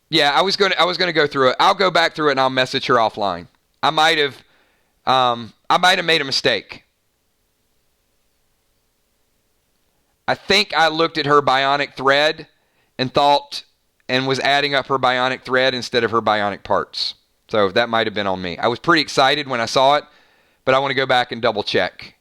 S1: Yeah, I was going to go through it. I'll go back through it and I'll message her offline. I might have made a mistake. I think I looked at her bionic thread and thought and was adding up her bionic thread instead of her bionic parts. So that might have been on me. I was pretty excited when I saw it, but I want to go back and double check.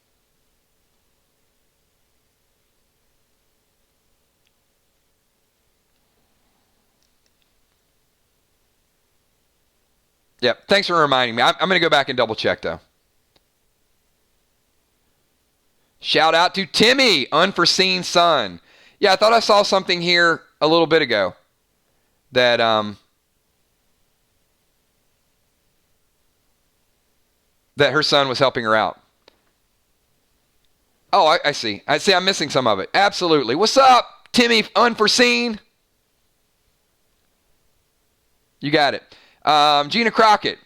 S1: Yep, thanks for reminding me. I'm going to go back and double check, though. Shout out to Timmy, unforeseen son. Yeah, I thought I saw something here a little bit ago that that her son was helping her out. Oh, I see. I see. I'm missing some of it. Absolutely. What's up, Timmy, unforeseen? You got it. Gina Crockett.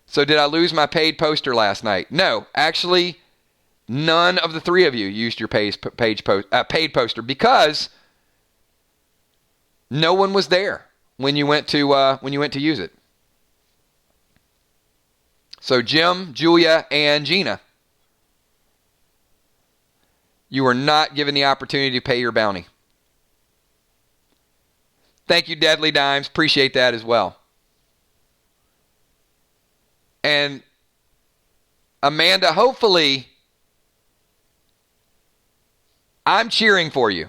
S1: So did I lose my paid poster last night? No, actually, none of the three of you used your paid poster because no one was there when you went to use it. So Jim, Julia, and Gina, you were not given the opportunity to pay your bounty. Thank you, Deadly Dimes. Appreciate that as well. And Amanda, hopefully, I'm cheering for you.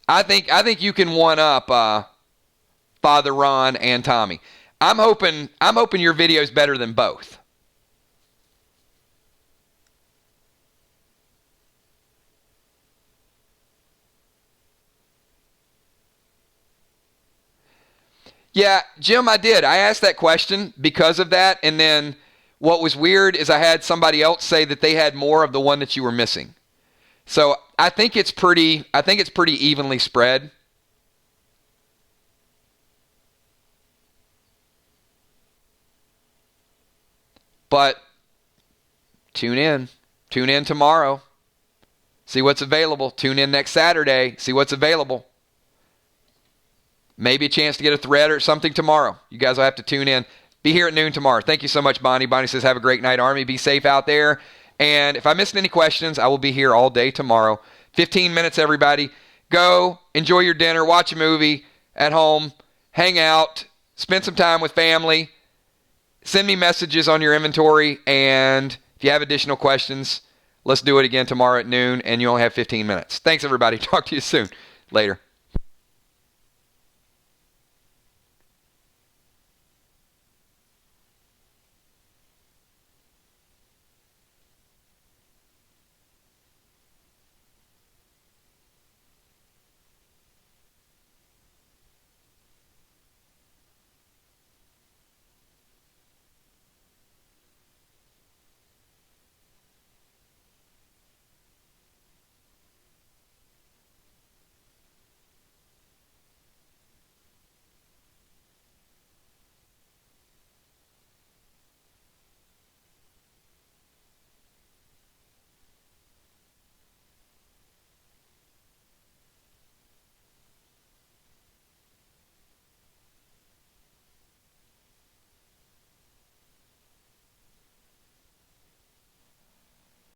S1: I think you can one up Father Ron and Tommy. I'm hoping your video's better than both. Yeah, Jim, I did. I asked that question because of that, and then what was weird is I had somebody else say that they had more of the one that you were missing. So I think it's pretty evenly spread. But tune in tomorrow. See what's available. Tune in next Saturday. See what's available. Maybe a chance to get a thread or something tomorrow. You guys will have to tune in. Be here at noon tomorrow. Thank you so much, Bonnie. Bonnie says, have a great night, Army. Be safe out there. And if I missed any questions, I will be here all day tomorrow. 15 minutes, everybody. Go, enjoy your dinner, watch a movie at home, hang out, spend some time with family. Send me messages on your inventory, and if you have additional questions, let's do it again tomorrow at noon, and you only have 15 minutes. Thanks, everybody. Talk to you soon. Later.